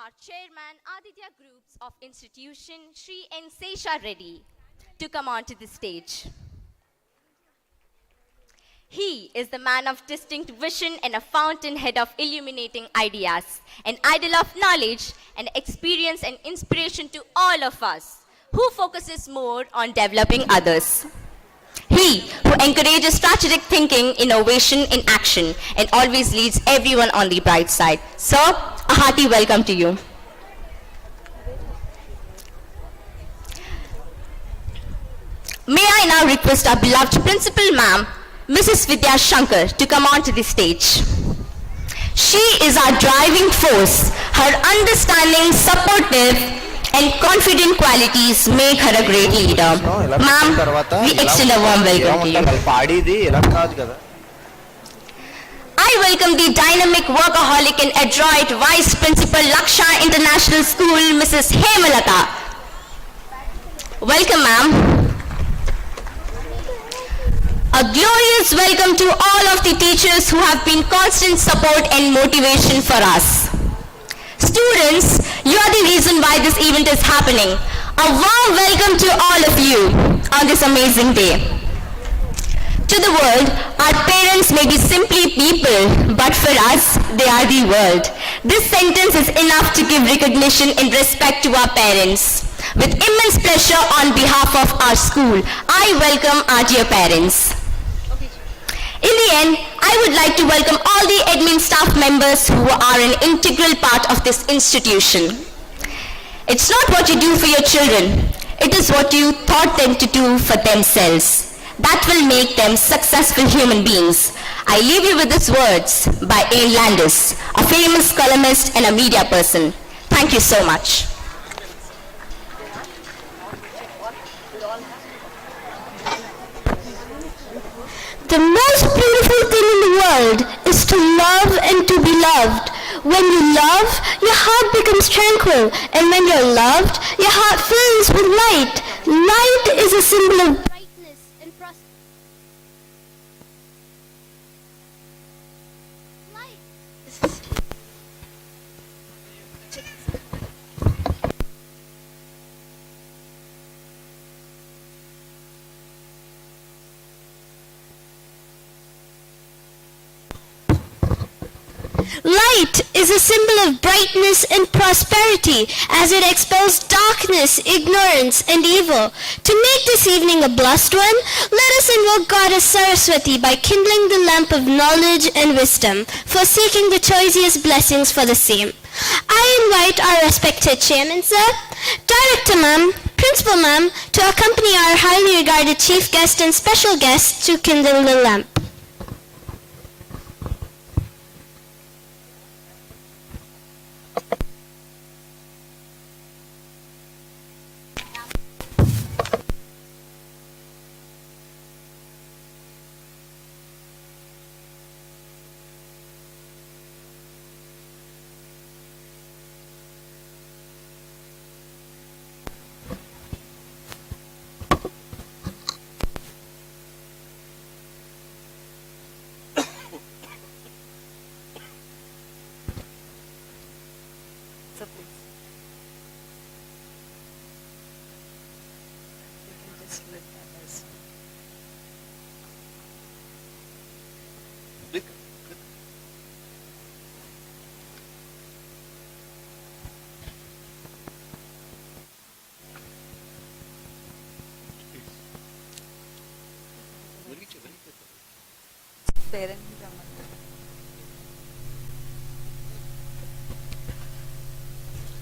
our chairman Aditya Groups of Institution Shri N. Sesha Reddy to come onto the stage. He is the man of distinct vision and a fountainhead of illuminating ideas, an idol of knowledge and experience and inspiration to all of us, who focuses more on developing others. He who encourages strategic thinking, innovation in action, and always leads everyone on the bright side. Sir, a hearty welcome to you. May I now request our beloved principal ma'am, Mrs. Vidya Shankar, to come on to the stage. She is our driving force. Her understanding, supportive, and confident qualities make her a great leader. Ma'am, we extend a warm welcome to you. I welcome the dynamic, workaholic, and adroit Vice Principal Lakshya International School, Mrs. Hemalata. Welcome, ma'am. A glorious welcome to all of the teachers who have been constant support and motivation for us. Students, you are the reason why this event is happening. A warm welcome to all of you on this amazing day. To the world, our parents may be simply people, but for us, they are the world. This sentence is enough to give recognition and respect to our parents. With immense pleasure on behalf of our school, I welcome our dear parents. In the end, I would like to welcome all the admin staff members who are an integral part of this institution. It's not what you do for your children, it is what you taught them to do for themselves. That will make them successful human beings. I leave you with these words by A. Landis, a famous columnist and a media person. Thank you so much. The most beautiful thing in the world is to love and to be loved. When you love, your heart becomes tranquil, and when you're loved, your heart fills with light. Light is a symbol of brightness and prosperity. Light is a symbol of brightness and prosperity as it expels darkness, ignorance, and evil. To make this evening a blessed one, let us invoke Goddess Saraswati by kindling the lamp of knowledge and wisdom, forsaking the choicest blessings for the same. I invite our respected chairman, sir, director ma'am, principal ma'am, to accompany our highly regarded chief guest and special guest to kindle the lamp.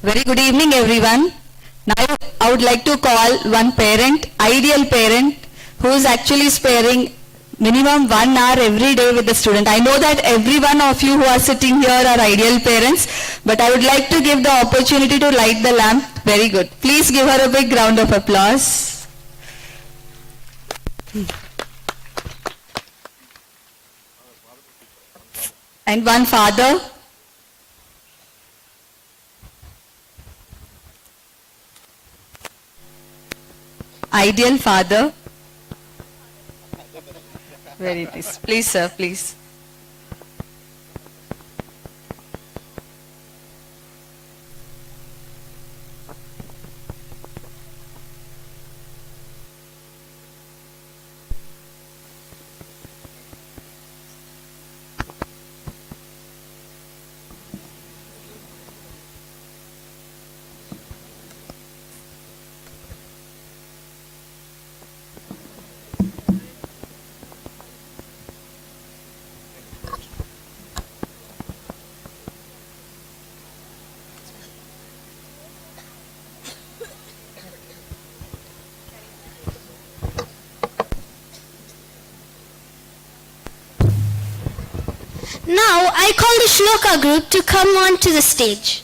Very good evening, everyone. Now I would like to call one parent, ideal parent, who is actually sparing minimum 1 hour every day with the student. I know that every one of you who are sitting here are ideal parents, but I would like to give the opportunity to light the lamp. Very good. Please give her a big round of applause. And one father. Ideal father. Very nice. Please, sir, please. Now I call the Shloka group to come on to the stage.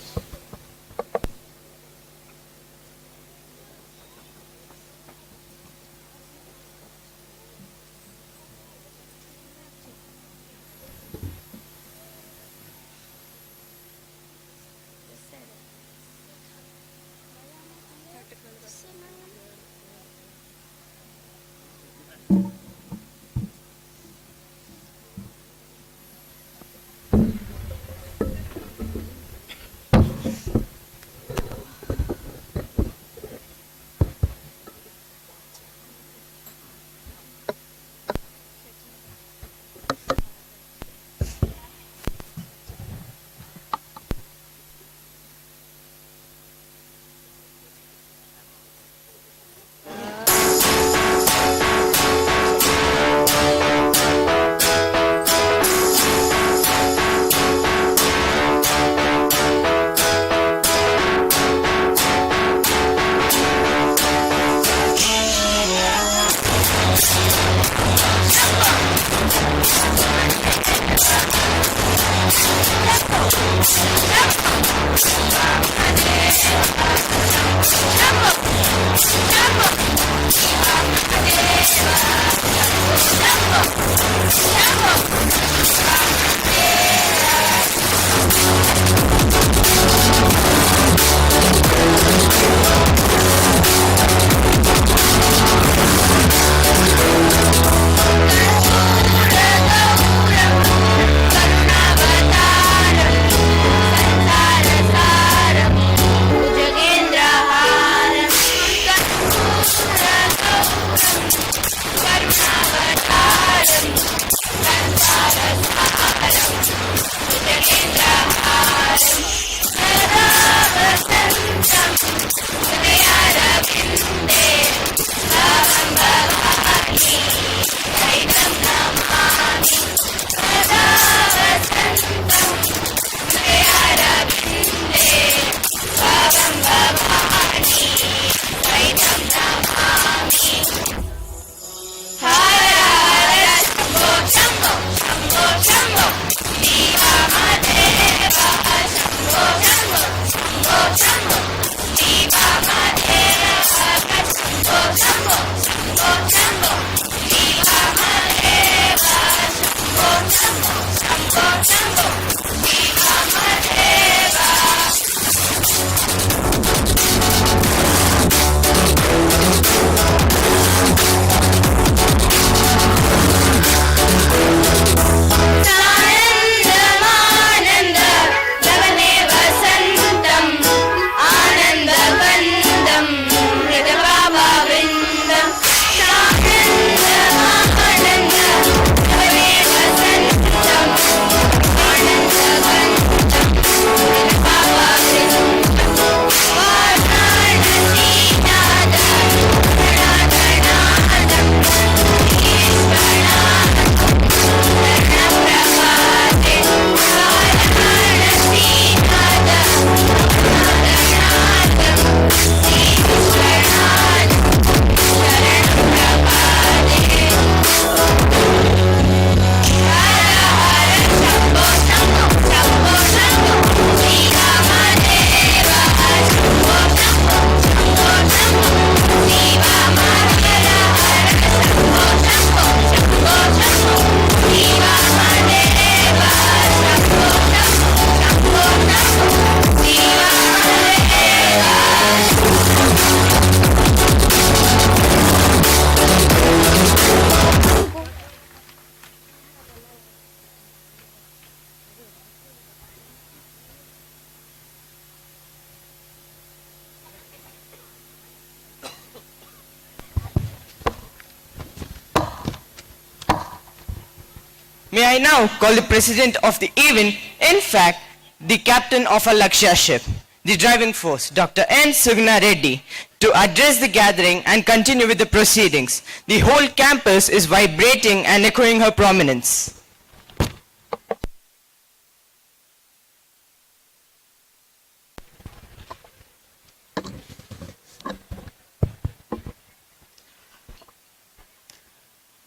May I now call the president of the event, in fact, the captain of a Lakshya ship, the driving force, Dr. N. Sugna Reddy, to address the gathering and continue with the proceedings. The whole campus is vibrating and echoing her prominence.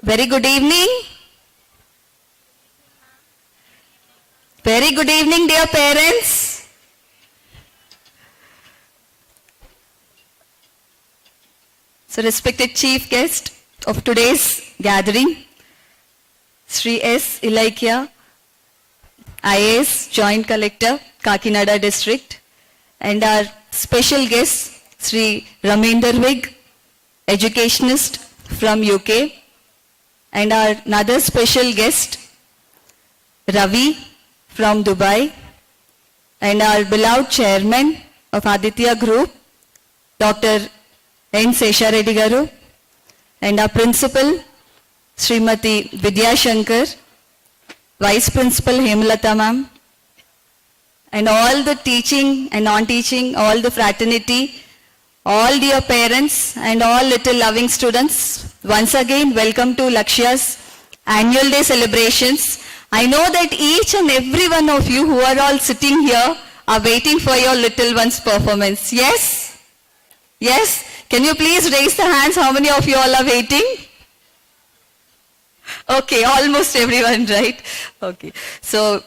Very good evening. Very good evening, dear parents. So, respected chief guest of today's gathering, Sri S. Lakshya, IAS Joint Collector, Kakinada District, and our special guest, Sri Raminder Vig, educationist from UK, and our another special guest, Ravi from Dubai, and our beloved chairman of Aditya Group, Dr. N. Sesha Reddy Garu, and our principal, Srimati Vidya Shankar, Vice Principal Hemalata ma'am, and all the teaching and non-teaching, all the fraternity, all dear parents and all little loving students, once again welcome to Lakshya's annual day celebrations. I know that each and every one of you who are all sitting here are waiting for your little one's performance. Yes? Yes? Can you please raise the hands? How many of you all are waiting? Okay, almost everyone, right? Okay. So,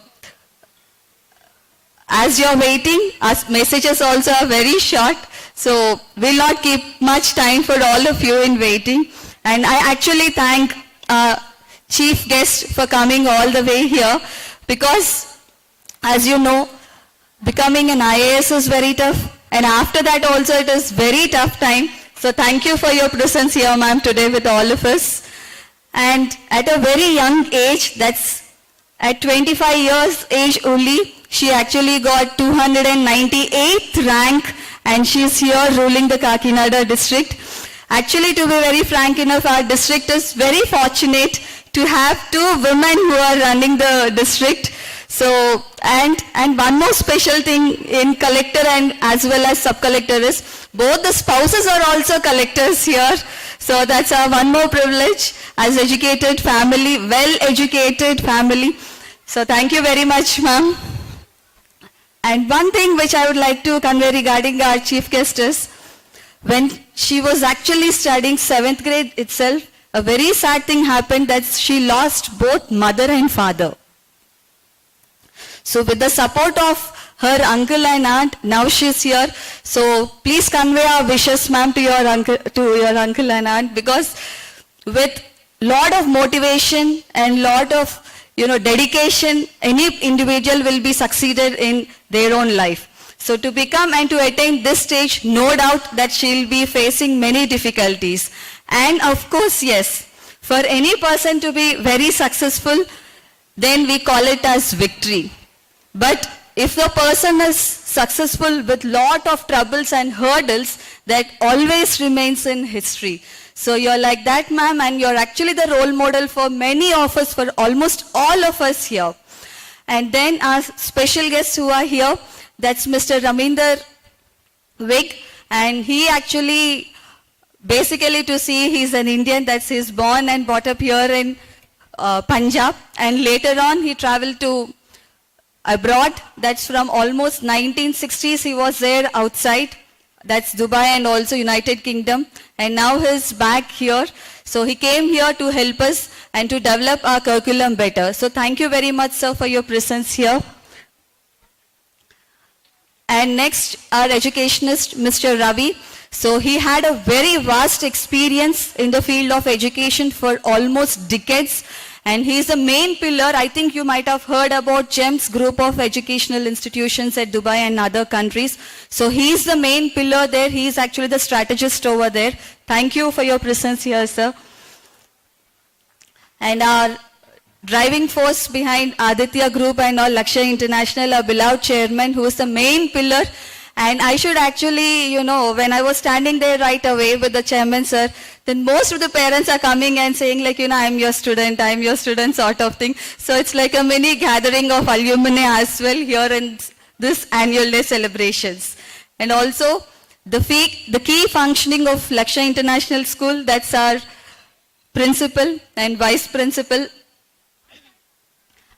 as you're waiting, our messages also are very short. So, we'll not keep much time for all of you in waiting. And I actually thank chief guest for coming all the way here, because as you know, becoming an IAS is very tough, and after that also it is very tough time. So thank you for your presence here, ma'am, today with all of us. And at a very young age, that's at 25 years age only, she actually got 298th rank, and she's here ruling the Kakinada district. Actually, to be very frank enough, our district is very fortunate to have two women who are running the district. So, and one more special thing in collector and as well as sub-collector is, both the spouses are also collectors here. So that's our one more privilege as educated family, well-educated family. So thank you very much, ma'am. And one thing which I would like to convey regarding our chief guest is, when she was actually studying 7th grade itself, a very sad thing happened, that she lost both mother and father. So with the support of her uncle and aunt, now she's here. So please convey our wishes, ma'am, to your uncle and aunt, because with lot of motivation and lot of dedication, any individual will be succeeded in their own life. So to become and to attain this stage, no doubt that she'll be facing many difficulties. And of course, yes, for any person to be very successful, then we call it as victory. But if the person is successful with lot of troubles and hurdles, that always remains in history. So you're like that, ma'am, and you're actually the role model for many of us, for almost all of us here. And then our special guests who are here, that's Mr. Raminder Vig, and he actually, basically to see, he's an Indian, that's he's born and brought up here in Punjab, and later on he traveled to abroad. That's from almost 1960s he was there outside, that's Dubai and also United Kingdom, and now he's back here. So he came here to help us and to develop our curriculum better. So thank you very much, sir, for your presence here. And next, our educationist, Mr. Ravi. So he had a very vast experience in the field of education for almost decades. And he is the main pillar. I think you might have heard about GEMS group of educational institutions at Dubai and other countries. So he is the main pillar there. He is actually the strategist over there. Thank you for your presence here, sir. And our driving force behind Aditya Group and all Lakshya International, our beloved chairman, who is the main pillar. And I should actually, when I was standing there right away with the chairman, sir, then most of the parents are coming and saying like, I'm your student sort of thing. So it's like a mini gathering of alumni as well here in this annual day celebrations. And also the key functioning of Lakshya International School, that's our principal and vice principal.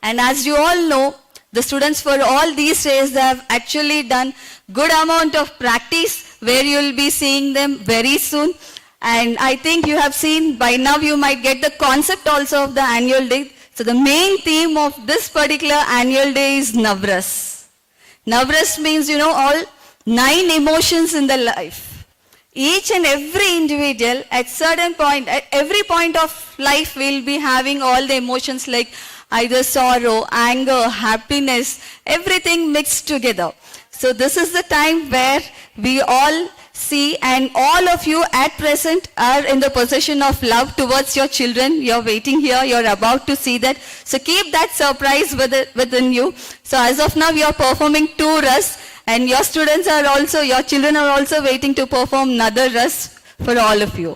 And as you all know, the students for all these days, they have actually done good amount of practice where you will be seeing them very soon. And I think you have seen by now, you might get the concept also of the annual day. So the main theme of this particular annual day is NAVRAS. NAVRAS means, all 9 emotions in the life. Each and every individual at every point of life will be having all the emotions like either sorrow, anger, happiness, everything mixed together. So this is the time where we all see, and all of you at present are in the possession of love towards your children. You're waiting here, you're about to see that. So keep that surprise within you. So as of now, you're performing 2 ras, and your children are also waiting to perform another ras for all of you.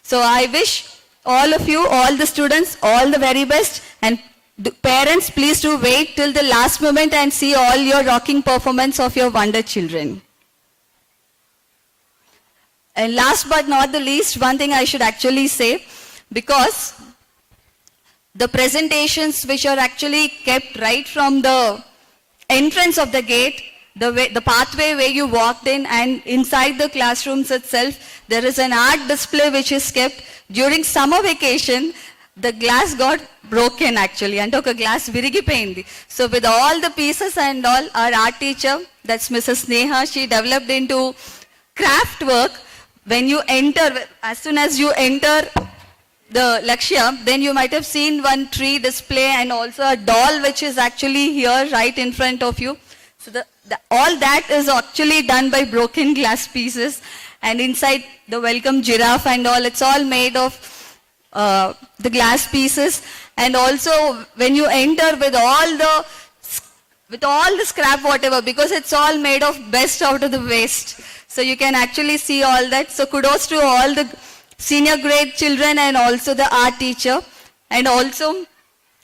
So I wish all of you, all the students, all the very best, and the parents, please do wait till the last moment and see all your rocking performance of your wonder children. And last but not the least, one thing I should actually say, because the presentations which are actually kept right from the entrance of the gate, the pathway where you walked in, and inside the classrooms itself, there is an art display which is kept. During summer vacation, the glass got broken actually, and took a glass virigipoyindi. So with all the pieces and all, our art teacher, that's Mrs. Neha, she developed into craft work. When you enter, as soon as you enter the Lakshya, then you might have seen one tree display and also a doll which is actually here right in front of you. So all that is actually done by broken glass pieces, and inside the welcome giraffe and all, it's all made of the glass pieces. And also when you enter with all the scrap whatever, because it's all made of best out of the waste. So you can actually see all that. So kudos to all the senior grade children and also the art teacher. And also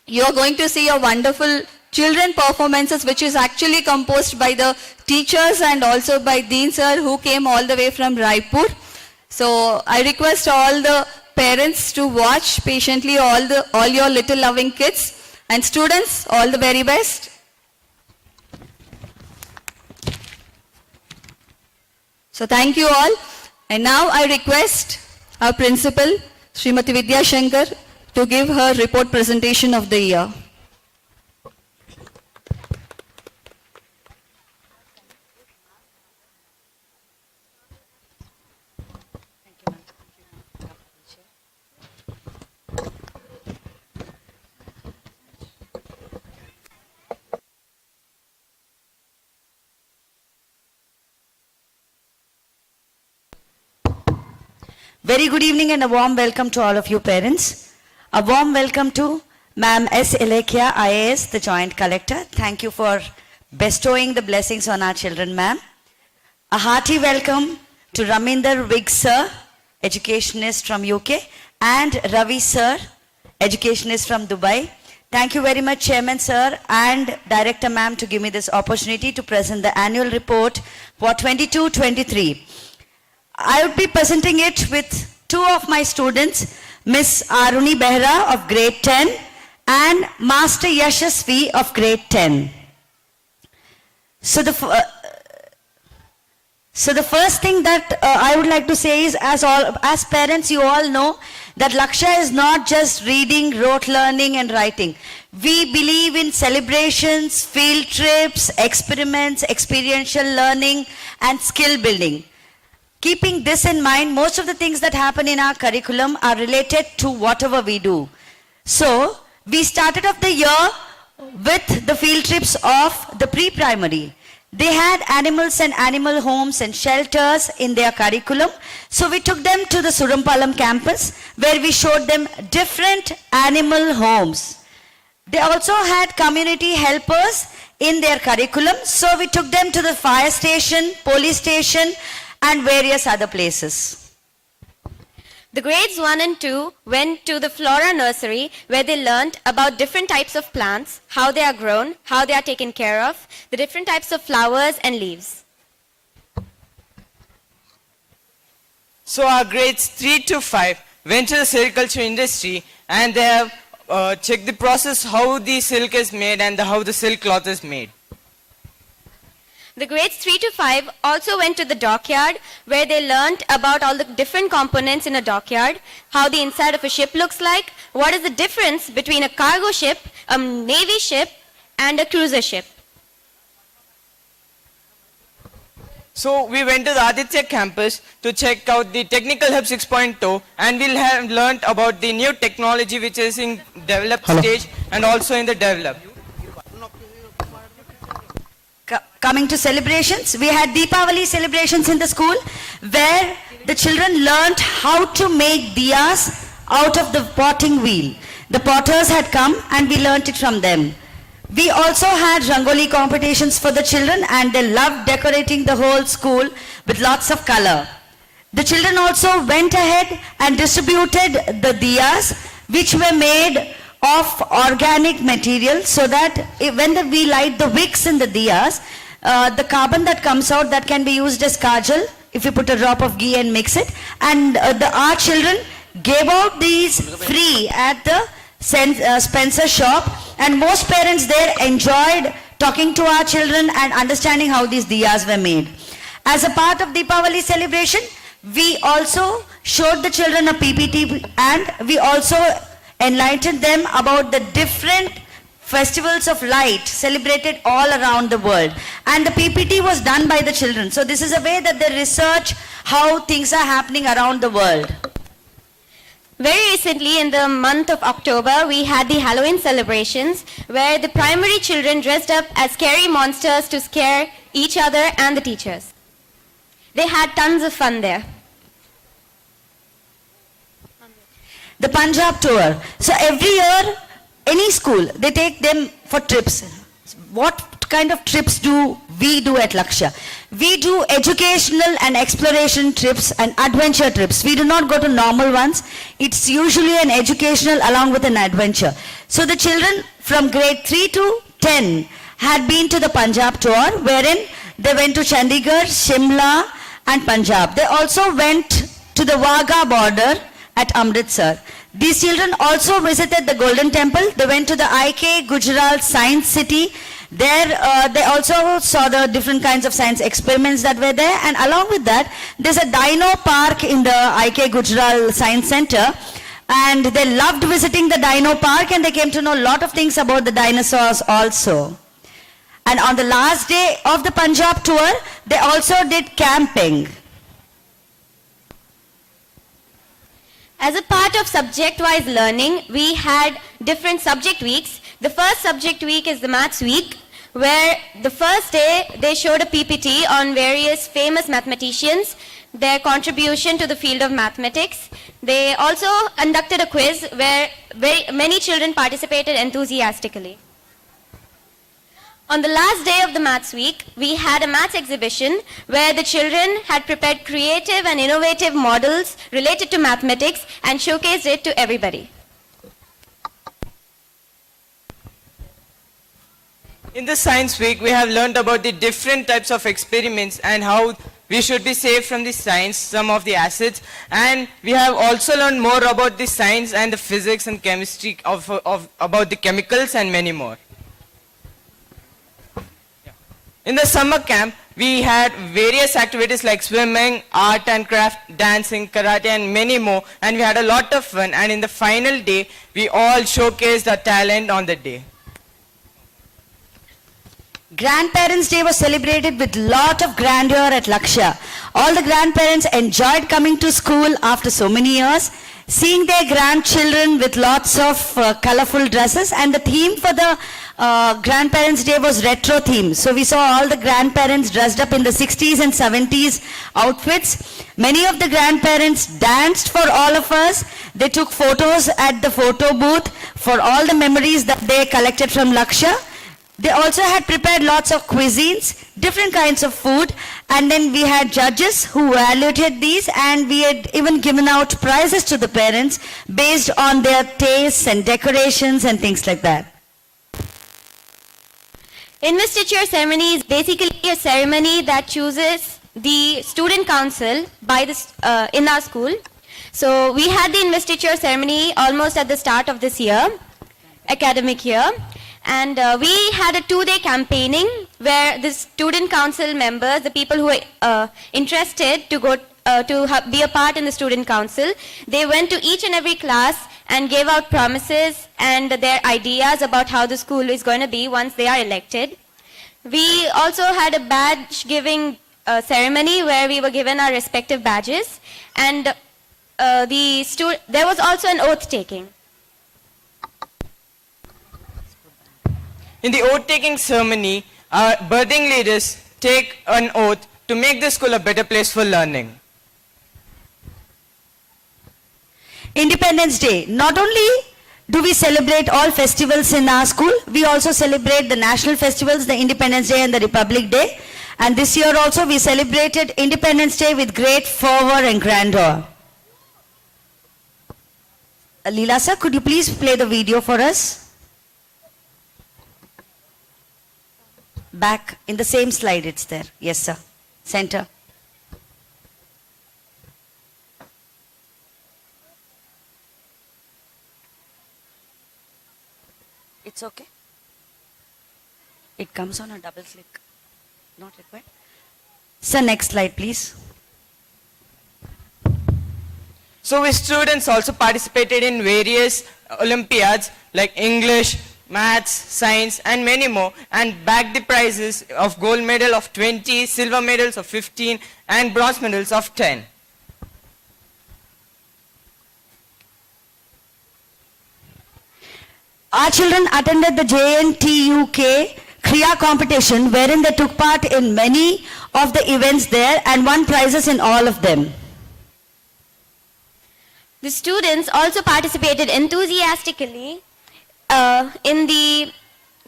you are going to see a wonderful children performances which is actually composed by the teachers and also by Dean sir, who came all the way from Raipur. So I request all the parents to watch patiently all your little loving kids, and students, all the very best. So thank you all. And now I request our principal, Srimati Vidya Shankar, to give her report presentation of the year. Very good evening and a warm welcome to all of you parents. A warm welcome to Ma'am S. Lakshya, IAS, the Joint Collector. Thank you for bestowing the blessings on our children, ma'am. A hearty welcome to Raminder Vig sir, educationist from UK, and Ravi sir, educationist from Dubai. Thank you very much, Chairman sir and Director ma'am, to give me this opportunity to present the annual report for 22-23. I would be presenting it with 2 of my students, Miss Aruni Behra of grade 10 and Master Yashasvi of grade 10. So the first thing that I would like to say is, as parents, you all know that Lakshya is not just reading, rote learning and writing. We believe in celebrations, field trips, experiments, experiential learning and skill building. Keeping this in mind, most of the things that happen in our curriculum are related to whatever we do. So, we started off the year with the field trips of the pre-primary. They had animals and animal homes and shelters in their curriculum. So, we took them to the Surampalam campus where we showed them different animal homes. They also had community helpers in their curriculum. So, we took them to the fire station, police station, and various other places. The grades 1 and 2 went to the Flora Nursery where they learned about different types of plants, how they are grown, how they are taken care of, the different types of flowers and leaves. So our grades 3 to 5 went to the sericulture industry, and they have checked the process, how the silk is made and how the silk cloth is made. The grades 3 to 5 also went to the dockyard where they learnt about all the different components in a dockyard, how the inside of a ship looks like, what is the difference between a cargo ship, a navy ship and a cruiser ship. So we went to the Aditya campus to check out the Technical Hub 6.0 and we'll have learnt about the new technology which is in developed stage and also in the developed. Coming to celebrations, we had Deepavali celebrations in the school where the children learnt how to make diyas out of the potting wheel. The potters had come and we learnt it from them. We also had Rangoli competitions for the children and they loved decorating the whole school with lots of color. The children also went ahead and distributed the diyas which were made of organic material so that when we light the wicks in the diyas, the carbon that comes out that can be used as kajal if you put a drop of ghee and mix it. And our children gave out these free at the Spencer shop and most parents there enjoyed talking to our children and understanding how these diyas were made. As a part of Deepavali celebration, we also showed the children a PPT and we also enlightened them about the different festivals of light celebrated all around the world. And the PPT was done by the children. So this is a way that they research how things are happening around the world. Very recently, in the month of October, we had the Halloween celebrations where the primary children dressed up as scary monsters to scare each other and the teachers. They had tons of fun there. The Punjab tour. So every year, any school, they take them for trips. What kind of trips do we do at Lakshya? We do educational and exploration trips and adventure trips. We do not go to normal ones. It's usually an educational along with an adventure. So the children from grade 3 to 10 had been to the Punjab tour wherein they went to Chandigarh, Shimla and Punjab. They also went to the Wagah border at Amritsar. These children also visited the Golden Temple. They went to the IK Gujarat Science City. There they also saw the different kinds of science experiments that were there, and along with that there's a dino park in the IK Gujarat Science Center, and they loved visiting the dino park and they came to know a lot of things about the dinosaurs also. And on the last day of the Punjab tour, they also did camping. As a part of subject-wise learning, we had different subject weeks. The first subject week is the Maths week, where the first day they showed a PPT on various famous mathematicians, their contribution to the field of mathematics. They also conducted a quiz where many children participated enthusiastically. On the last day of the Maths week, we had a maths exhibition where the children had prepared creative and innovative models related to mathematics and showcased it to everybody. In the science week, we have learned about the different types of experiments and how we should be safe from the science, some of the acids, and we have also learned more about the science and the physics and chemistry about the chemicals and many more. In the summer camp, we had various activities like swimming, art and craft, dancing, karate and many more, and we had a lot of fun, and in the final day, we all showcased our talent on the day. Grandparents' Day was celebrated with lot of grandeur at Lakshya. All the grandparents enjoyed coming to school after so many years, seeing their grandchildren with lots of colorful dresses, and the theme for the Grandparents' Day was retro theme. So we saw all the grandparents dressed up in the 60s and 70s outfits. Many of the grandparents danced for all of us. They took photos at the photo booth for all the memories that they collected from Lakshya. They also had prepared lots of cuisines, different kinds of food, and then we had judges who evaluated these, and we had even given out prizes to the parents based on their tastes and decorations and things like that. Investiture ceremony is basically a ceremony that chooses the student council by in our school. So we had the investiture ceremony almost at the start of this year, academic year. And we had a 2-day campaigning where the student council members, the people who were interested to go be a part in the student council, they went to each and every class and gave out promises and their ideas about how the school is going to be once they are elected. We also had a badge giving ceremony where we were given our respective badges, and there was also an oath taking. In the oath-taking ceremony, our birthing leaders take an oath to make the school a better place for learning. Independence Day. Not only do we celebrate all festivals in our school, we also celebrate the national festivals, the Independence Day and the Republic Day. And this year also we celebrated Independence Day with great fervor and grandeur. Leela sir, could you please play the video for us? Back in the same slide it's there. Yes sir. Center. It's okay. It comes on a double click. Not required. Sir, next slide please. So we students also participated in various Olympiads like English, Maths, Science and many more, and bagged the prizes of gold medal of 20, silver medals of 15 and bronze medals of 10. Our children attended the JNTUK Kriya competition wherein they took part in many of the events there and won prizes in all of them. The students also participated enthusiastically in the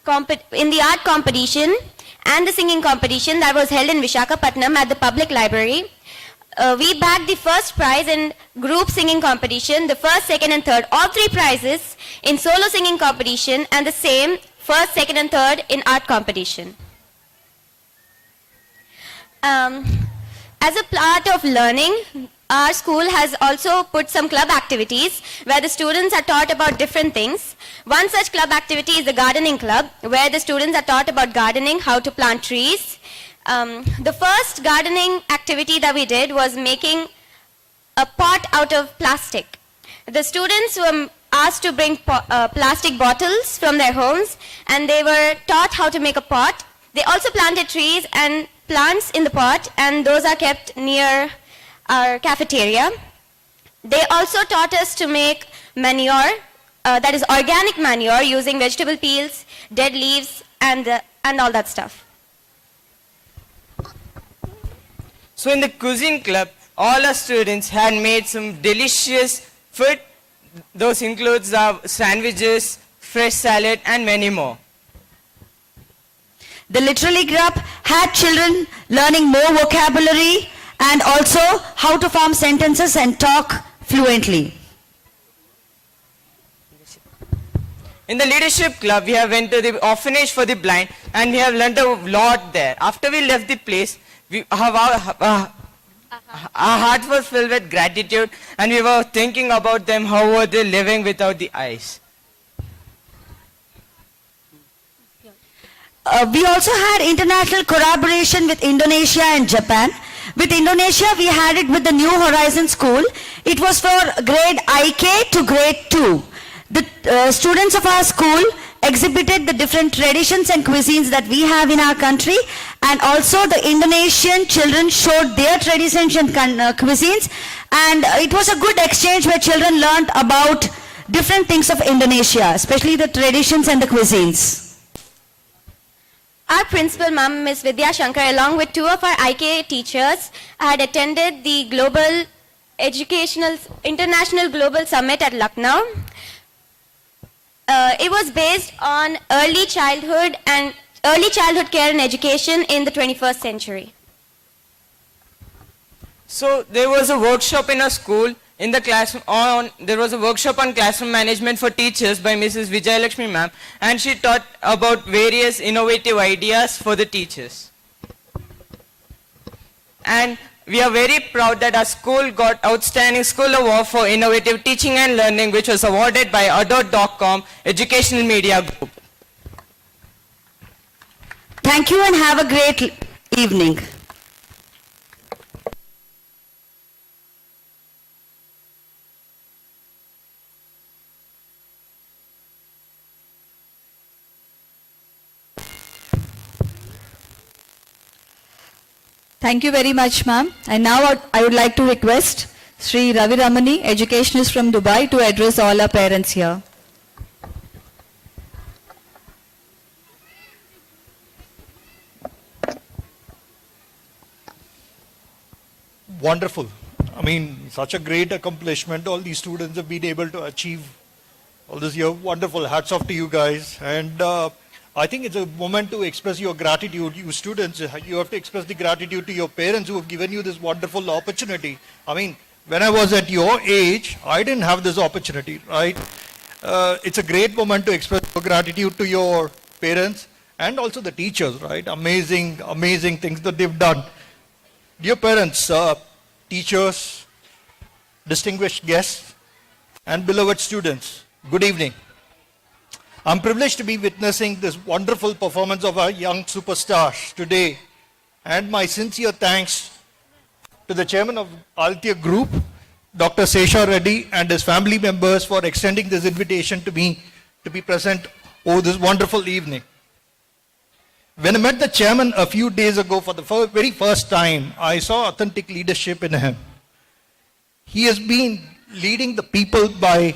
art competition and the singing competition that was held in Visakhapatnam at the public library. We bagged the first prize in group singing competition, the first, second and third, all three prizes in solo singing competition, and the same first, second and third in art competition. As a part of learning, our school has also put some club activities where the students are taught about different things. One such club activity is the gardening club, where the students are taught about gardening, how to plant trees. The first gardening activity that we did was making a pot out of plastic. The students were asked to bring plastic bottles from their homes, and they were taught how to make a pot. They also planted trees and plants in the pot, and those are kept near our cafeteria. They also taught us to make manure, that is organic manure, using vegetable peels, dead leaves and all that stuff. So in the cuisine club, all our students had made some delicious food. Those includes sandwiches, fresh salad and many more. The literary club had children learning more vocabulary and also how to form sentences and talk fluently. In the leadership club, we have went to the orphanage for the blind and we have learned a lot there. After we left the place, our heart was filled with gratitude and we were thinking about them, how were they living without the eyes. We also had international collaboration with Indonesia and Japan. With Indonesia, we had it with the New Horizon School. It was for grade IK to grade 2. The students of our school exhibited the different traditions and cuisines that we have in our country, and also the Indonesian children showed their traditions and cuisines, and it was a good exchange where children learned about different things of Indonesia, especially the traditions and the cuisines. Our principal, Ma'am Ms. Vidya Shankar, along with two of our IK teachers, had attended the International Global Summit at Lucknow. It was based on early childhood care and education in the 21st century. So there was a workshop in our school in the classroom there was a workshop on classroom management for teachers by Mrs. Vijayalakshmi ma'am, and she taught about various innovative ideas for the teachers. And we are very proud that our school got Outstanding School Award for Innovative Teaching and Learning, which was awarded by Adot.com Educational Media Group. Thank you and have a great evening. Thank you very much, ma'am. And now I would like to request Sri Ravi Ramani, educationist from Dubai, to address all our parents here. Wonderful. I mean, such a great accomplishment all these students have been able to achieve all this year. Wonderful. Hats off to you guys. And I think it's a moment to express your gratitude. You students, you have to express the gratitude to your parents who have given you this wonderful opportunity. I mean, when I was at your age, I didn't have this opportunity, right? It's a great moment to express your gratitude to your parents and also the teachers, right? Amazing, amazing things that they've done. Dear parents, teachers, distinguished guests, and beloved students, good evening. I'm privileged to be witnessing this wonderful performance of our young superstars today, and my sincere thanks to the chairman of Aditya Group, Dr. Sesha Reddy, and his family members for extending this invitation to me to be present over this wonderful evening. When I met the chairman a few days ago for the very first time, I saw authentic leadership in him. He has been leading the people by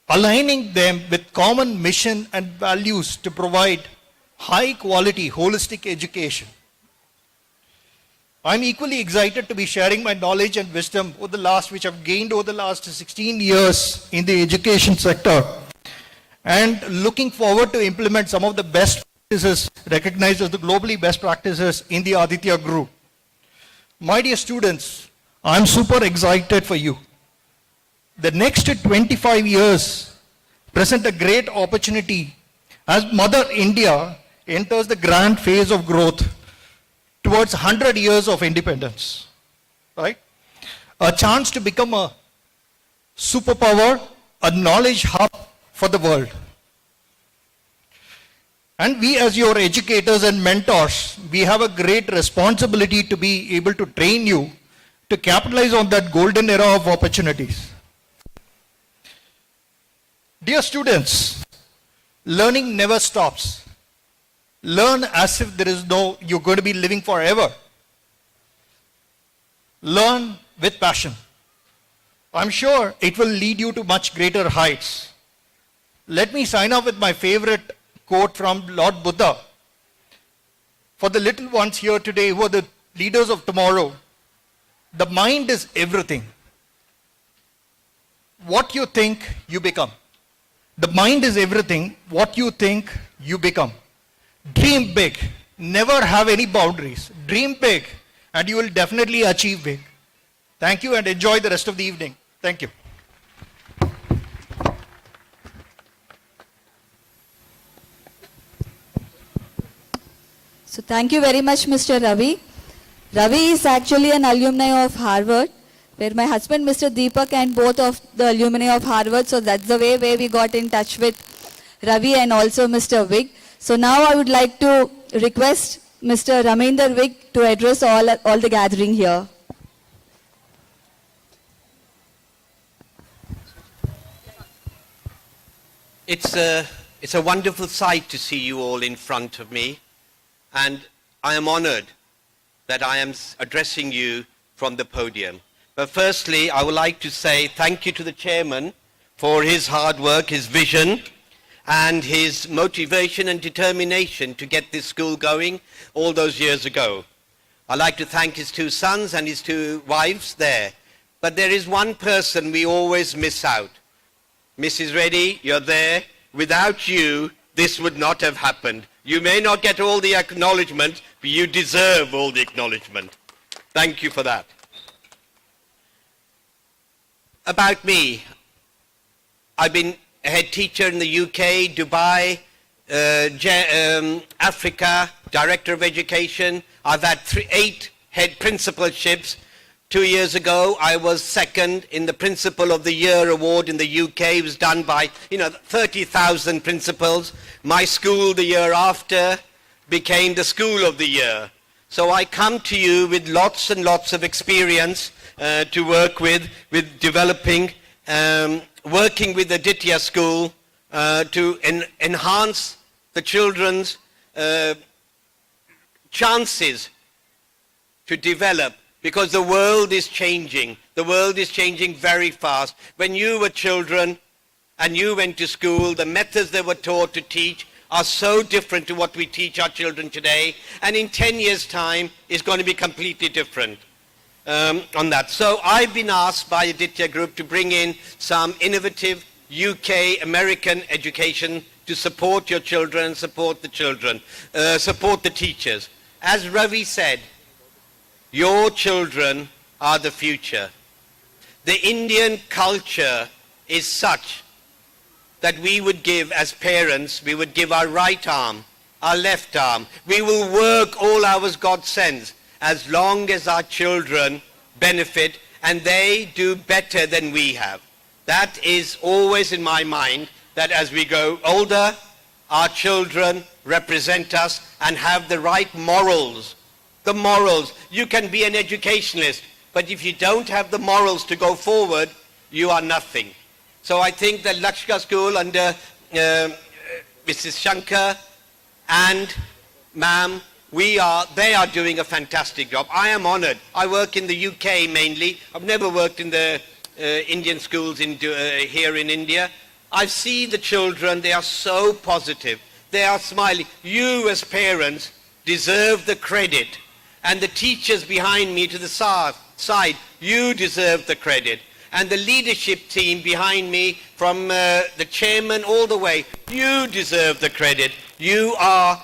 aligning them with common mission and values to provide high quality holistic education. I'm equally excited to be sharing my knowledge and wisdom which I've gained over the last 16 years in the education sector, and looking forward to implement some of the best practices recognized as the globally best practices in the Aditya Group. My dear students, I'm super excited for you. The next 25 years present a great opportunity as Mother India enters the grand phase of growth towards 100 years of independence, right? A chance to become a superpower, a knowledge hub for the world. And we as your educators and mentors, we have a great responsibility to be able to train you to capitalize on that golden era of opportunities. Dear students, learning never stops. Learn as if you're going to be living forever. Learn with passion. I'm sure it will lead you to much greater heights. Let me sign off with my favorite quote from Lord Buddha. For the little ones here today who are the leaders of tomorrow, the mind is everything. What you think, you become. The mind is everything. What you think, you become. Dream big. Never have any boundaries. Dream big and you will definitely achieve big. Thank you and enjoy the rest of the evening. Thank you. So thank you very much, Mr. Ravi. Ravi is actually an alumni of Harvard, where my husband, Mr. Deepak, and both of the alumni of Harvard. So that's the way where we got in touch with Ravi and also Mr. Vig. So now I would like to request Mr. Ramender Vig to address all the gathering here. It's a wonderful sight to see you all in front of me, and I am honored that I am addressing you from the podium. But firstly, I would like to say thank you to the chairman for his hard work, his vision, and his motivation and determination to get this school going all those years ago. I'd like to thank his two sons and his two wives there. But there is one person we always miss out. Mrs. Reddy, you're there. Without you, this would not have happened. You may not get all the acknowledgement, but you deserve all the acknowledgement. Thank you for that. About me, I've been a head teacher in the UK, Dubai, Africa, director of education. I've had 8 head principalships, 2 years ago, I was second in the Principal of the Year award in the UK. It was done by, 30,000 principals. My school the year after became the School of the Year. So I come to you with lots and lots of experience to work with developing, working with the Aditya School to enhance the children's chances to develop, because the world is changing. The world is changing very fast. When you were children and you went to school, the methods they were taught to teach are so different to what we teach our children today, and in 10 years' time it's going to be completely different on that. So I've been asked by Aditya Group to bring in some innovative UK American education to support your children, support the teachers. As Ravi said, your children are the future. The Indian culture is such that we would give, as parents, we would give our right arm, our left arm. We will work all hours God sends as long as our children benefit and they do better than we have. That is always in my mind, that as we grow older, our children represent us and have the right morals. The morals. You can be an educationalist, but if you don't have the morals to go forward, you are nothing. So I think that Lakshya School under Mrs. Shankar and ma'am, they are doing a fantastic job. I am honored. I work in the UK mainly. I've never worked in the Indian schools here in India. I see the children, they are so positive. They are smiling. You as parents deserve the credit. And the teachers behind me to the side, you deserve the credit. And the leadership team behind me, from the chairman all the way, you deserve the credit. I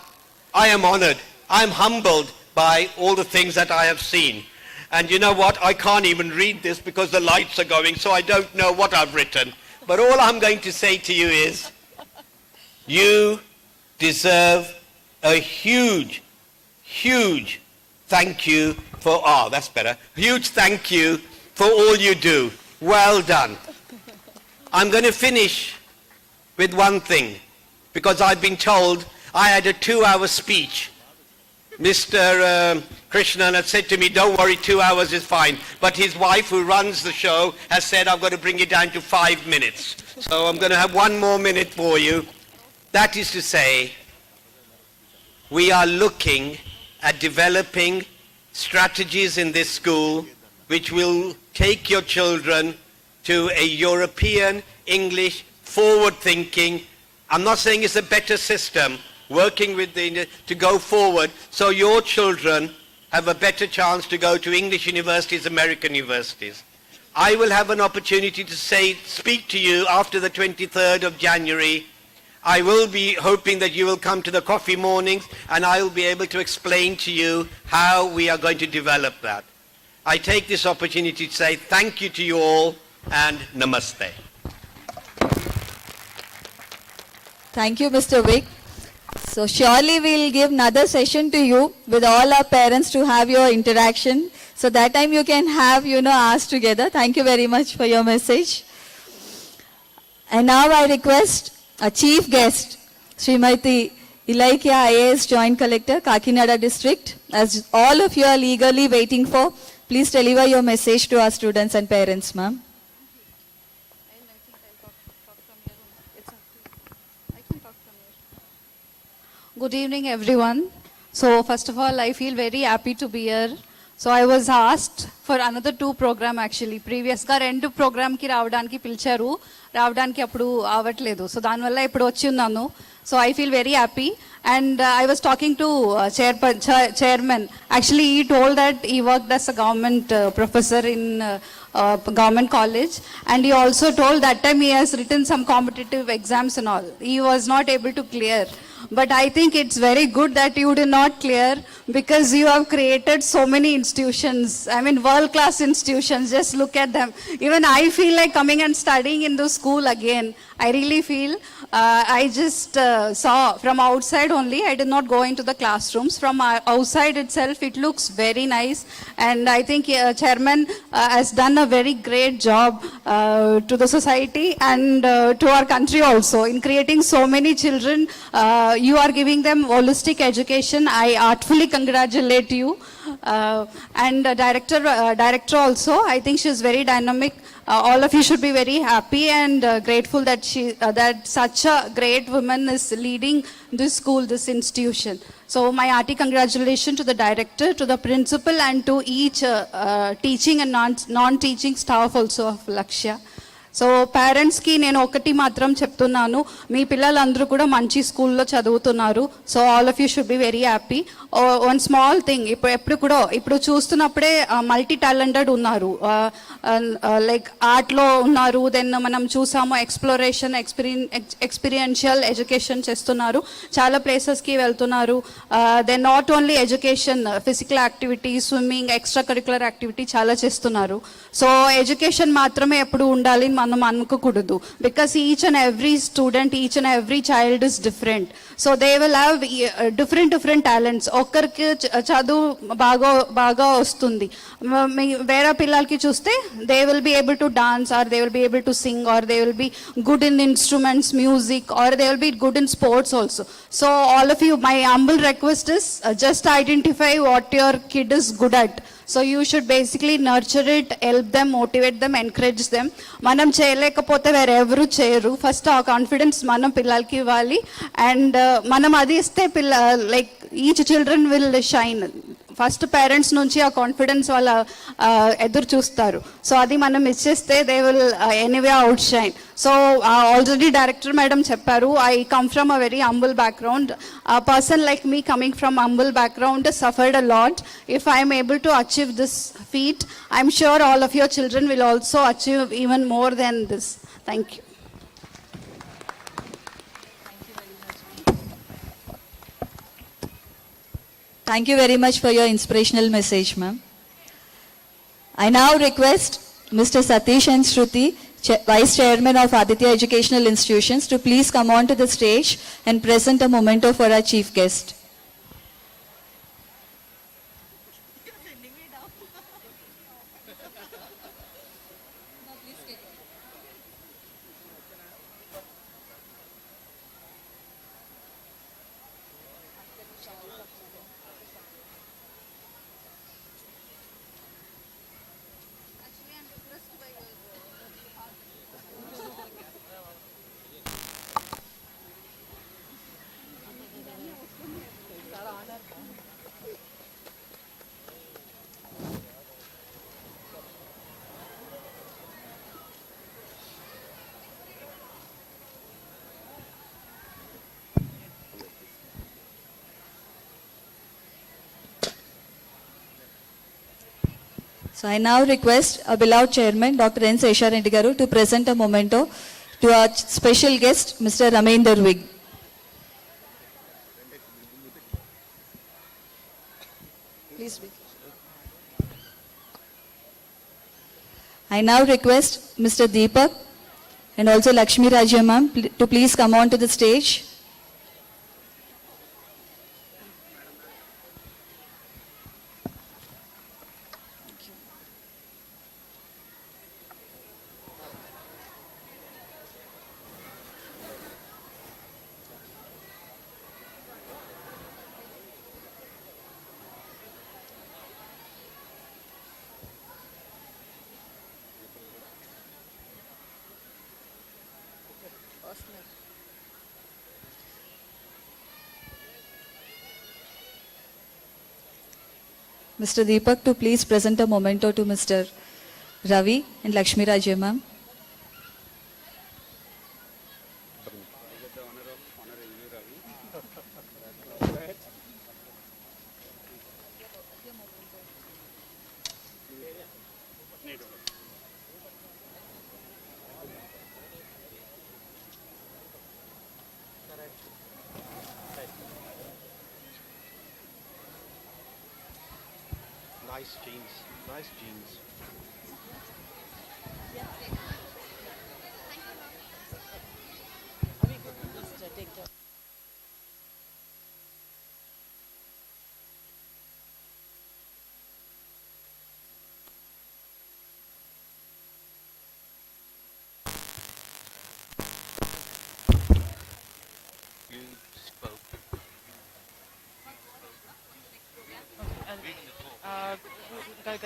am honored. I'm humbled by all the things that I have seen. And you know what? I can't even read this because the lights are going, so I don't know what I've written. But all I'm going to say to you is, you deserve a huge, huge thank you for, that's better. Huge thank you for all you do. Well done. I'm going to finish with one thing, because I've been told I had a 2-hour speech. Mr. Krishnan had said to me, don't worry, 2 hours is fine. But his wife, who runs the show, has said, I've got to bring it down to 5 minutes. So I'm going to have 1 more minute for you. That is to say, we are looking at developing strategies in this school which will take your children to a European, English, forward-thinking. I'm not saying it's a better system, working with to go forward, so your children have a better chance to go to English universities, American universities. I will have an opportunity to speak to you after the 23rd of January. I will be hoping that you will come to the coffee mornings and I will be able to explain to you how we are going to develop that. I take this opportunity to say thank you to you all and namaste. Thank you, Mr. Vic. So surely we'll give another session to you with all our parents to have your interaction. So that time you can have, ours together. Thank you very much for your message. And now I request a chief guest, Srimati Lakshya IAS Joint Collector, Kakinada District, as all of you are eagerly waiting for. Please deliver your message to our students and parents, ma'am. Good evening, everyone. So first of all, I feel very happy to be here. So I was asked for another 2 program actually. Previous ga 2 program ki raavadaniki pilcharu. Raavadaniki appudu avatledu. So danvalla ippudu vachi unnanu. So I feel very happy. And I was talking to chairman. Actually, he told that he worked as a government professor in government college. And he also told that time he has written some competitive exams and all. He was not able to clear. But I think it's very good that you did not clear, because you have created so many institutions. I mean, world-class institutions. Just look at them. Even I feel like coming and studying in the school again. I really feel I just saw from outside only. I did not go into the classrooms. From outside itself, it looks very nice. And I think Chairman has done a very great job to the society and to our country also in creating so many children. You are giving them holistic education. I artfully congratulate you. And director also, I think she is very dynamic. All of you should be very happy and grateful that that such a great woman is leading this school, this institution. So my hearty congratulations to the director, to the principal, and to each teaching and non-teaching staff also of Lakshya. So పేరెంట్స్కి నేను ఒకటి మాత్రం చెప్తున్నాను, మీ పిల్లలందరూ కూడా మంచి స్కూల్లో చదువుతున్నారు. So all of you should be very happy. One small thing, ఇప్పుడు చూస్తున్నప్పుడే మల్టీ టాలెంటెడ్ ఉన్నారు, లైక్ ఆర్ట్లో ఉన్నారు, దెన్ మనం చూసాము ఎక్స్ప్లోరేషన్ ఎక్స్పీరియన్షియల్ ఎడ్యుకేషన్ చేస్తున్నారు, చాలా ప్లేసెస్కి వెళ్తున్నారు. Then not only education, physical activity, swimming, extra curricular activity చాలా చేస్తున్నారు. సో ఎడ్యుకేషన్ మాత్రమే ఎప్పుడు ఉండాలి మనం అనుకోకూడదు, because each and every student, each and every child is different. So they will have different talents. ఒక్కరికి చదువు బాగా వస్తుంది, వేరే పిల్లలకి చూస్తే they will be able to dance, or they will be able to sing, or they will be good in instruments, music, or they will be good in sports also. So all of you, my humble request is just identify what your kid is good at. So you should basically nurture it, help them, motivate them, encourage them. మనం చేయలేకపోతే వేరెవరు చేయరు. First ఆ confidence మనం పిల్లలకి ఇవ్వాలి, and మనం అది ఇస్తే like each children will shine. First parents నుంచి ఆ కాన్ఫిడెన్స్ వాళ్ళ ఎదురు చూస్తారు. సో అది మనం ఇచ్చేస్తే they will anyway outshine. So already director madam చెప్పారు, I come from a very humble background. A person like me coming from humble background suffered a lot. If I am able to achieve this feat, I am sure all of your children will also achieve even more than this. Thank you. Thank you very much for your inspirational message, ma'am. I now request Mr. Satish and Shruti, Vice Chairman of Aditya Educational Institutions, to please come on to the stage and present a memento for our chief guest. So I now request our beloved chairman, Dr. N. Sesha Reddy Garu, to present a memento to our special guest, Mr. Ramender Vig. Please speak. I now request Mr. Deepak and also Lakshmi Rajya ma'am to please come on to the stage. Mr. Deepak to please present a memento to Mr. Ravi and Lakshmi Rajya ma'am. Nice jeans, nice jeans.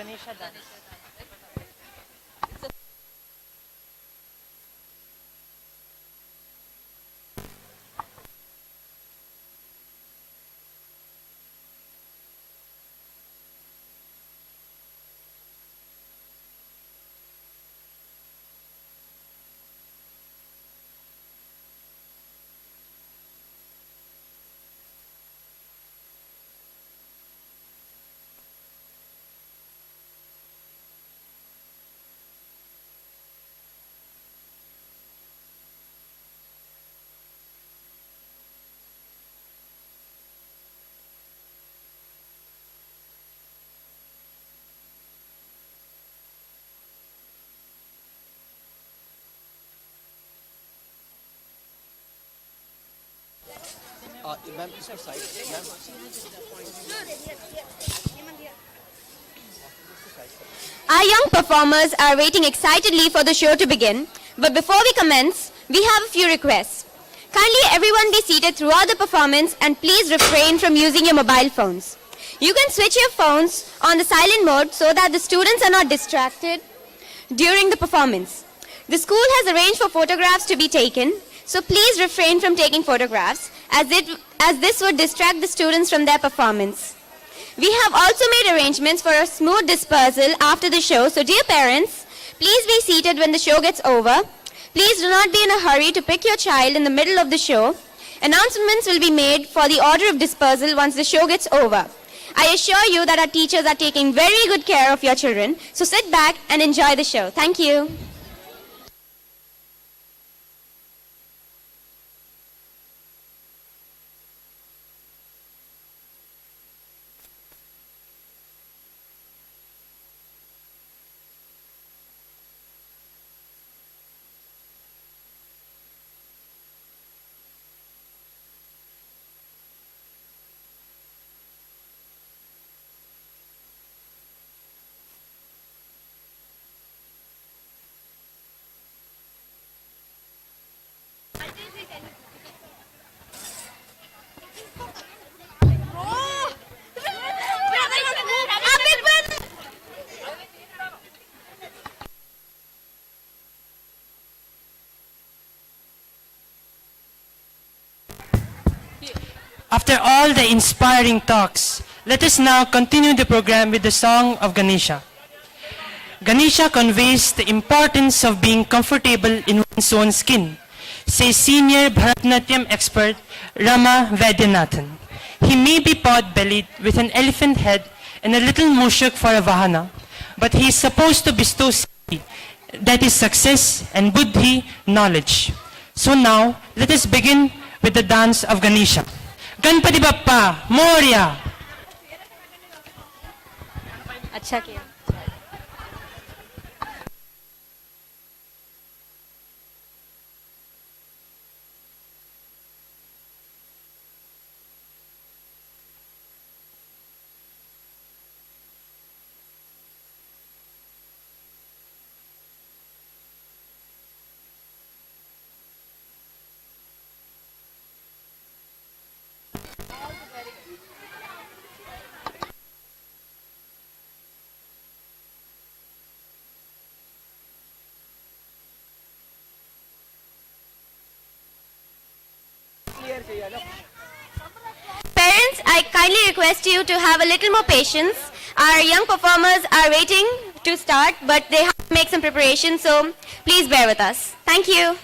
Ganesha dance. Our young performers are waiting excitedly for the show to begin, but before we commence, we have a few requests. Kindly everyone be seated throughout the performance and please refrain from using your mobile phones. You can switch your phones on the silent mode so that the students are not distracted during the performance. The school has arranged for photographs to be taken, so please refrain from taking photographs as this would distract the students from their performance. We have also made arrangements for a smooth dispersal after the show, so dear parents, please be seated when the show gets over. Please do not be in a hurry to pick your child in the middle of the show. Announcements will be made for the order of dispersal once the show gets over. I assure you that our teachers are taking very good care of your children, so sit back and enjoy the show. Thank you. After all the inspiring talks, let us now continue the program with the song of Ganesha. Ganesha conveys the importance of being comfortable in one's own skin, says senior Bharatanatyam expert Rama Vaidyanathan. He may be pot-bellied with an elephant head and a little mushuk for a vahana, but he is supposed to bestow siddhi, that is success, and buddhi, knowledge. So now, let us begin with the dance of Ganesha. Ganpati Bappa Morya. अच्छा किया. Parents, I kindly request you to have a little more patience. Our young performers are waiting to start, but they have to make some preparation, so please bear with us. Thank you.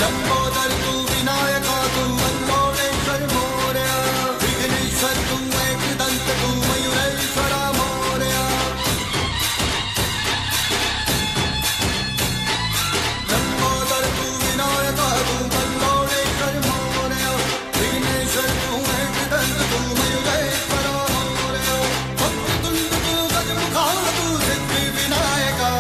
Lambodar तू विनायका तू मंगोलेश्वर मोरया विघ्नेश्वर तू एकदंत तू मयूरेश्वरा मोरया लंबोदर तू विनायका तू मंगोलेश्वर मोरया विघ्नेश्वर तू एकदंत तू मयूरेश्वरा मोरया वक्रतुंड तू गजमुखान तू सिद्धि विनायका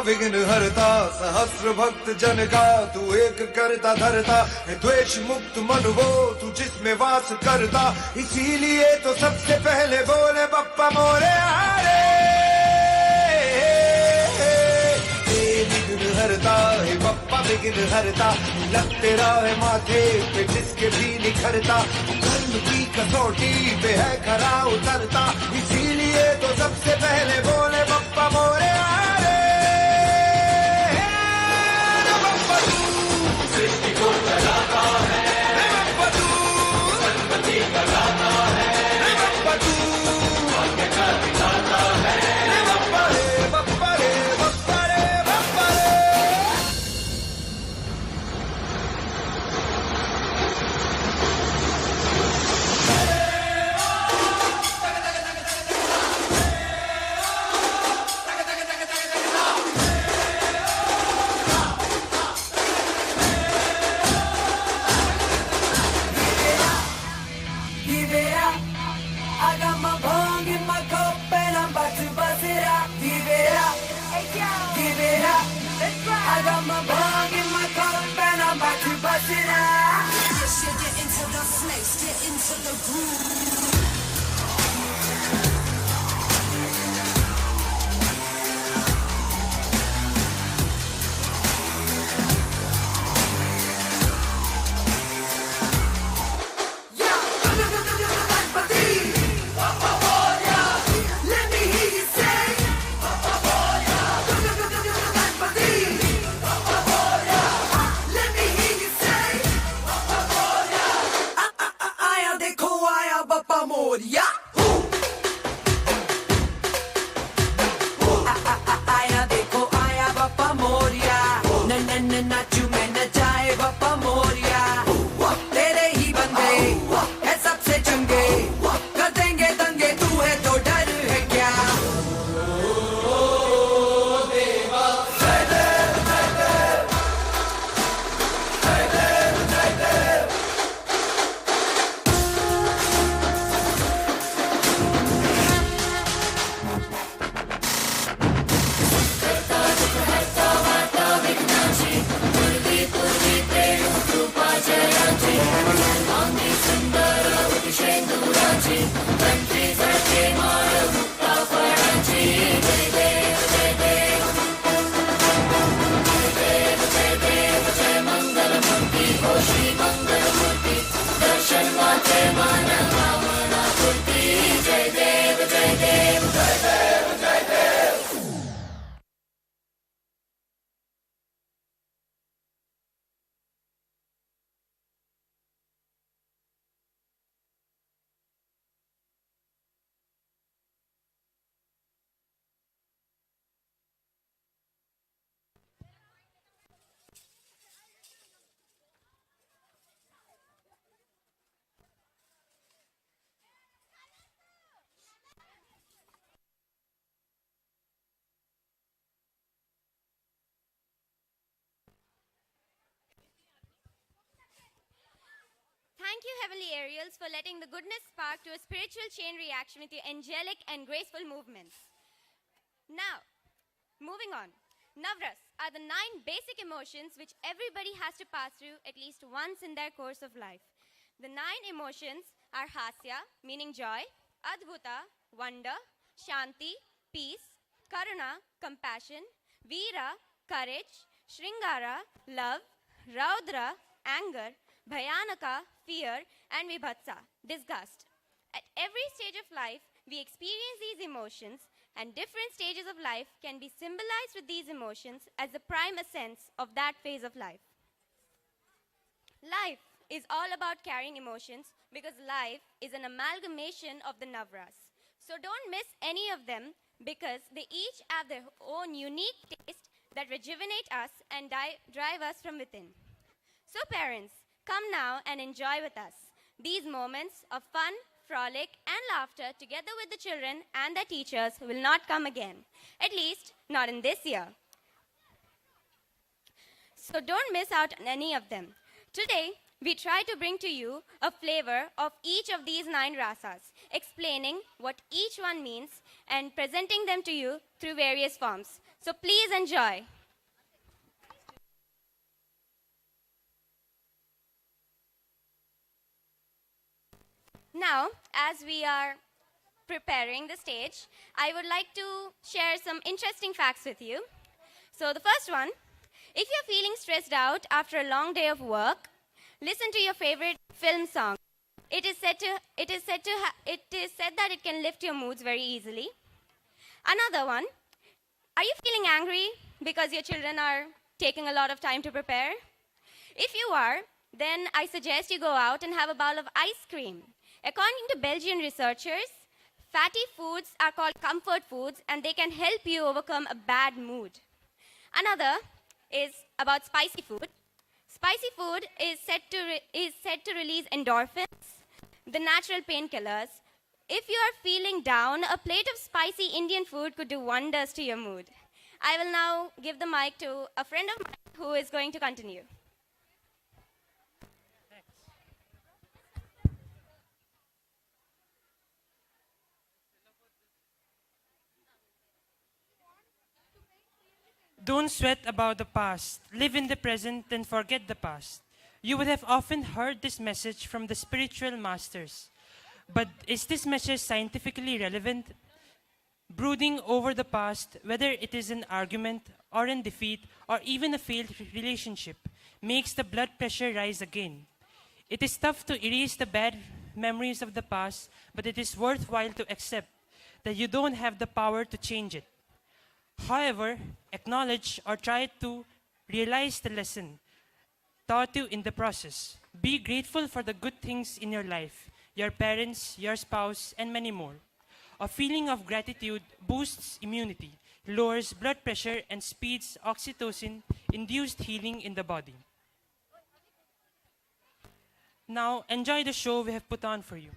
विघ्न हरता सहस्र भक्त जन का तू एक करता धरता है द्वेष मुक्त मन वो तू जिसमें वास करता इसीलिए तो सबसे पहले बोले बप्पा मोरे आरे विघ्न हरता है बप्पा विघ्न हरता लग तेरा है माथे पे जिसके भी निखरता कर्म की कसौटी पे है खरा उतरता इसीलिए तो सबसे पहले बोले बप्पा मोरे आरे सृष्टि को चलाता है बप्पा तू संपत्ति कराता है बप्पा तू भाग्य का दिलाता है बप्पा रे बप्पा रे बप्पा रे बप्पा रे Thank you, Heavenly Ariels, for letting the goodness spark to a spiritual chain reaction with your angelic and graceful movements. Now, moving on. Navras are the 9 basic emotions which everybody has to pass through at least once in their course of life. The 9 emotions are hasya, meaning joy, adbhuta, wonder, shanti, peace, karuna, compassion, veera, courage, shringara, love, raudra, anger, bhayanaka, fear, and vibhatsa, disgust. At every stage of life, we experience these emotions, and different stages of life can be symbolized with these emotions as the prime essence of that phase of life. Life is all about carrying emotions because life is an amalgamation of the Navras. So don't miss any of them because they each have their own unique taste that rejuvenate us and drive us from within. So parents, come now and enjoy with us these moments of fun, frolic, and laughter together with the children and their teachers will not come again, at least not in this year. So don't miss out on any of them. Today, we try to bring to you a flavor of each of these 9 rasas, explaining what each one means and presenting them to you through various forms. So please enjoy. Now, as we are preparing the stage, I would like to share some interesting facts with you. So the first one, if you're feeling stressed out after a long day of work, listen to your favorite film song. It is said that it can lift your moods very easily. Another one, are you feeling angry because your children are taking a lot of time to prepare? If you are, then I suggest you go out and have a bowl of ice cream. According to Belgian researchers, fatty foods are called comfort foods and they can help you overcome a bad mood. Another is about spicy food. Spicy food is said to release endorphins, the natural painkillers. If you are feeling down, a plate of spicy Indian food could do wonders to your mood. I will now give the mic to a friend of mine who is going to continue. Don't sweat about the past. Live in the present and forget the past. You would have often heard this message from the spiritual masters. But is this message scientifically relevant? Brooding over the past, whether it is an argument or in defeat or even a failed relationship, makes the blood pressure rise again. It is tough to erase the bad memories of the past, but it is worthwhile to accept that you don't have the power to change it. However, acknowledge or try to realize the lesson taught you in the process. Be grateful for the good things in your life, your parents, your spouse, and many more. A feeling of gratitude boosts immunity, lowers blood pressure, and speeds oxytocin-induced healing in the body. Now, enjoy the show we have put on for you.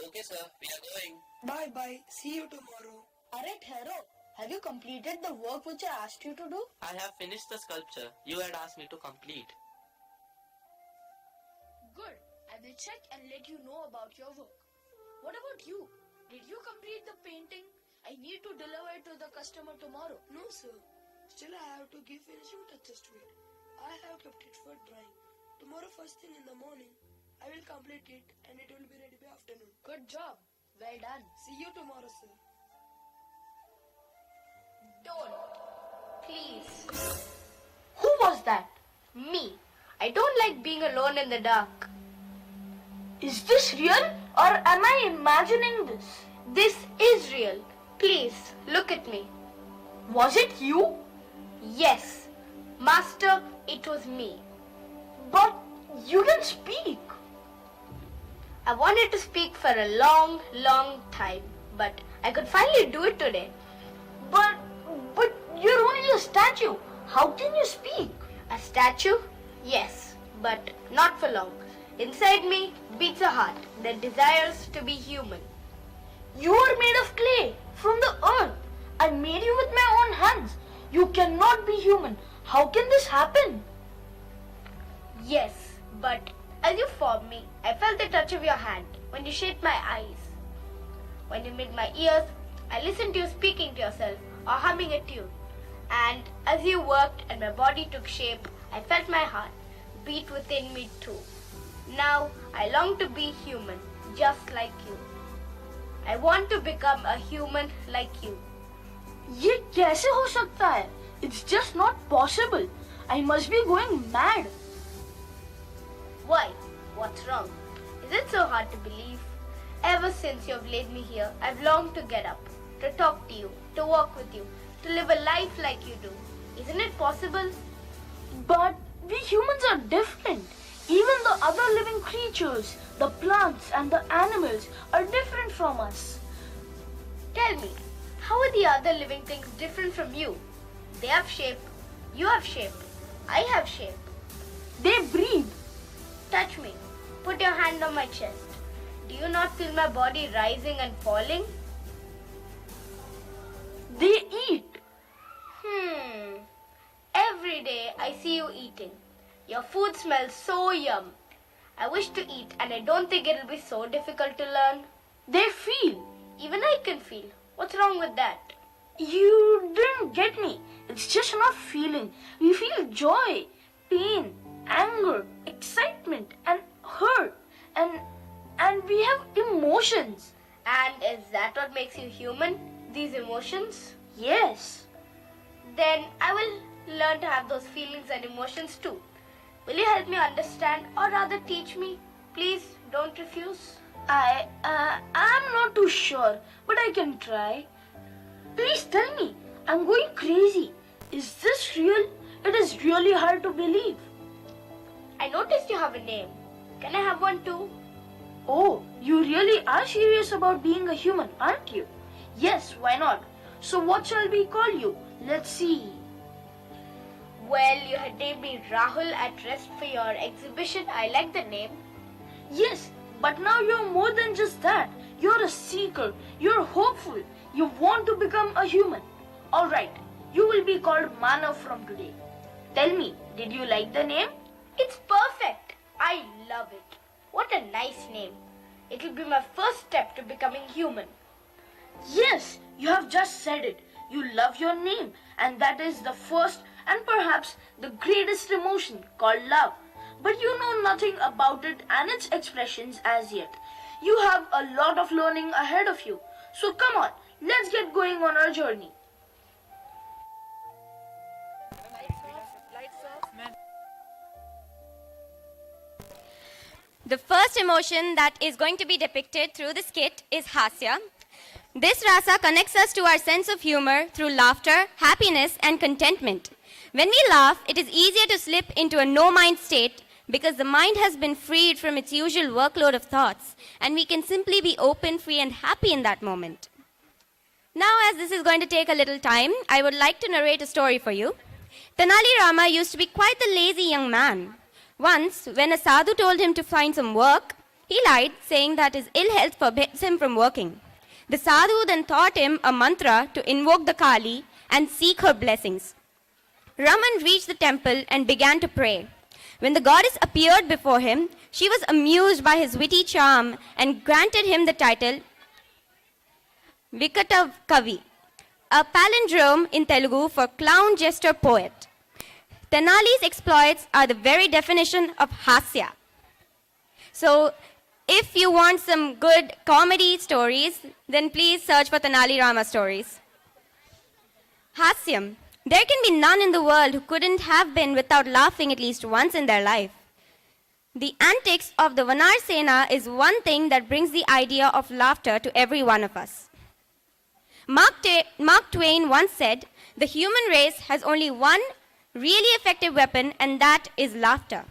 Okay, sir. We are going. Bye bye. See you tomorrow. Alright, Hero. Have you completed the work which I asked you to do? I have finished the sculpture you had asked me to complete. Good. I will check and let you know about your work. What about you? Did you complete the painting? I need to deliver it to the customer tomorrow. No, sir. Still, I have to give finishing touches to it. I have kept it for drying. Tomorrow, first thing in the morning, I will complete it and it will be ready by afternoon. Good job. Well done. See you tomorrow, sir. Don't. Please. Who was that? Me. I don't like being alone in the dark. Is this real or am I imagining this? This is real. Please, look at me. Was it you? Yes. Master, it was me. But you can speak. I wanted to speak for a long, long time, but I could finally do it today. But you're only a statue. How can you speak? A statue? Yes, but not for long. Inside me beats a heart that desires to be human. You are made of clay from the earth. I made you with my own hands. You cannot be human. How can this happen? Yes, but as you formed me, I felt the touch of your hand when you shaped my eyes. When you made my ears, I listened to you speaking to yourself or humming a tune. And as you worked and my body took shape, I felt my heart beat within me too. Now I long to be human, just like you. I want to become a human like you. ये कैसे हो सकता है? It's just not possible. I must be going mad. Why? What's wrong? Is it so hard to believe? Ever since you have laid me here, I've longed to get up, to talk to you, to walk with you, to live a life like you do. Isn't it possible? But we humans are different. Even the other living creatures, the plants and the animals are different from us. Tell me, how are the other living things different from you? They have shape, you have shape, I have shape. They breathe. Touch me. Put your hand on my chest. Do you not feel my body rising and falling? They eat. Every day I see you eating. Your food smells so yum. I wish to eat and I don't think it'll be so difficult to learn. They feel. Even I can feel. What's wrong with that? You didn't get me. It's just not feeling. We feel joy, pain, anger, excitement and hurt. And we have emotions. And is that what makes you human? These emotions? Yes. Then I will learn to have those feelings and emotions too. Will you help me understand or rather teach me? Please don't refuse. I'm not too sure, but I can try. Please tell me. I'm going crazy. Is this real? It is really hard to believe. I noticed you have a name. Can I have one too? Oh, you really are serious about being a human, aren't you? Yes, why not? So what shall we call you? Let's see. Well, you had named me Rahul at Rest for your exhibition. I like the name. Yes, but now you're more than just that. You're a seeker. You're hopeful. You want to become a human. Alright, you will be called Manav from today. Tell me, did you like the name? It's perfect. I love it. What a nice name. It will be my first step to becoming human. Yes, you have just said it. You love your name, and that is the first and perhaps the greatest emotion called love. But you know nothing about it and its expressions as yet. You have a lot of learning ahead of you. So come on, let's get going on our journey. The first emotion that is going to be depicted through the skit is hasya. This rasa connects us to our sense of humor through laughter, happiness, and contentment. When we laugh, it is easier to slip into a no-mind state because the mind has been freed from its usual workload of thoughts, and we can simply be open, free, and happy in that moment. Now, as this is going to take a little time, I would like to narrate a story for you. Tenali Rama used to be quite the lazy young man. Once, when a sadhu told him to find some work, He lied, saying that his ill health forbids him from working. The sadhu then taught him a mantra to invoke the Kali and seek her blessings. Raman reached the temple and began to pray. When the goddess appeared before him, she was amused by his witty charm and granted him the title Vikata Kavi, a palindrome in Telugu for clown jester poet. Tenali's exploits are the very definition of hasya. So, if you want some good comedy stories, then please search for Tenali Rama stories. Hasyam. There can be none in the world who couldn't have been without laughing at least once in their life. The antics of the Vanar Sena is one thing that brings the idea of laughter to every one of us. Mark Twain once said, "The human race has only one really effective weapon, and that is laughter."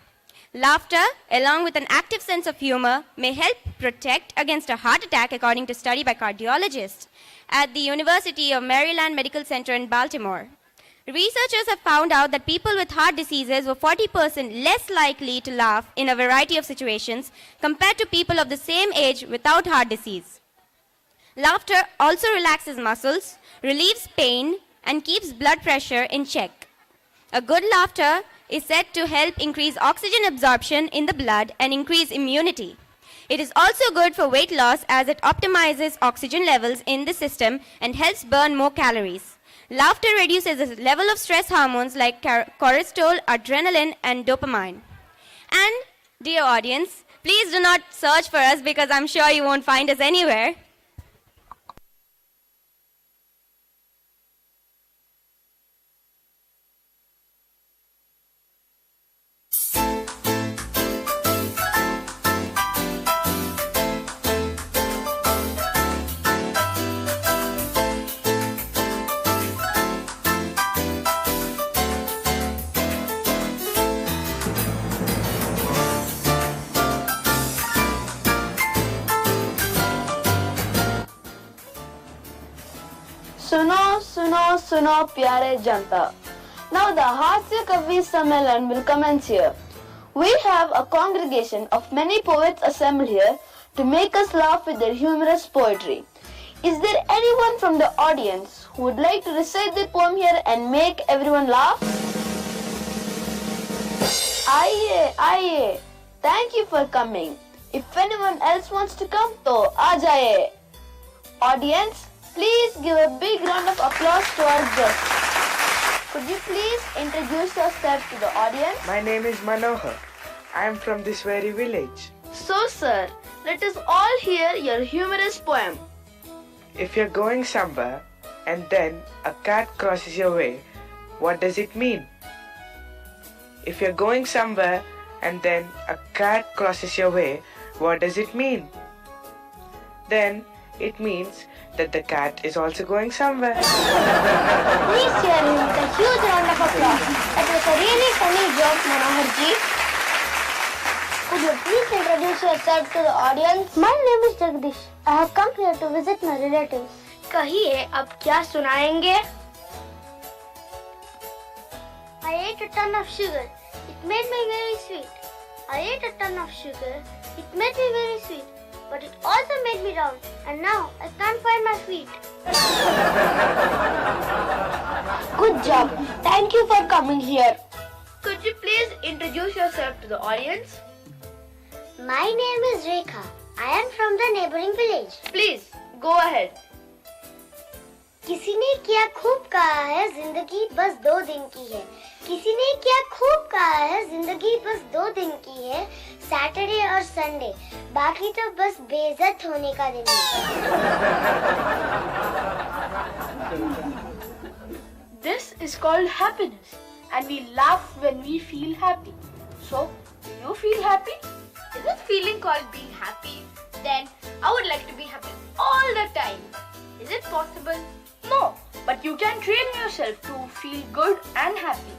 Laughter, along with an active sense of humor, may help protect against a heart attack, according to a study by cardiologists at the University of Maryland Medical Center in Baltimore. Researchers have found out that people with heart diseases were 40% less likely to laugh in a variety of situations compared to people of the same age without heart disease. Laughter also relaxes muscles, relieves pain, and keeps blood pressure in check. A good laughter is said to help increase oxygen absorption in the blood and increase immunity. It is also good for weight loss as it optimizes oxygen levels in the system and helps burn more calories. Laughter reduces the level of stress hormones like cortisol, adrenaline, and dopamine. And, dear audience, please do not search for us because I'm sure you won't find us anywhere. Suno, suno, suno, pyare janta. Now the Hasya Kavi Sammelan will commence here. We have a congregation of many poets assembled here to make us laugh with their humorous poetry. Is there anyone from the audience who would like to recite the poem here and make everyone laugh? Aye, aye. Thank you for coming. If anyone else wants to come, to aa jaye. Audience, please give a big round of applause to our guests. Could you please introduce yourself to the audience? My name is Manohar. I am from this very village. So, sir, let us all hear your humorous poem. If you're going somewhere and then a cat crosses your way, what does it mean? If you're going somewhere and then a cat crosses your way, what does it mean? Then it means that the cat is also going somewhere. Please hear him with a huge round of applause. That was a really funny joke, Manohar ji. Could you please introduce yourself to the audience? My name is Jagdish. I have come here to visit my relatives. कहिए अब क्या सुनाएंगे? I ate a ton of sugar. It made me very sweet. I ate a ton of sugar. It made me very sweet. But it also made me round. And now I can't find my feet. Good job. Thank you for coming here. Could you please introduce yourself to the audience? My name is Rekha. I am from the neighboring village. Please, go ahead. किसी ने क्या खूब कहा है जिंदगी बस 2 दिन की है. किसी ने क्या खूब कहा है जिंदगी बस 2 दिन की है. सैटरडे और संडे, बाकी तो बस बेइज्जत होने का दिन है. This is called happiness, and we laugh when we feel happy. So, do you feel happy? Is this feeling called being happy? Then I would like to be happy all the time. Is it possible? No, but you can train yourself to feel good and happy.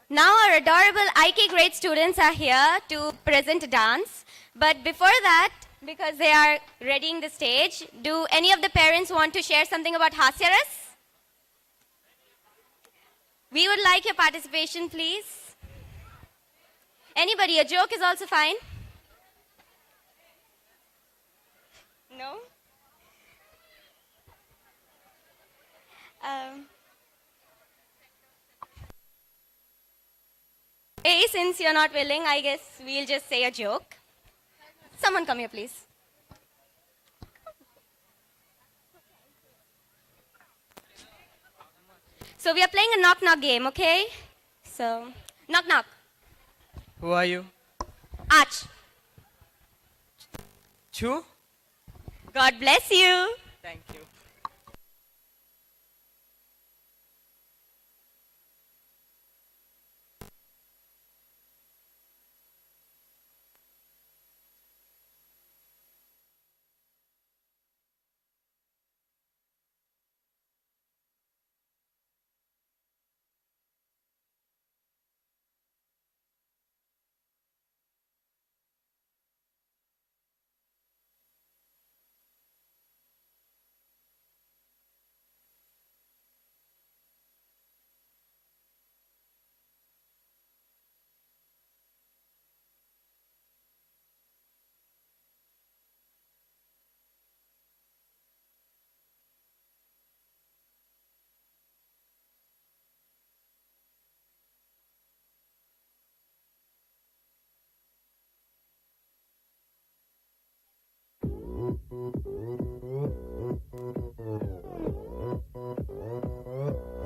Now our adorable IK grade students are here to present a dance. But before that, because they are readying the stage, do any of the parents want to share something about Hasyaras? We would like your participation, please. Anybody, a joke is also fine. No? Hey, since you're not willing, I guess we'll just say a joke. Someone come here, please. So we are playing a knock-knock game, okay? So, knock-knock. Who are you? Arch. Chu? God bless you. Thank you.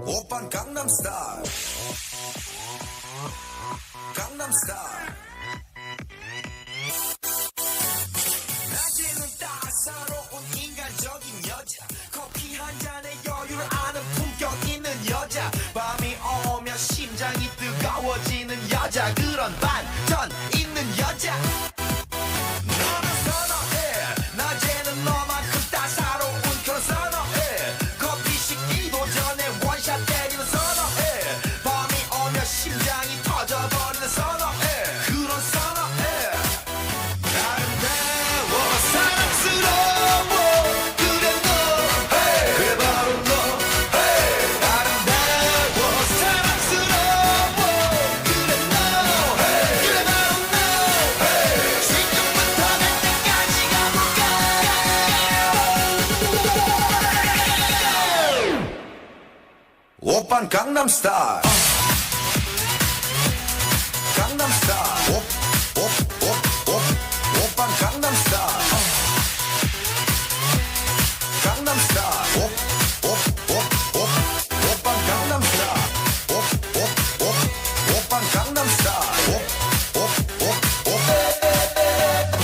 오빤 강남스타일 강남스타일 낮에는 따사로운 인간적인 여자 커피 한 잔에 여유를 아는 품격 있는 여자 밤이 오면 심장이 뜨거워지는 여자 그런 반전 있는 여자 너는 선어해 낮에는 너만큼 따사로운 그런 선어해 커피 식기도 전에 원샷 때리는 선어해 밤이 오면 심장이 터져버리는 선어해 그런 선어해 아름다워 사랑스러워 그래 너 그래 바로 너 아름다워 사랑스러워 그래 너 그래 바로 너 지금부터 갈 때까지 가볼까 오빤 강남스타일 강남스타일 오빤 강남스타일 강남스타일 오빤 강남스타일 오빤 강남스타일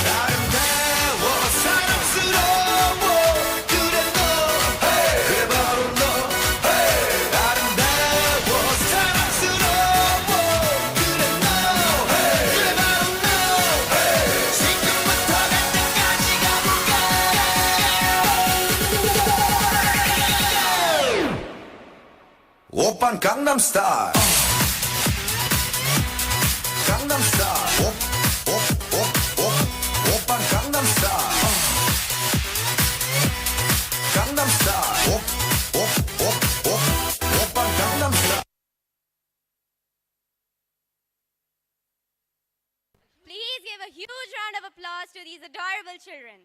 아름다워 사랑스러워 그래 너 그래 바로 너 아름다워 사랑스러워 그래 너 그래 바로 너 지금부터 갈 때까지 가볼까 오빤 강남스타일 강남스타일 오빤 강남스타일 강남스타일 오빤 강남스타일 Please give a huge round of applause to these adorable children.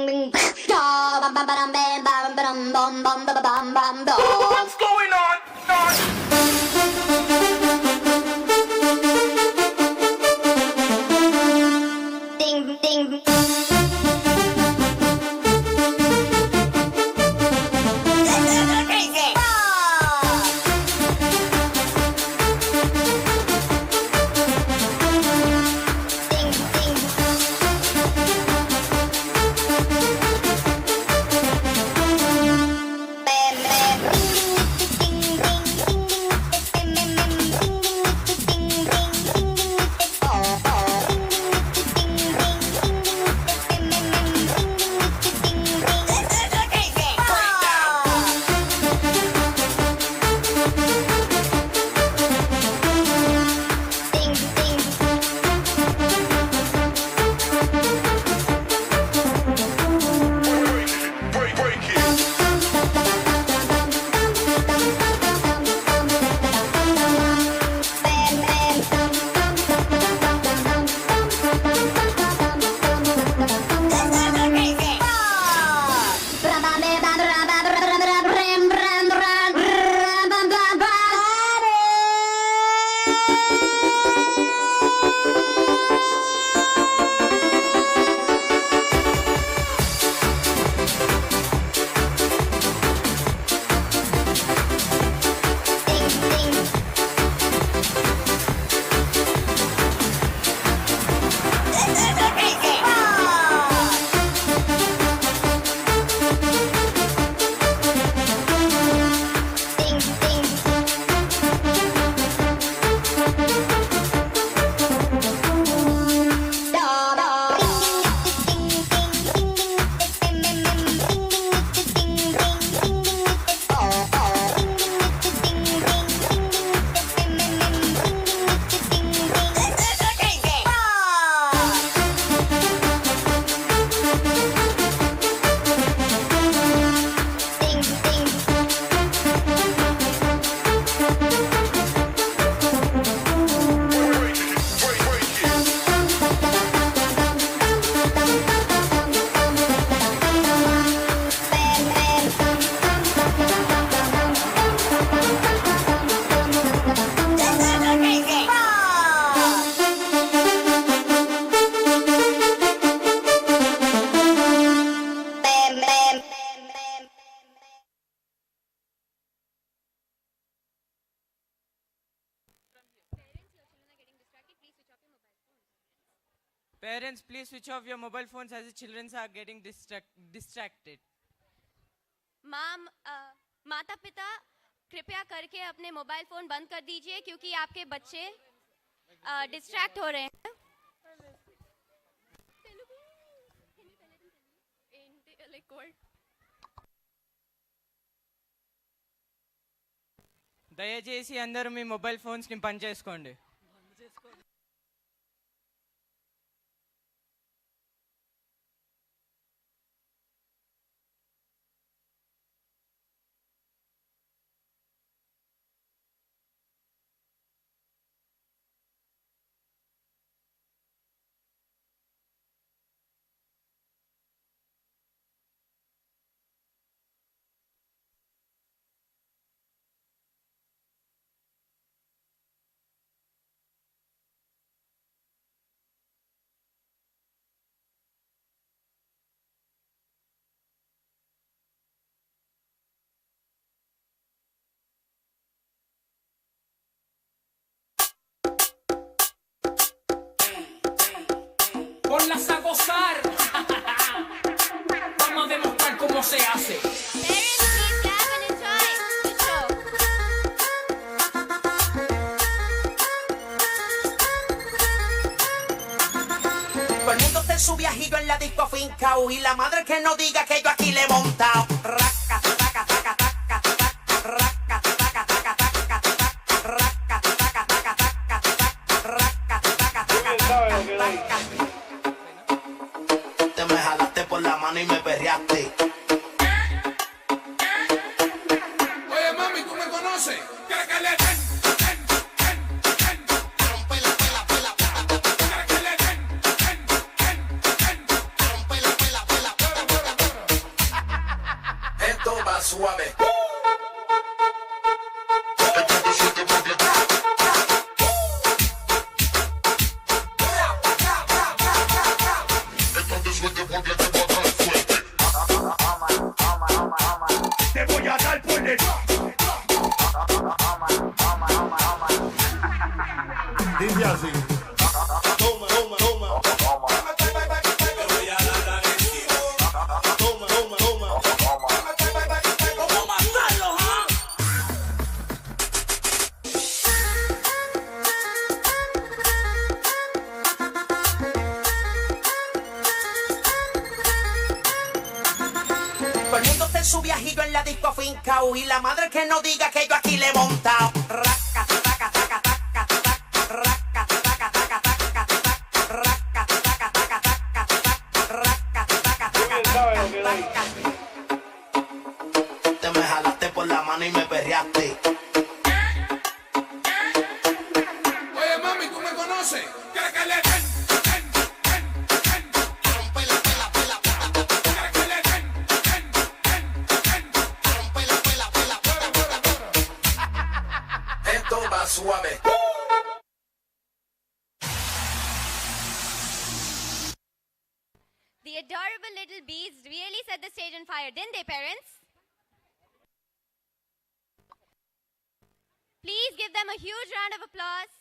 ding ding. Da bam bam bam bam bam bam bam bam bam bam bam bam. What's going on? Ding ding. Parents, please switch off your mobile phones as the children are getting distracted. Ma'am माता पिता कृपया करके अपने mobile phone बंद कर दीजिए क्योंकि आपके बच्चे डिस्ट्रैक्ट हो रहे हैं. దయచేసి అందరూ మీ మొబైల్ ఫోన్స్ ని బంద్ చేసుకోండి. Ponlas a gozar. Vamos a demostrar cómo se hace. Todo el mundo está en su viajillo en la disco fincao y la madre que no diga que yo aquí le he montado. Te me jalaste por la mano y me perreaste. Oye, mami, ¿tú me conoces? ¿Quieres que le den? su viajillo en la disco fincao y la madre que no diga que yo aquí le he montado. Te me jalaste por la mano y me perreaste. Oye, mami, ¿tú me conoces? ¿Quieres que le den? Esto va suave. The adorable little bees really set the stage on fire, didn't they, parents? Please give them a huge round of applause.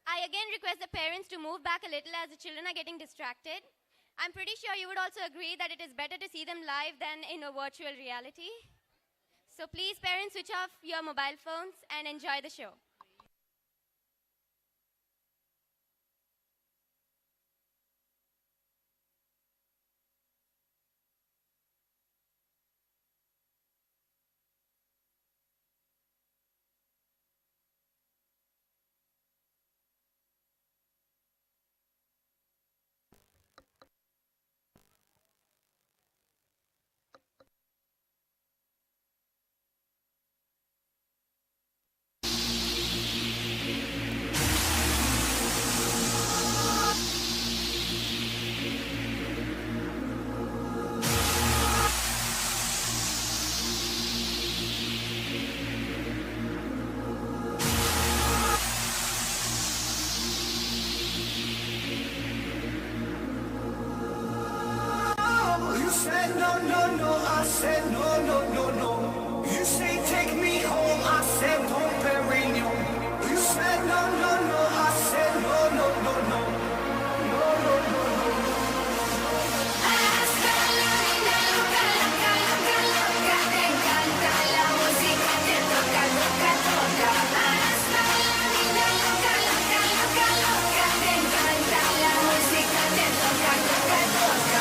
I again request the parents to move back a little as the children are getting distracted. I'm pretty sure you would also agree that it is better to see them live than in a virtual reality. So please, parents, switch off your mobile phones and enjoy the show. You said no, no, no, I said no, no, no, no. You say take me home, I said Dom Perignon. You said no, no, no, I said no, no, no, no. No, no, no, no. Hasta la vida loca, loca, loca, loca, te encanta la música, te toca, toca, toca. Hasta la vida loca, loca, loca, loca, te encanta la música, te toca, toca, toca.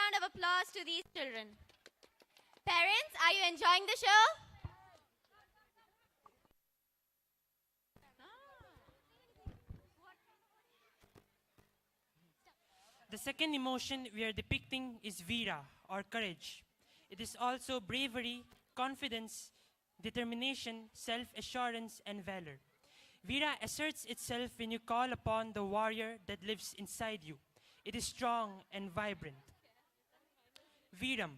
round of applause to these children. Parents, are you enjoying the show? The second emotion we are depicting is Veera, or courage. It is also bravery, confidence, determination, self-assurance, and valor. Veera asserts itself when you call upon the warrior that lives inside you. It is strong and vibrant. Veeram.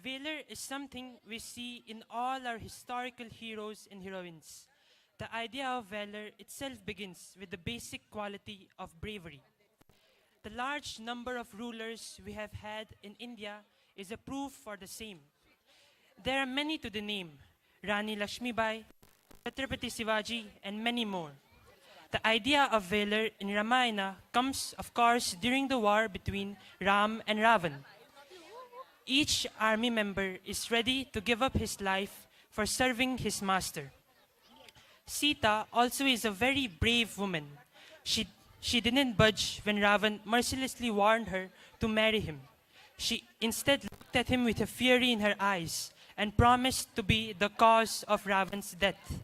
Valor is something we see in all our historical heroes and heroines. The idea of valor itself begins with the basic quality of bravery. The large number of rulers we have had in India is a proof for the same. There are many to the name: Rani Lakshmibai, Chhatrapati Shivaji, and many more. The idea of valor in Ramayana comes, of course, during the war between Ram and Ravan. Each army member is ready to give up his life for serving his master. Sita also is a very brave woman. She didn't budge when Ravan mercilessly warned her to marry him. She instead looked at him with a fury in her eyes and promised to be the cause of Ravan's death.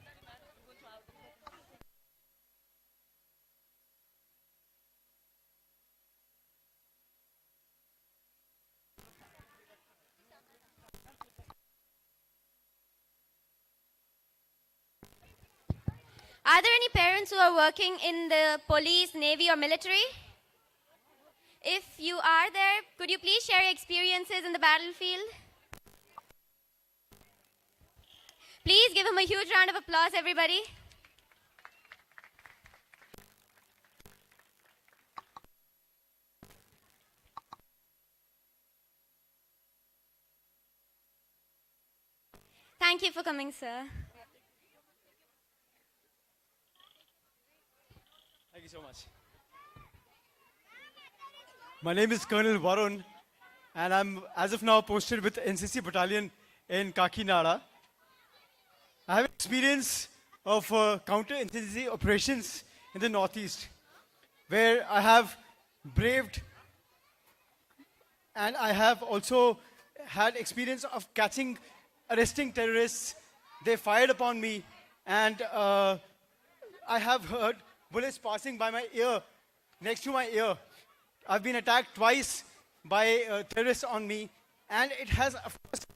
Are there any parents who are working in the police, navy, or military? If you are there, could you please share your experiences in the battlefield? Please give him a huge round of applause, everybody. Thank you for coming, sir. Thank you so much. My name is Colonel Varun, and I'm as of now posted with NCC battalion in Kakinada. I have experience of counter-insurgency operations in the Northeast, where I have braved, and I have also had experience of arresting terrorists. They fired upon me, and I have heard bullets passing by my ear, next to my ear. I've been attacked twice by terrorists on me, and it has, of course,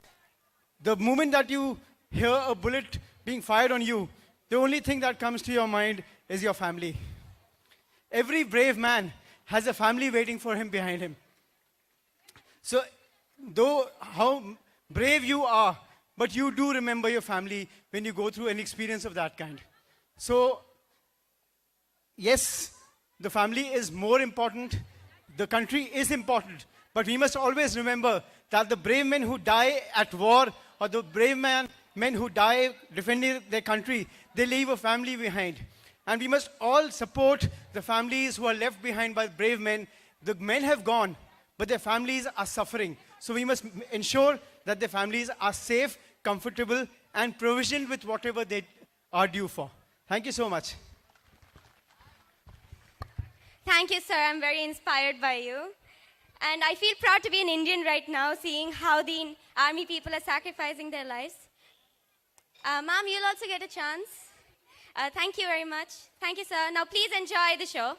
the moment that you hear a bullet being fired on you, the only thing that comes to your mind is your family. Every brave man has a family waiting for him behind him. So, though how brave you are, but you do remember your family when you go through an experience of that kind. So, yes, the family is more important, the country is important, but we must always remember that the brave men who die at war, or the brave men who die defending their country, they leave a family behind. And we must all support the families who are left behind by brave men. The men have gone, but their families are suffering. So we must ensure that their families are safe, comfortable, and provisioned with whatever they are due for. Thank you so much. Thank you, sir. I'm very inspired by you. And I feel proud to be an Indian right now, seeing how the army people are sacrificing their lives. Ma'am, you'll also get a chance. Thank you very much. Thank you, sir. Now, please enjoy the show.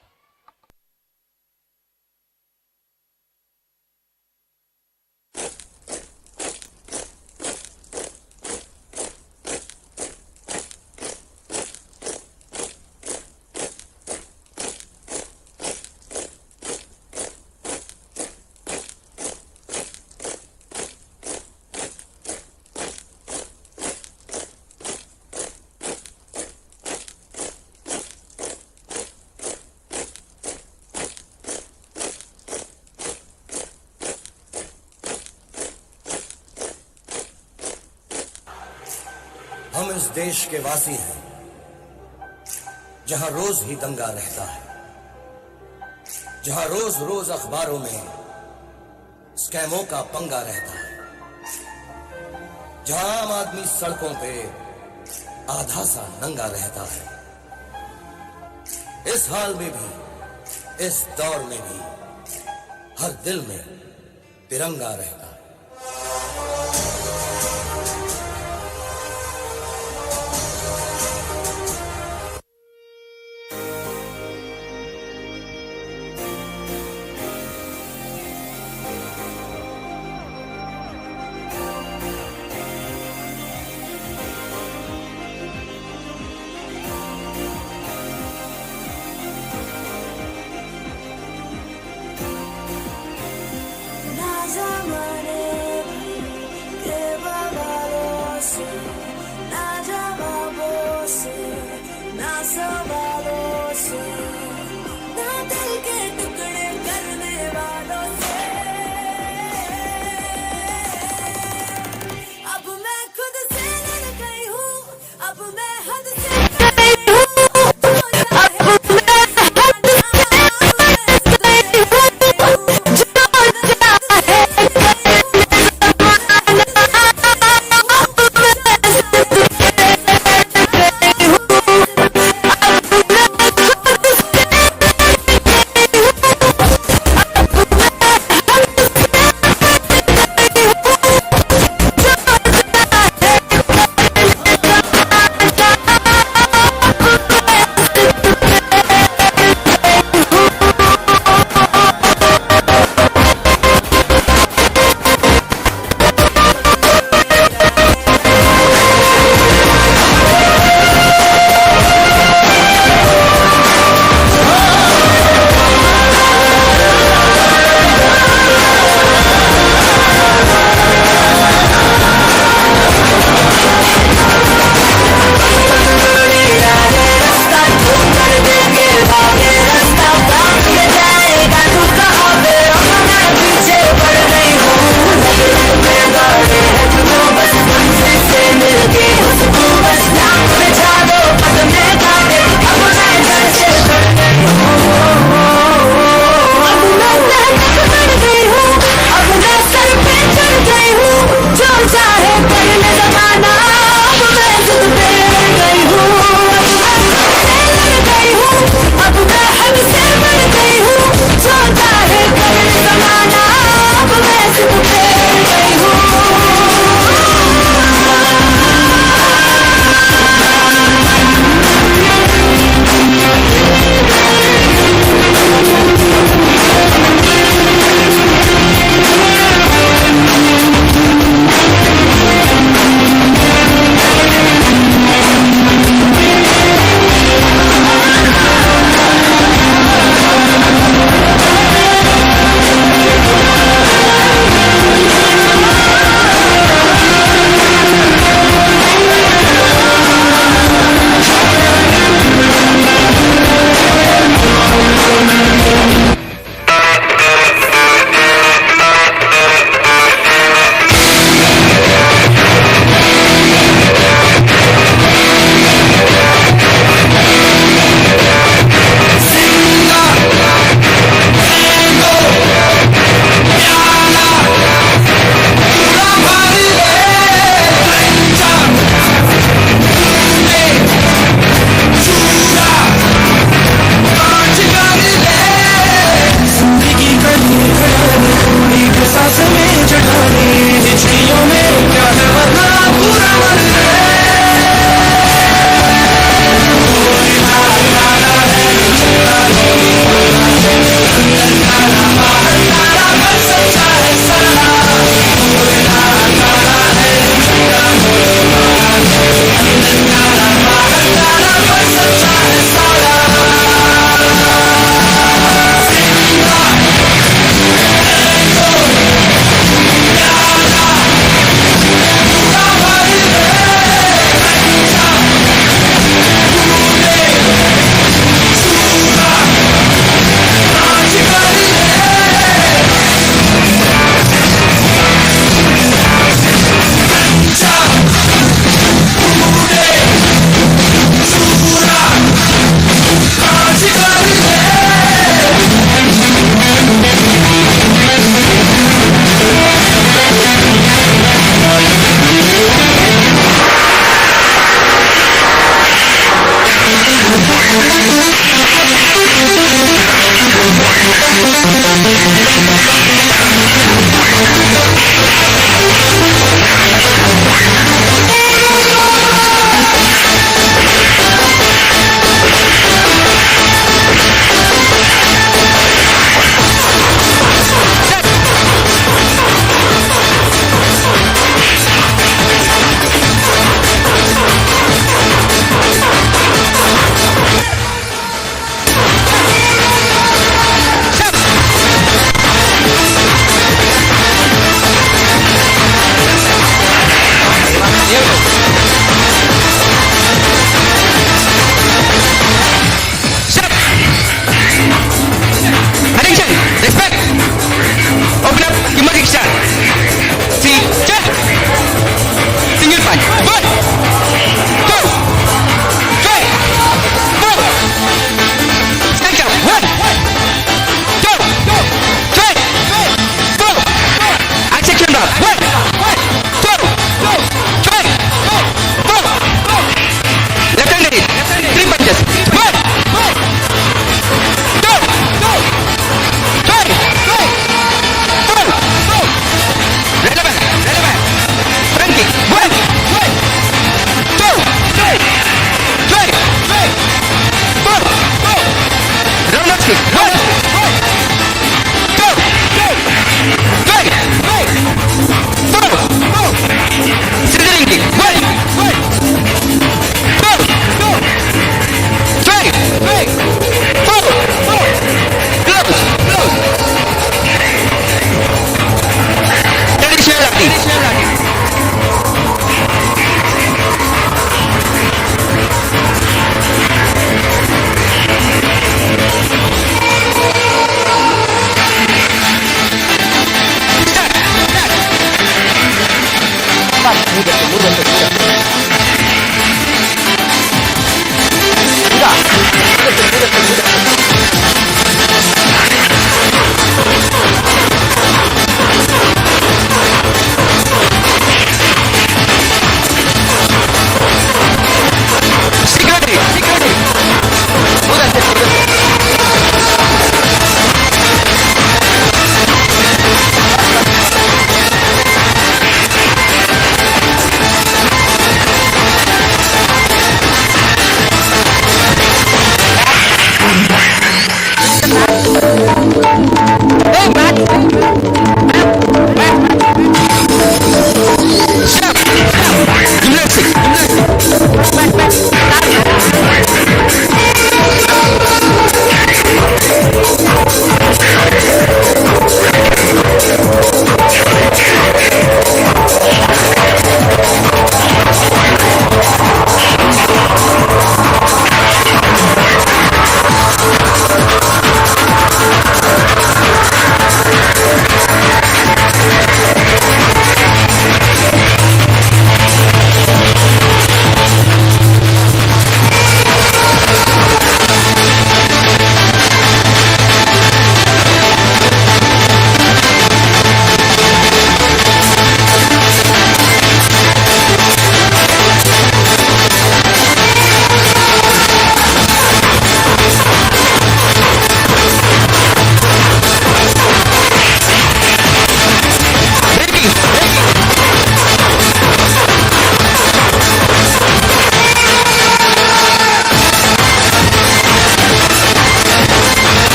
हम इस देश के वासी हैं जहां रोज ही दंगा रहता है, जहां रोज रोज अखबारों में स्कैमों का पंगा रहता है, जहां आम आदमी सड़कों पे आधा सा नंगा रहता है। इस हाल में भी, इस दौर में भी हर दिल में तिरंगा रहेगा। ना ज़माने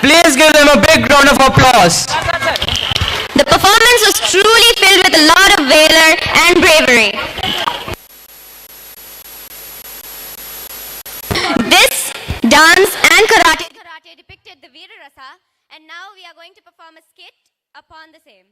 Please give them a big round of applause. The performance was truly filled with a lot of valor and bravery. This dance and karate depicted the Veera Rasa, and now we are going to perform a skit upon the same.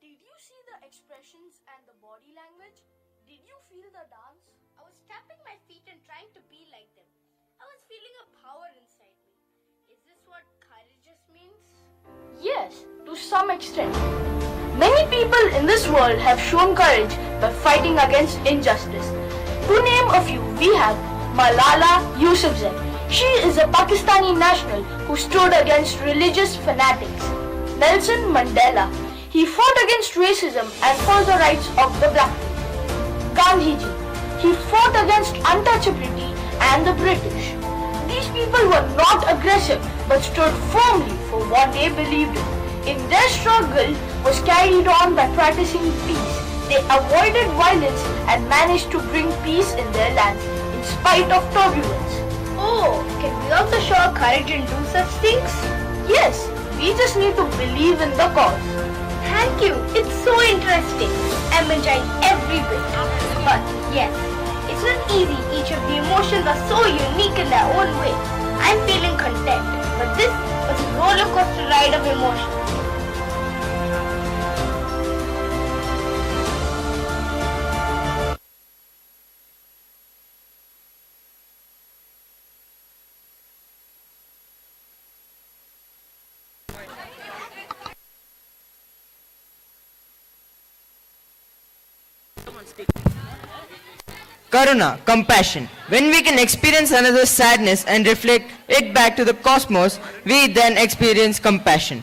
Did you see the expressions and the body language? Did you feel the dance? I was tapping my feet and trying to be like them. I was feeling a power inside me. Is this what courageous means? Yes, to some extent. Many people in this world have shown courage by fighting against injustice. To name a few, we have Malala Yousafzai. She is a Pakistani national who stood against religious fanatics. Nelson Mandela. He fought against racism and for the rights of the black people. Gandhiji. He fought against untouchability and the British. These people were not aggressive but stood firmly for what they believed in. Their struggle was carried on by practicing peace. They avoided violence and managed to bring peace in their lands in spite of turbulence. Oh, can we also show our courage and do such things? Yes, we just need to believe in the cause. Thank you. It's so interesting. I'm enjoying every bit. But yes, it's not easy. Each of the emotions are so unique in their own way. I'm feeling content, but this was a roller coaster ride of emotions. Karuna, compassion. When we can experience another's sadness and reflect it back to the cosmos, we then experience compassion.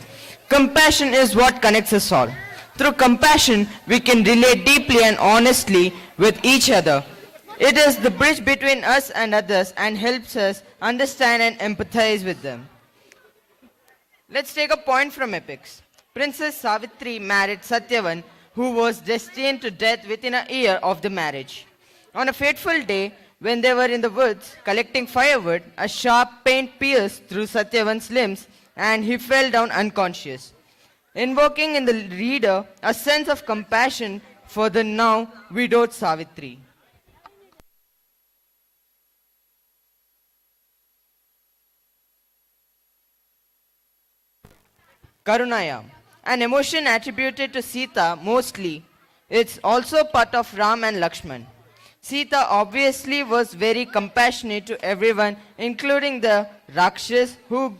Compassion is what connects us all. Through compassion, we can relate deeply and honestly with each other. It is the bridge between us and others and helps us understand and empathize with them. Let's take a point from epics. Princess Savitri married Satyavan, who was destined to death within a year of the marriage. On a fateful day, when they were in the woods collecting firewood, a sharp pain pierced through Satyavan's limbs and he fell down unconscious, invoking in the reader a sense of compassion for the now widowed Savitri. Karunaya, an emotion attributed to Sita mostly. It's also part of Ram and Lakshman. Sita obviously was very compassionate to everyone, including the Rakshas who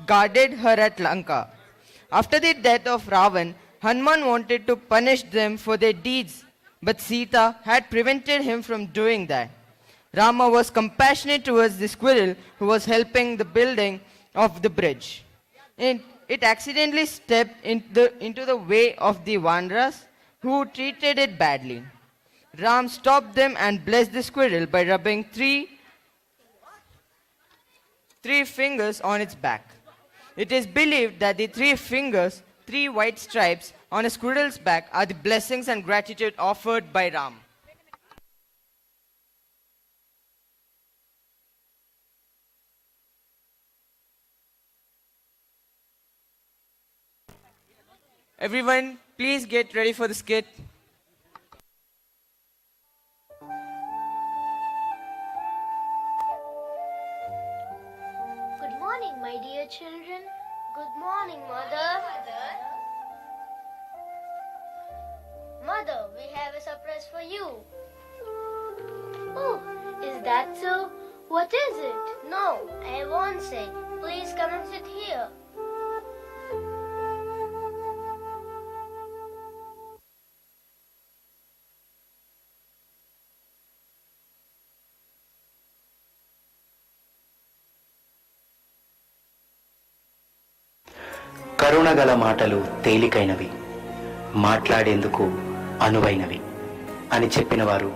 guarded her at Lanka. After the death of Ravan, Hanuman wanted to punish them for their deeds, but Sita had prevented him from doing that. Rama was compassionate towards the squirrel who was helping the building of the bridge. It accidentally stepped into the way of the NAVRAS who treated it badly. Ram stopped them and blessed the squirrel by rubbing three fingers on its back. It is believed that the 3 fingers, 3 white stripes on a squirrel's back are the blessings and gratitude offered by Ram. Everyone, please get ready for the skit. Good morning, my dear children. Good morning, Mother. Mother, we have a surprise for you. Oh, is that so? What is it? No, I won't say. Please come and sit here. కరుణగల మాటలు తేలికైనవి, మాట్లాడేందుకు అనువైనవి అని చెప్పిన వారు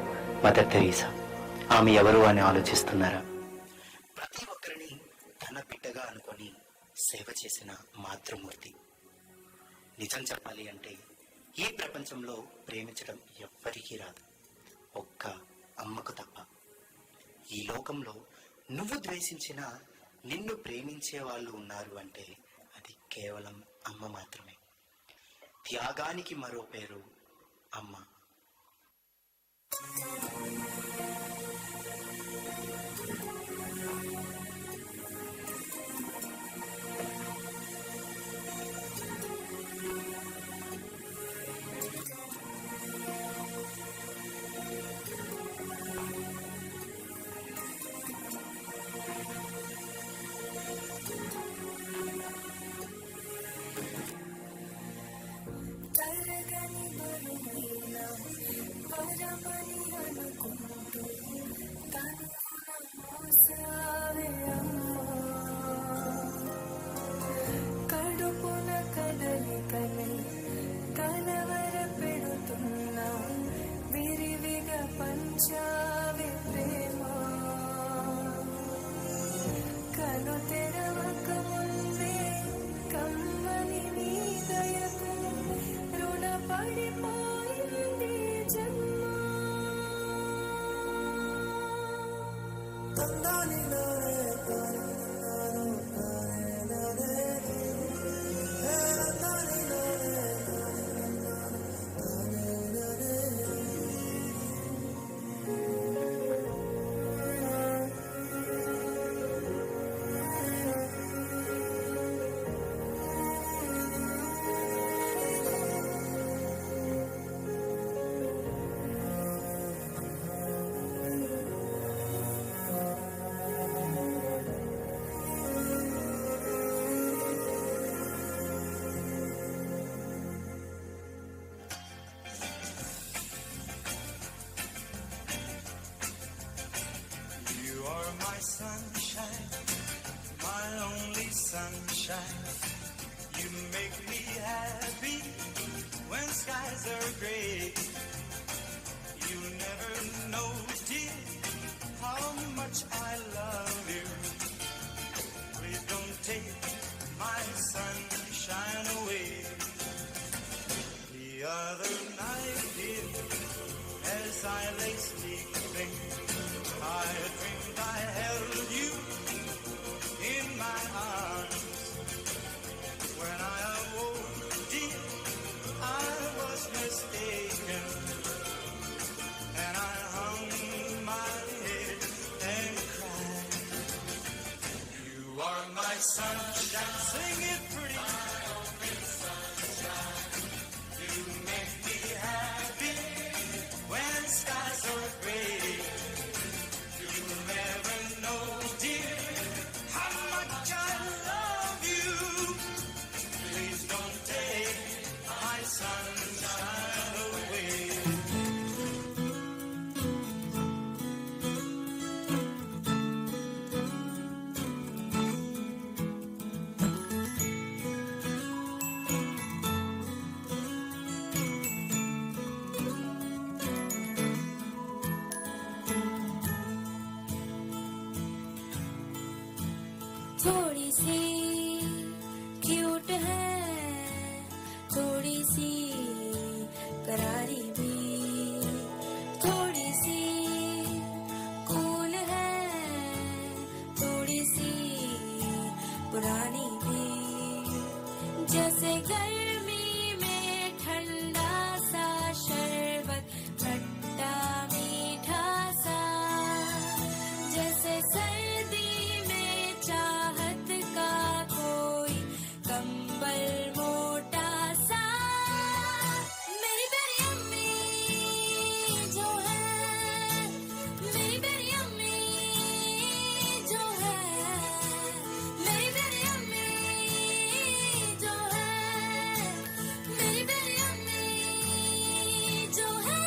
mother Teresa. ఆమె ఎవరు అని ఆలోచిస్తున్నారా? ప్రతి ఒక్కరిని తన బిడ్డగా అనుకొని సేవ చేసిన మాతృమూర్తి. నిజం చెప్పాలి అంటే ఈ ప్రపంచంలో ప్రేమించడం ఎవ్వరికీ రాదు, ఒక్క అమ్మకు తప్ప. ఈ లోకంలో నువ్వు ద్వేషించిన నిన్ను ప్రేమించే వాళ్ళు ఉన్నారు అంటే అది కేవలం అమ్మ మాత్రమే. త్యాగానికి మరో పేరు అమ్మ. తరగని బరువైన పరమని అనుకున్న sunshine, my only sunshine. You make me happy when skies are gray. You never know, dear, how much I love you. Please don't take my sunshine away. The other night, dear, as I lay sleeping, I dreamed I held you in my arms. When I awoke, dear, I was mistaken, and I hung my head and cried. You are my sunshine, sing it pretty. My only sunshine. You make me happy when skies are gray. You never know, dear, how much I love you. Please don't take my sunshine away. थोड़ी सी cute है, थोड़ी सी करारी भी, थोड़ी सी cool है, थोड़ी सी पुरानी भी। जैसे गर्मी में ठंडा सा शरबत, खट्टा मीठा सा, जैसे सर्दी में चाहत का कोई कंबल मोटा सा। मेरी प्यारी अम्मी जो है, मेरी प्यारी अम्मी जो है, मेरी प्यारी अम्मी जो है, मेरी प्यारी अम्मी जो है।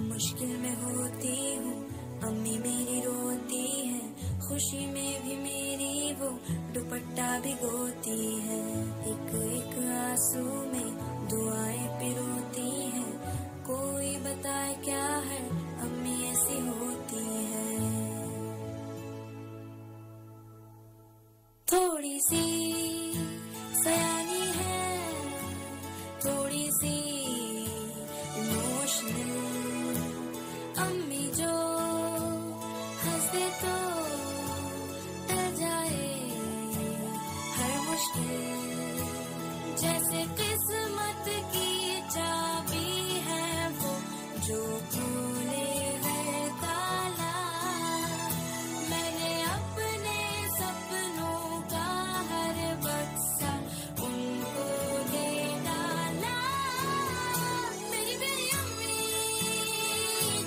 मुश्किल में होती हूँ, अम्मी मेरी रोती है, खुशी में भी मेरी वो दुपट्टा भिगोती है। एक एक आंसू में दुआएं पिरोती हैं, कोई बताए क्या है, अम्मी ऐसी होती है। थोड़ी सी सयानी है, थोड़ी सी इमोशनल। अम्मी जो हंस दे तो टल जाए हर मुश्किल। जैसे किस्मत की चाबी है वो जो खोले हर ताला। मैंने अपने सपनों का हर बक्सा उनको दे डाला। मेरी प्यारी अम्मी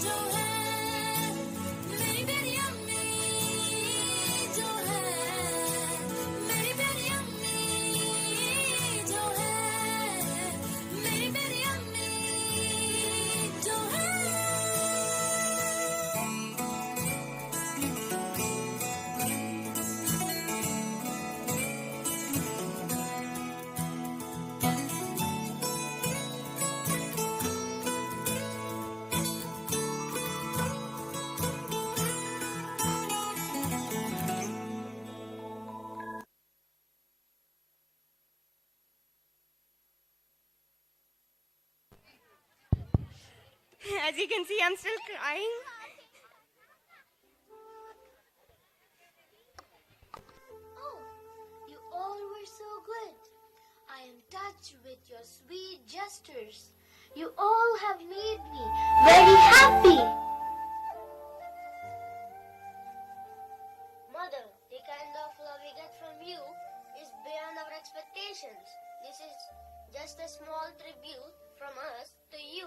जो है, मेरी प्यारी अम्मी जो है, मेरी प्यारी अम्मी जो है, मेरी प्यारी अम्मी जो है। As you can see, I'm still crying. Oh, you all were so good. I am touched with your sweet gestures. You all have made me very happy. Mother, the kind of love we get from you is beyond our expectations. This is just a small tribute from us to you.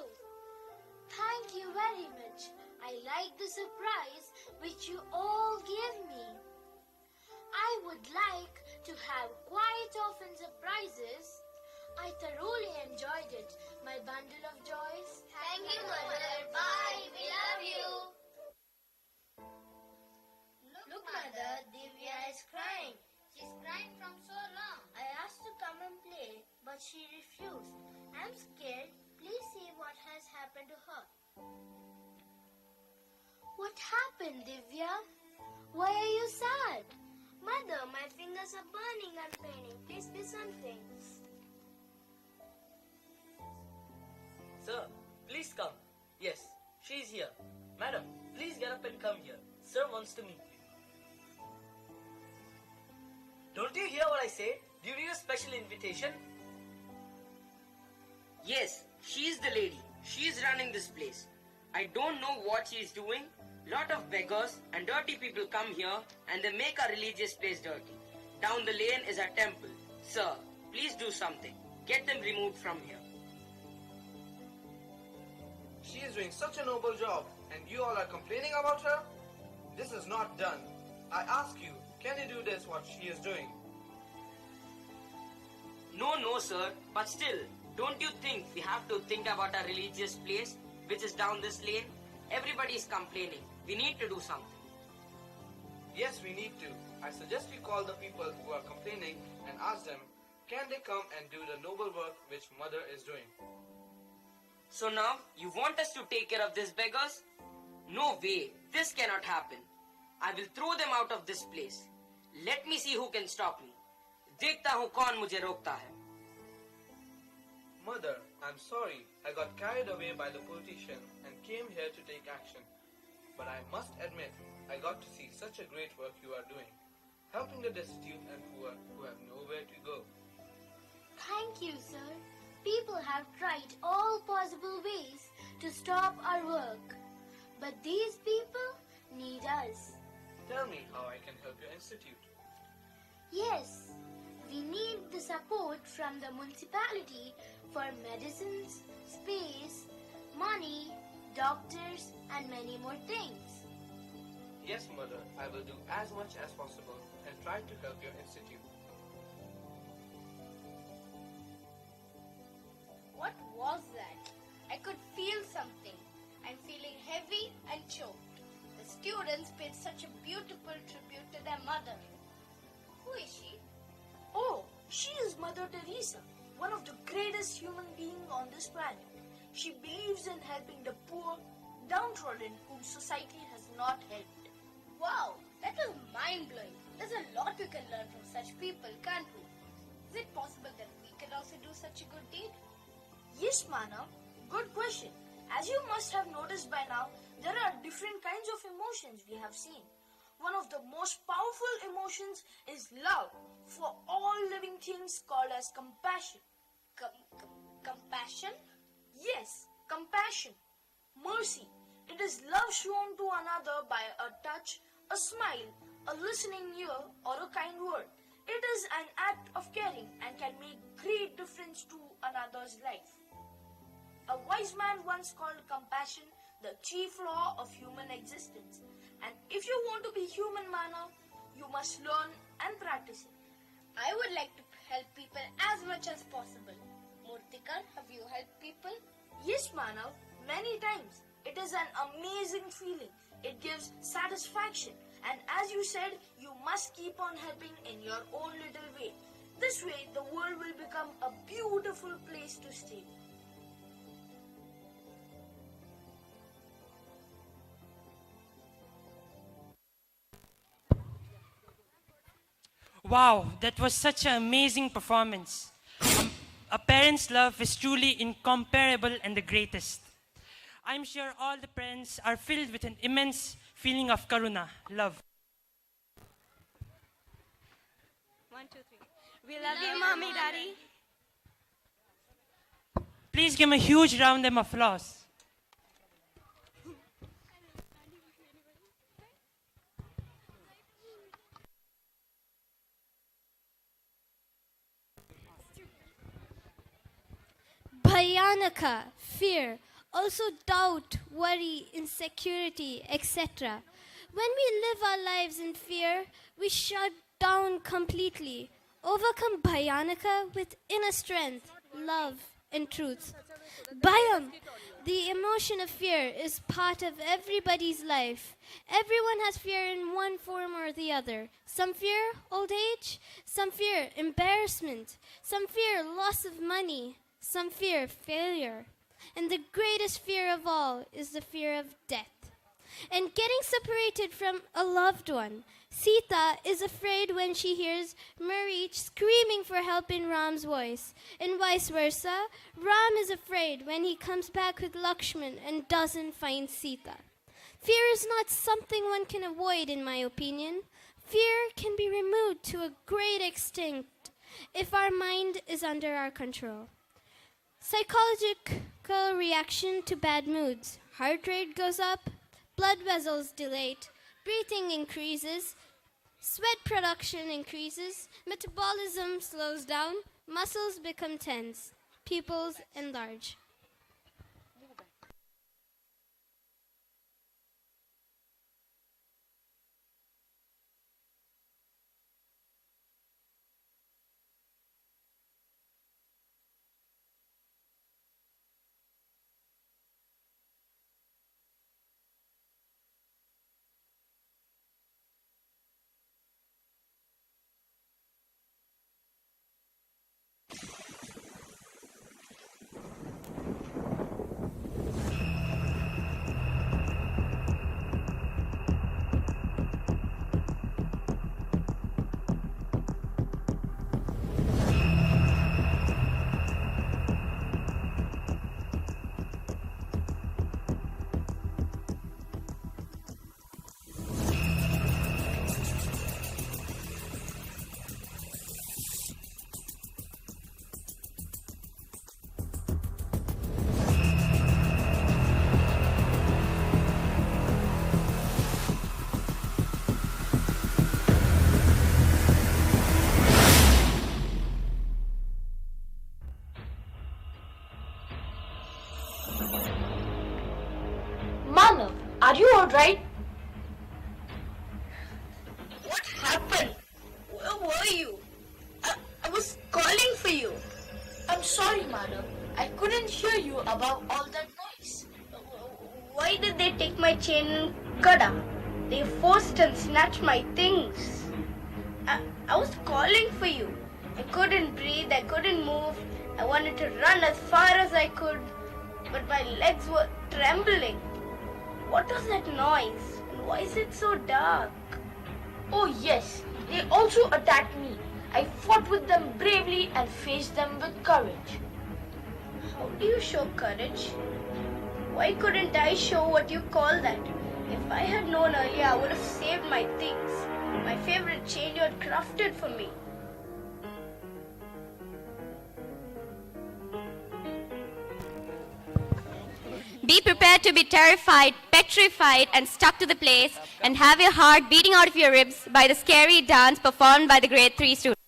Thank you very much. I like the surprise which you all gave me. I would like to have quite often surprises. I thoroughly enjoyed it, my bundle of joys. Thank you, Mother. Bye. We love you. Look, Mother, Divya is crying. She's crying from so long. I asked to come and play, but she refused. I'm scared. Please see what has happened to her. What happened, Divya? Why are you sad? Mother, my fingers are burning and paining. Please do something. Sir, please come. Yes, she's here. Madam, please get up and come here. Sir wants to meet you. Don't you hear what I say? Do you need a special invitation? Yes, she's the lady. She's running this place. I don't know what she's doing. Lot of beggars and dirty people come here and they make our religious place dirty. Down the lane is our temple. Sir, please do something. Get them removed from here. She is doing such a noble job and you all are complaining about her? This is not done. I ask you, can you do this what she is doing? No, sir. But still, don't you think we have to think about our religious place, which is down this lane? Everybody is complaining. We need to do something. Yes, we need to. I suggest we call the people who are complaining and ask them, can they come and do the noble work which Mother is doing? So now, you want us to take care of these beggars? No way. This cannot happen. I will throw them out of this place. Let me see who can stop me. देखता हूँ कौन मुझे रोकता है. Mother, I'm sorry. I got carried away by the politician and came here to take action. But I must admit, I got to see such a great work you are doing, helping the destitute and poor who have nowhere to go. Thank you, sir. People have tried all possible ways to stop our work. But these people need us. Tell me how I can help your institute. Yes, we need the support from the municipality for medicines, space, money, doctors, and many more things. Yes, Mother, I will do as much as possible and try to help your institute. What was that? I could feel something. I'm feeling heavy and choked. The students paid such a beautiful tribute to their mother. Who is she? Oh, she is Mother Teresa, one of the greatest human beings on this planet. She believes in helping the poor, downtrodden, whom society has not helped. Wow, that was mind-blowing. There's a lot we can learn from such people, can't we? Is it possible that we can also do such a good deed? Yes, Manav. Good question. As you must have noticed by now, there are different kinds of emotions we have seen. One of the most powerful emotions is love for all living things, called as compassion. Compassion? Yes, compassion. Mercy. It is love shown to another by a touch, a smile, a listening ear, or a kind word. It is an act of caring and can make great difference to another's life. A wise man once called compassion the chief law of human existence. And if you want to be human, Manav, you must learn and practice it. I would like to help people as much as possible. Murtikar, have you helped people? Yes, Manav, many times. It is an amazing feeling. It gives satisfaction. And as you said, you must keep on helping in your own little way. This way, the world will become a beautiful place to stay. Wow, that was such an amazing performance. A parent's love is truly incomparable and the greatest. I'm sure all the parents are filled with an immense feeling of karuna, love. 1, 2, 3. We love you, Mommy, Daddy. Please give them a huge round of applause. Bhayanaka, fear, also doubt, worry, insecurity, etc. When we live our lives in fear, we shut down completely. Overcome Bhayanaka with inner strength, love, and truth. Bhayam, the emotion of fear, is part of everybody's life. Everyone has fear in one form or the other. Some fear old age, some fear embarrassment, some fear loss of money, some fear failure. And the greatest fear of all is the fear of death and getting separated from a loved one. Sita is afraid when she hears Marich screaming for help in Ram's voice, and vice versa. Ram is afraid when he comes back with Lakshman and doesn't find Sita. Fear is not something one can avoid, in my opinion. Fear can be removed to a great extent if our mind is under our control. Psychological reaction to bad moods. Heart rate goes up, blood vessels dilate, breathing increases, sweat production increases, metabolism slows down, muscles become tense, pupils enlarge. Manav, are you alright? What happened? Where were you? I was calling for you. I'm sorry, Manav. I couldn't hear you above all that noise. Why did they take my chain and kada? They forced and snatched my things. I was calling for you. I couldn't breathe, I couldn't move. I wanted to run as far as I could, but my legs were trembling. What was that noise? And why is it so dark? Oh yes, they also attacked me. I fought with them bravely and faced them with courage. How do you show courage? Why couldn't I show what you call that? If I had known earlier, I would have saved my things. My favorite chain you had crafted for me. Be prepared to be terrified, petrified, and stuck to the place, and have your heart beating out of your ribs by the scary dance performed by the grade 3 students.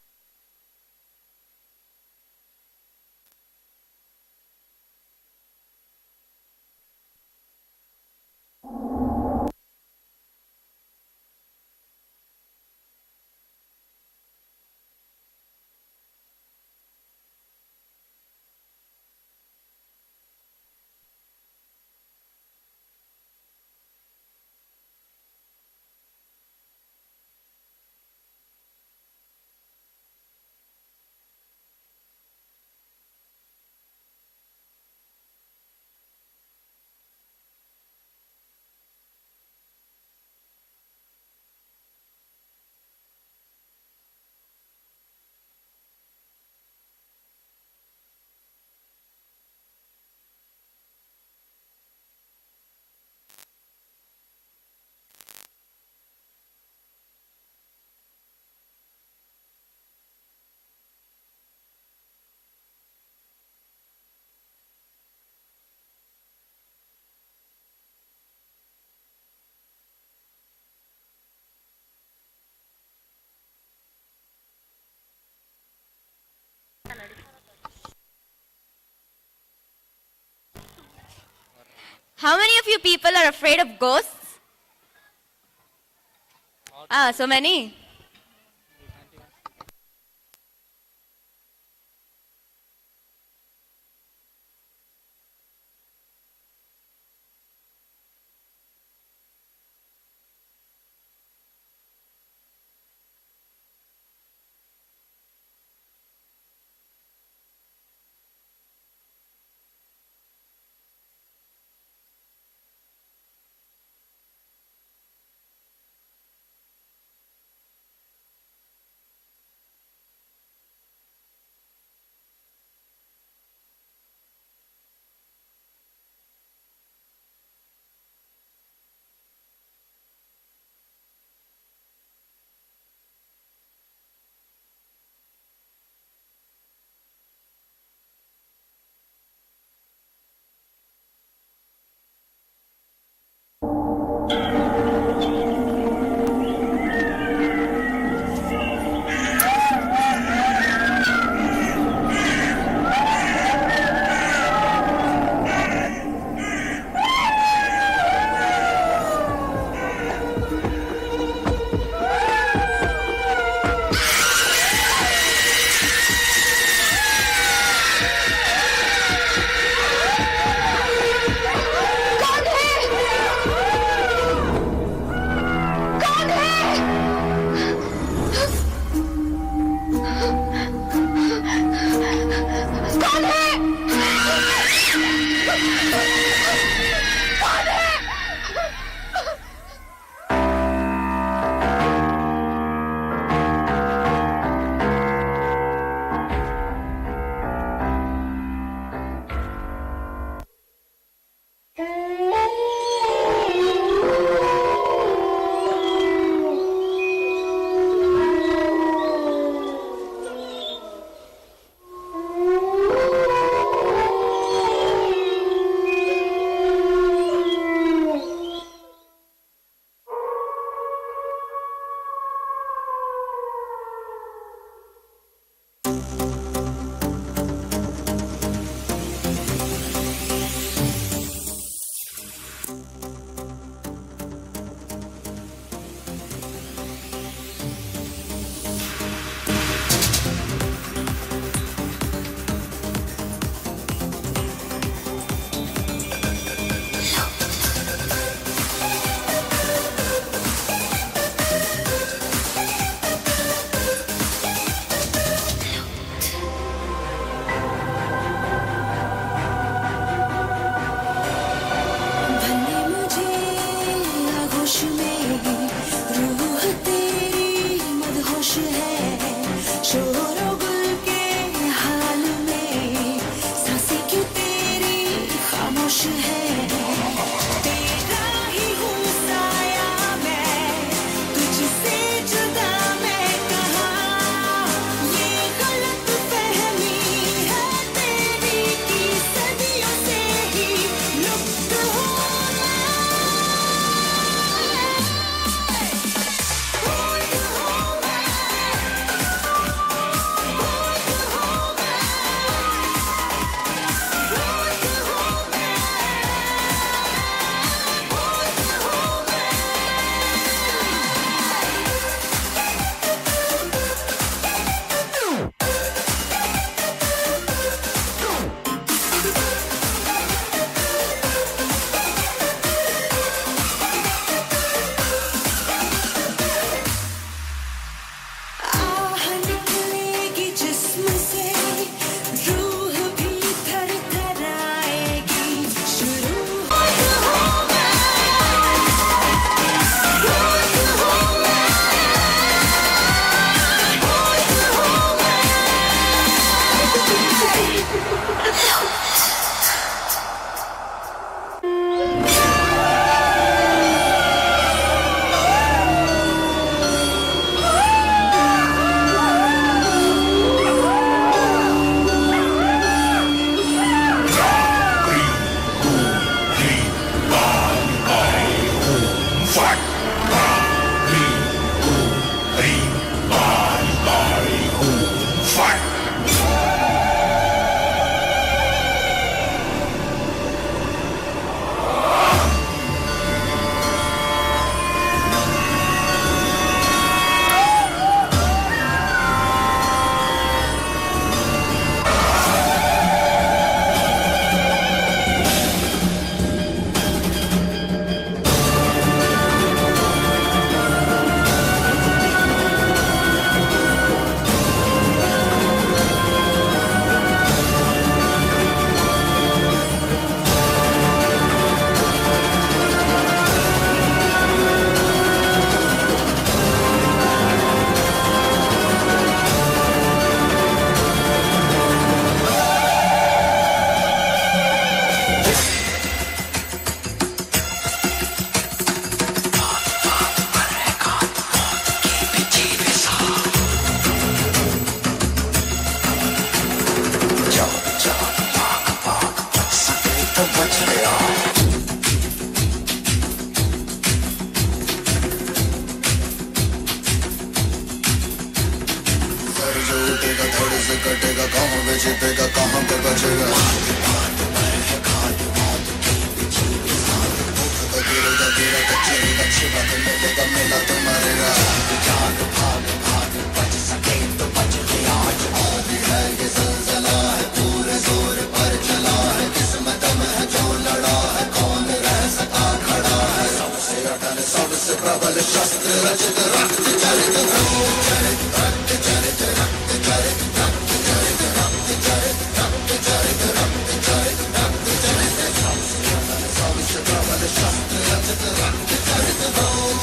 How many of you people are afraid of ghosts? Ah, so many. जीतेगा कहाँ पे बचेगा गिरेगा गिरेगा चलेगा छिपा तो मिलेगा मिला तो मरेगा जाग भाग भाग बच सके तो बच ले आज आदि है ये ज़लज़ला है पूरे जोर पर चला है किस्मत में है जो लड़ा है कौन रह सका खड़ा है सबसे अटल सबसे प्रबल शस्त्र रचित रक्त चरित चरित रक्त चरित रक्त चरित रक्त चरित रक्त चरित रक्त चरित रक्त चरित रक्त चरित सबसे अटल सबसे प्रबल शस्त्र रचित रक्त चरित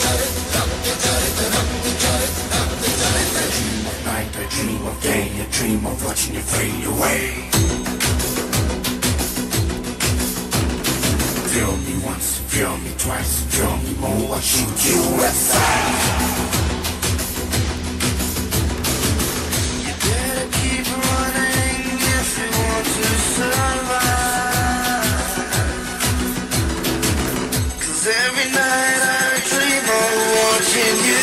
चरित रक्त चरित रक्त चरित रक्त चरित I dream of night, I dream of day, I dream of watching you fade away. Feel me once, feel me twice, feel me more, I'll shoot you aside. You better keep running if you want to survive. 'Cause every night I dream of watching you.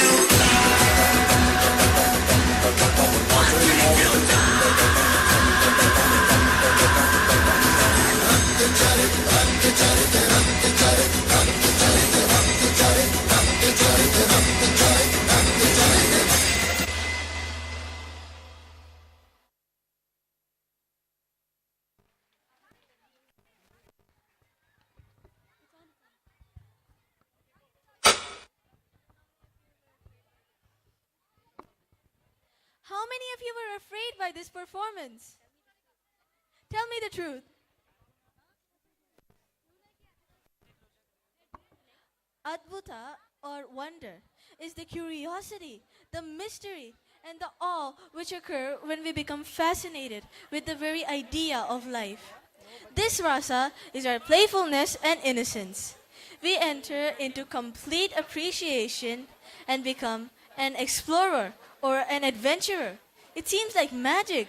How many of you were afraid by this performance? Tell me the truth. Adbhuta or wonder is the curiosity, the mystery, and the awe which occur when we become fascinated with the very idea of life. This rasa is our playfulness and innocence. We enter into complete appreciation and become an explorer or an adventurer. It seems like magic.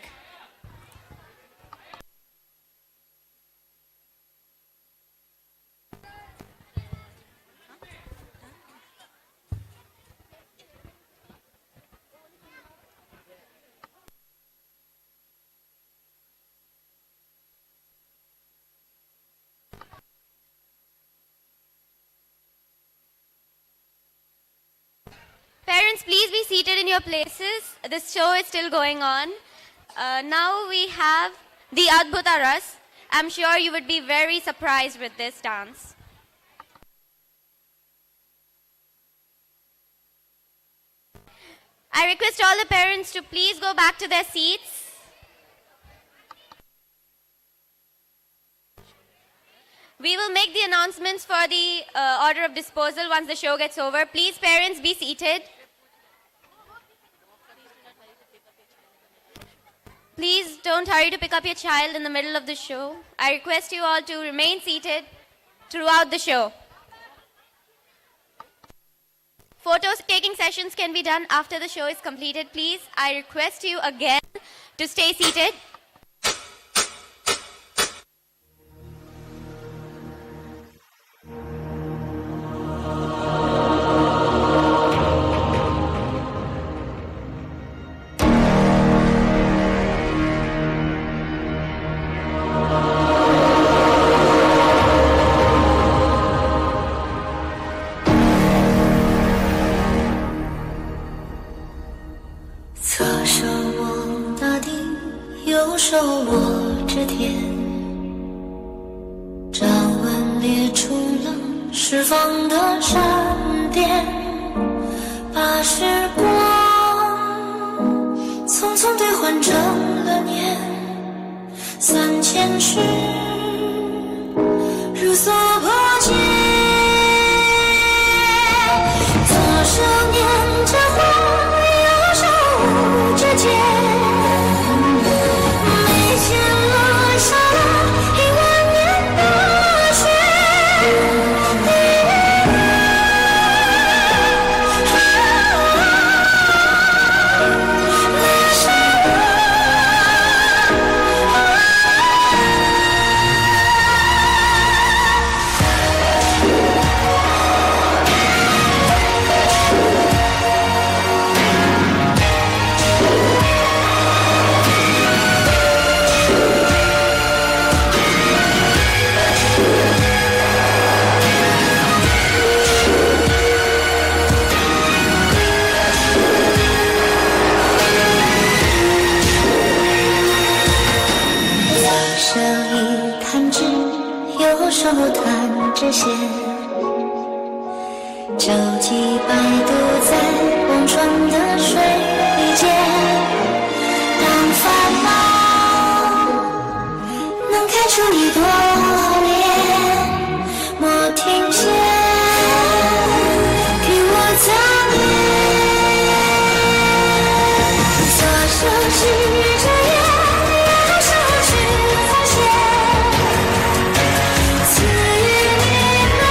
Parents, please be seated in your places. This show is still going on. Now we have the Adbhuta Ras. I'm sure you would be very surprised with this dance. I request all the parents to please go back to their seats. We will make the announcements for the order of disposal once the show gets over. Please, parents, be seated. Please don't hurry to pick up your child in the middle of the show. I request you all to remain seated throughout the show. Photo taking sessions can be done after the show is completed. Please, I request you again to stay seated. 之线，舟楫摆渡在忘川的水间。当繁忙能开出一朵莲，莫停歇，给我早恋。左手指着眼，右手去发现，赐予你浓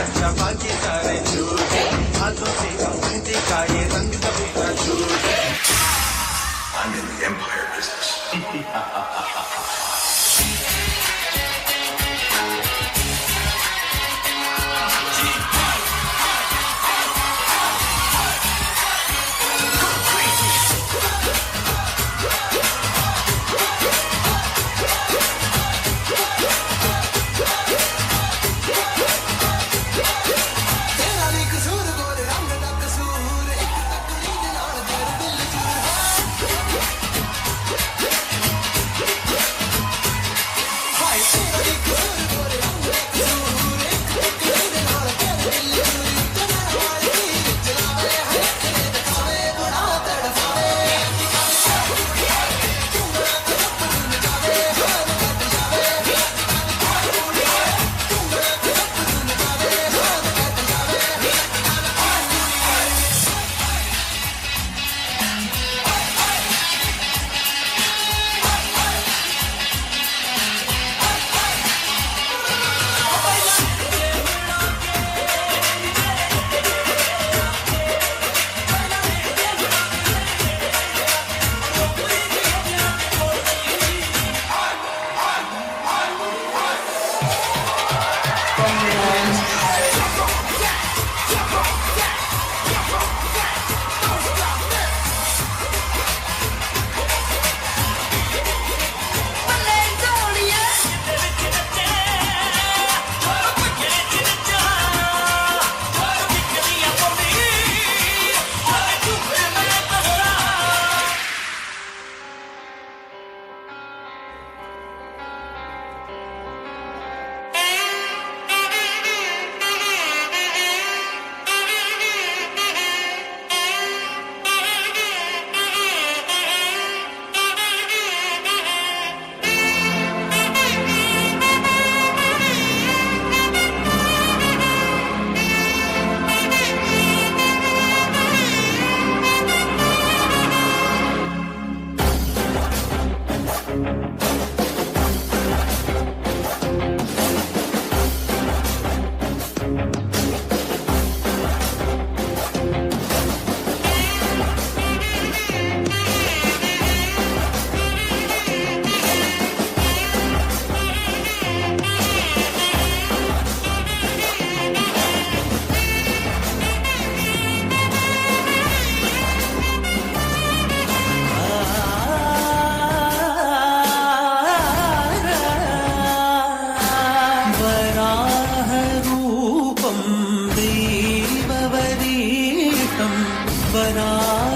अच्छा बाकी सारे झूठे हाथों से मेहंदी का ये रंग कभी ना छूटे I'm in the empire business.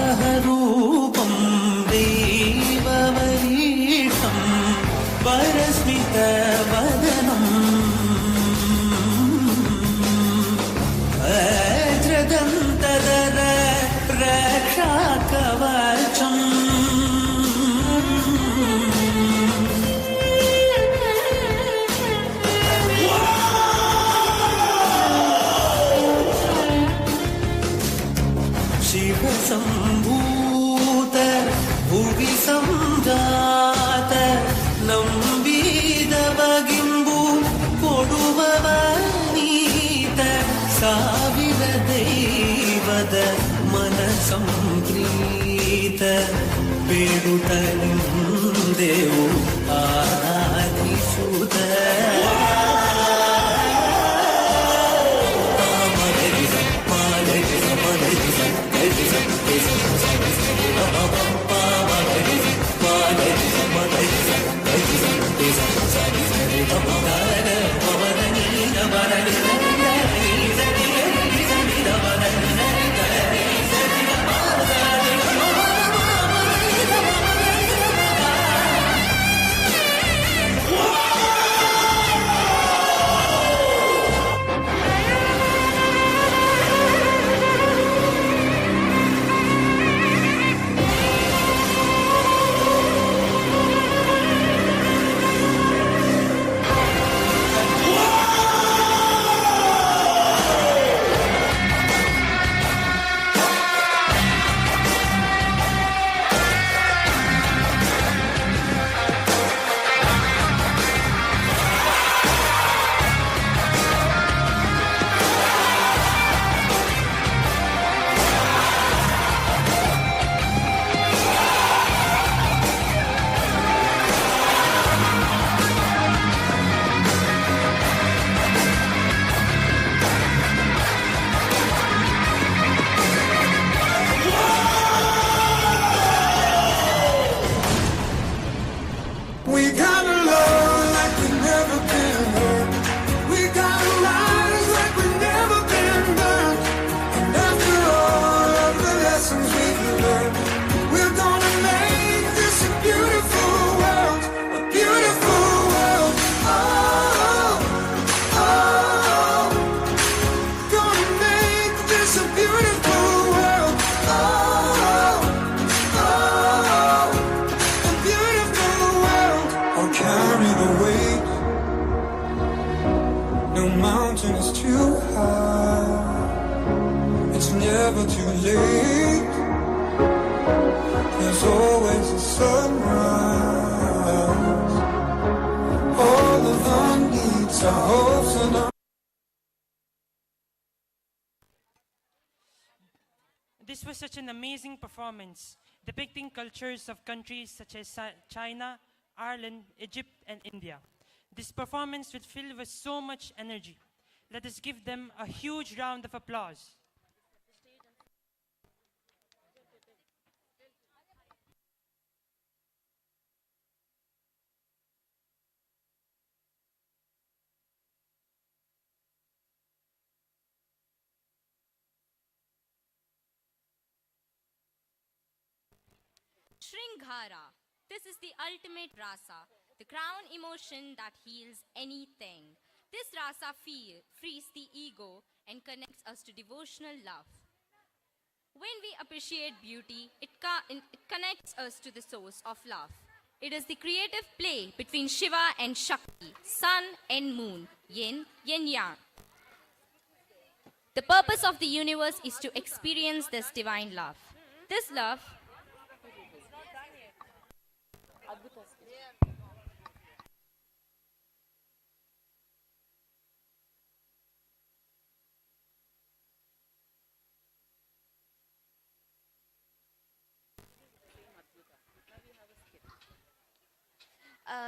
वराहरूपं देववरीशं परस्मितवदनम् वज्रदन्तदर रक्षाकवचम् शिवसम्भूत भुवि सञ्जात ನಂಬಿದವಗಿಂಬು ಕೊಡುವವನೀತ ಸಾವಿರ ದೈವದ ಮನ Samprita ಬೇಡುತ್ತ ನಿಂದೆವು ಆರಾಧಿಸುತ್ತ never too late. There's always a sunrise. All of our needs, our hopes and our This was such an amazing performance, depicting cultures of countries such as China, Ireland, Egypt, and India. This performance was filled with so much energy. Let us give them a huge round of applause. Shringhara. This is the ultimate rasa, the crown emotion that heals anything. This rasa frees the ego and connects us to devotional love. When we appreciate beauty, it connects us to the source of love. It is the creative play between Shiva and Shakti, sun and moon, yin and yang. The purpose of the universe is to experience this divine love. This love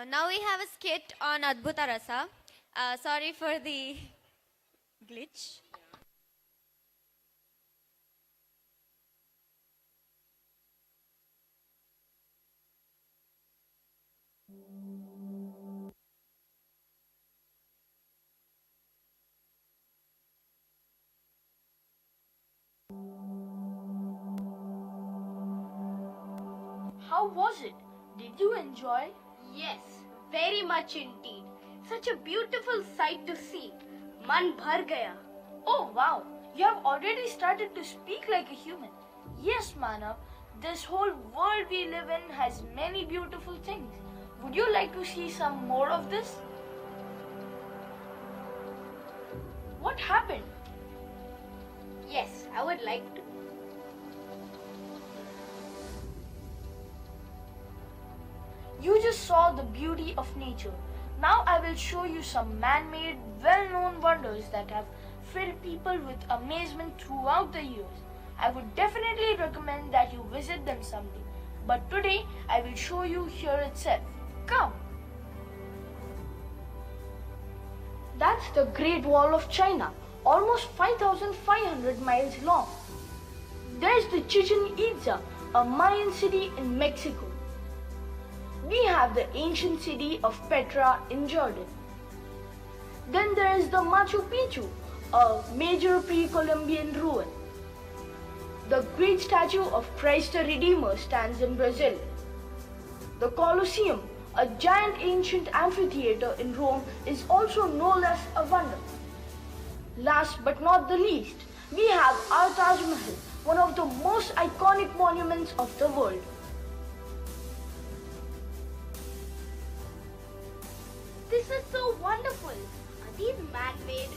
Now we have a skit on Adbhuta Rasa. Sorry for the glitch. How was it? Did you enjoy? Yes, very much indeed. Such a beautiful sight to see. Man bhar gaya. Oh wow, you have already started to speak like a human. Yes, Manav, this whole world we live in has many beautiful things. Would you like to see some more of this? What happened? Yes, I would like to. You just saw the beauty of nature. Now I will show you some man-made, well-known wonders that have filled people with amazement throughout the years. I would definitely recommend that you visit them someday. But today I will show you here itself. Come. That's the Great Wall of China, almost 5,500 miles long. There's the Chichen Itza, a Mayan city in Mexico. We have the ancient city of Petra in Jordan. Then there is the Machu Picchu, a major pre-Columbian ruin. The great statue of Christ the Redeemer stands in Brazil. The Colosseum, a giant ancient amphitheater in Rome, is also no less a wonder. Last but not the least, we have our Taj Mahal, one of the most iconic monuments of the world. This is so wonderful. Are these man-made?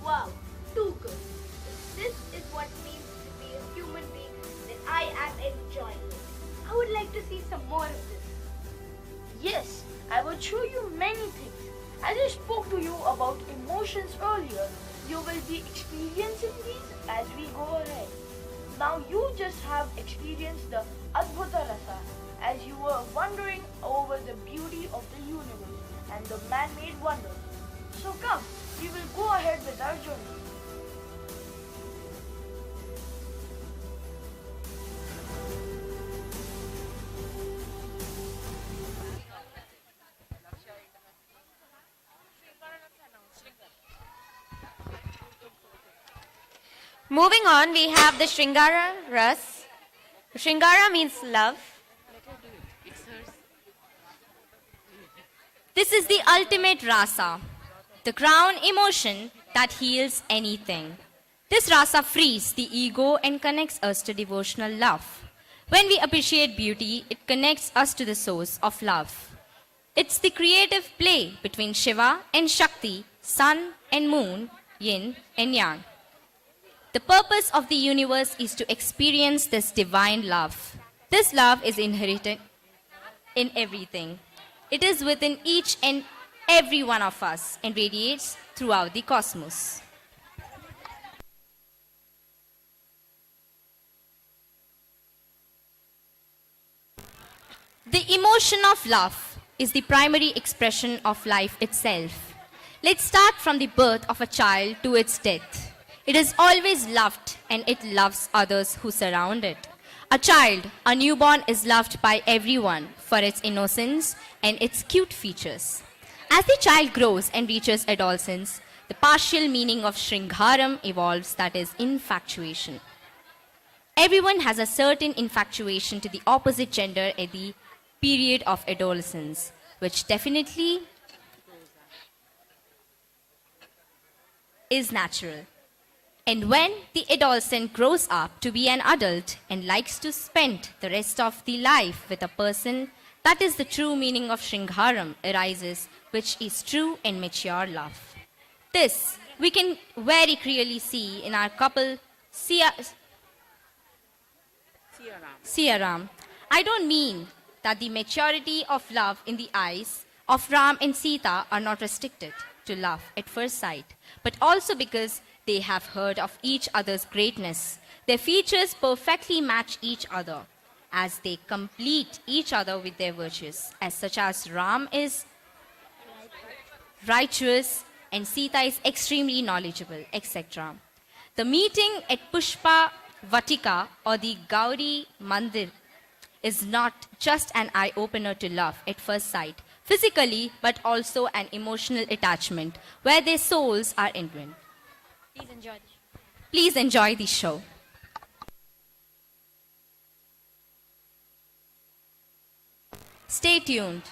Wow, too good. If this is what it means to be a human being, then I am enjoying it. I would like to see some more of this. Yes, I will show you many things. As I spoke to you about emotions earlier, you will be experiencing these as we go ahead. Now you just have experienced the Adbhuta Rasa as you were wondering over the beauty of the universe and the man-made wonders. So come, we will go ahead with our journey. Moving on, we have the Shringara Ras. Shringara means love. This is the ultimate rasa, the crown emotion that heals anything. This rasa frees the ego and connects us to devotional love. When we appreciate beauty, it connects us to the source of love. It's the creative play between Shiva and Shakti, sun and moon, yin and yang. The purpose of the universe is to experience this divine love. This love is inherent in everything. It is within each and every one of us and radiates throughout the cosmos. The emotion of love is the primary expression of life itself. Let's start from the birth of a child to its death. It is always loved and it loves others who surround it. A child, a newborn, is loved by everyone for its innocence and its cute features. As the child grows and reaches adolescence, the partial meaning of Shringharam evolves, that is, infatuation. Everyone has a certain infatuation to the opposite gender at the period of adolescence, which definitely is natural. And when the adolescent grows up to be an adult and likes to spend the rest of the life with a person, that is the true meaning of Shringharam arises, which is true and mature love. This we can very clearly see in our couple Siyaram. I don't mean that the maturity of love in the eyes of Ram and Sita are not restricted to love at first sight, but also because they have heard of each other's greatness. Their features perfectly match each other as they complete each other with their virtues, as such as Ram is righteous and Sita is extremely knowledgeable, etc. The meeting at Pushpa Vatika or the Gauri Mandir is not just an eye-opener to love at first sight, physically, but also an emotional attachment where their souls are entwined. Please enjoy the show. Stay tuned.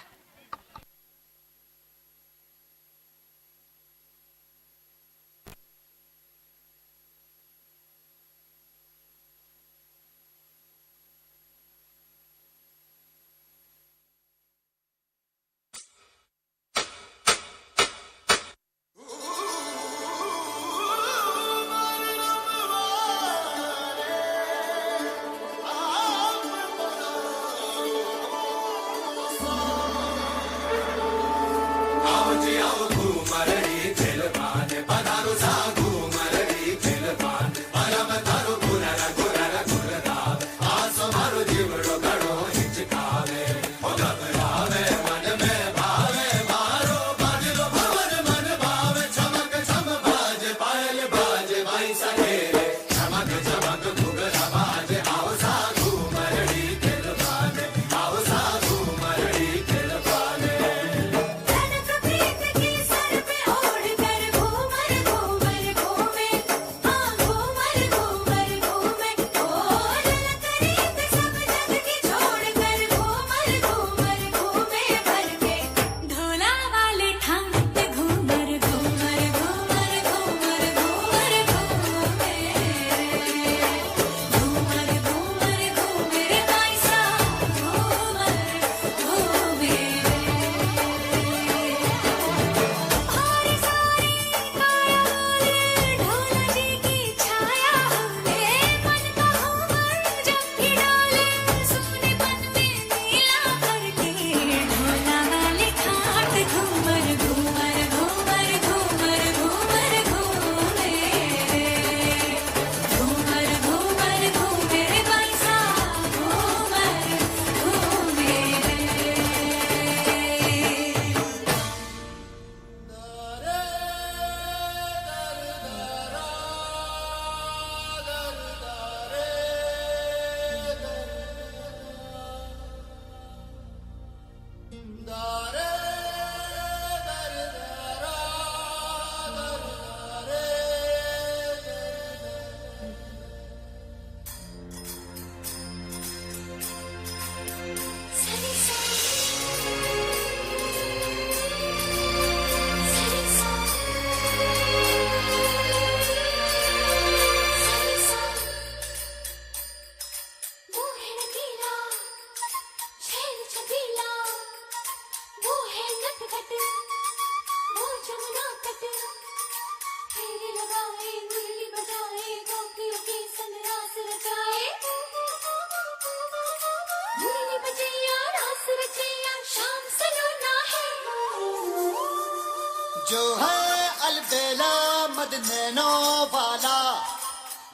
जो है अलबेला मदनैनो वाला,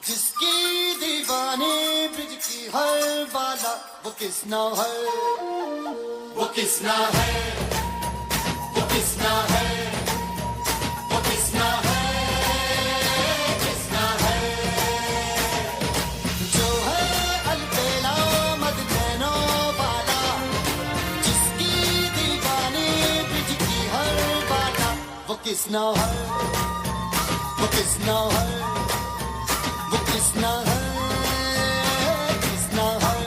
जिसकी दीवानी bridge की हर बाला, वो किसना है, वो किसना है, वो किसना है, वो किसना है, किसना है। जो है अलबेला मदनैनो वाला, जिसकी दीवानी ब्रिज की हर बाला, वो किसना है, वो किसना है, वो किसना है, किसना है।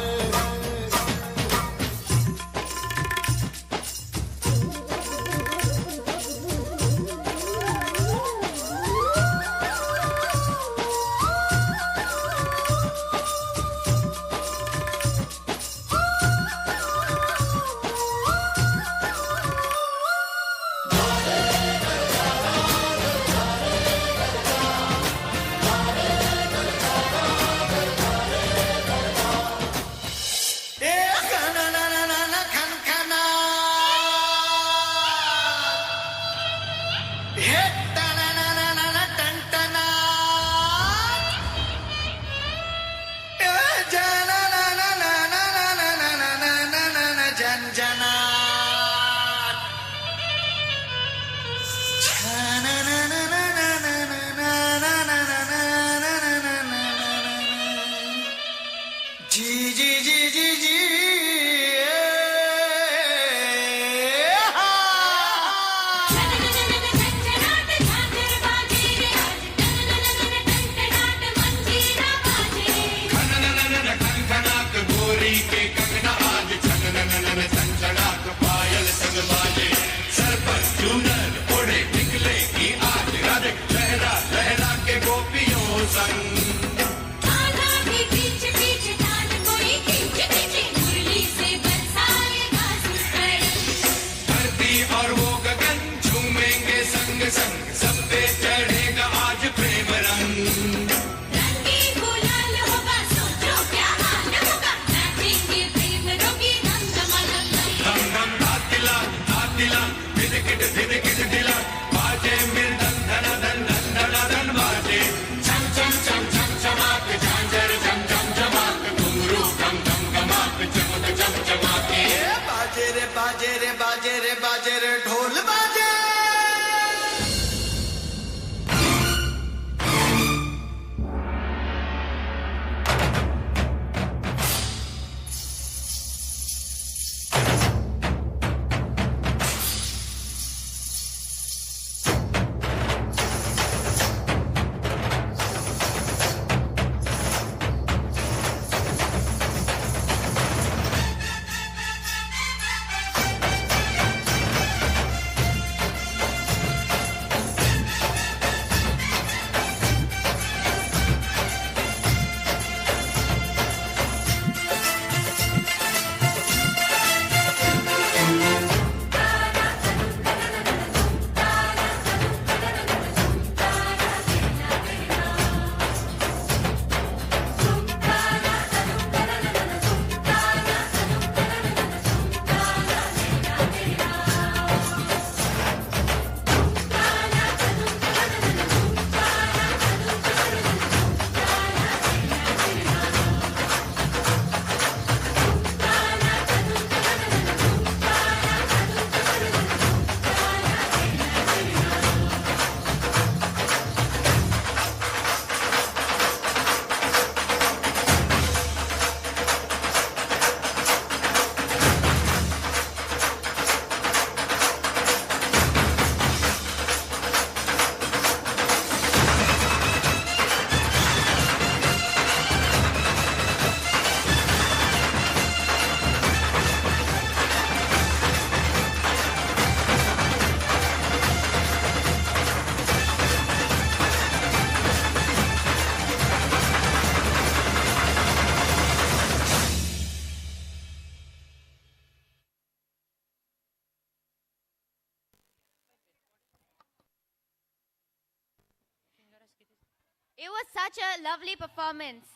It was such a lovely performance.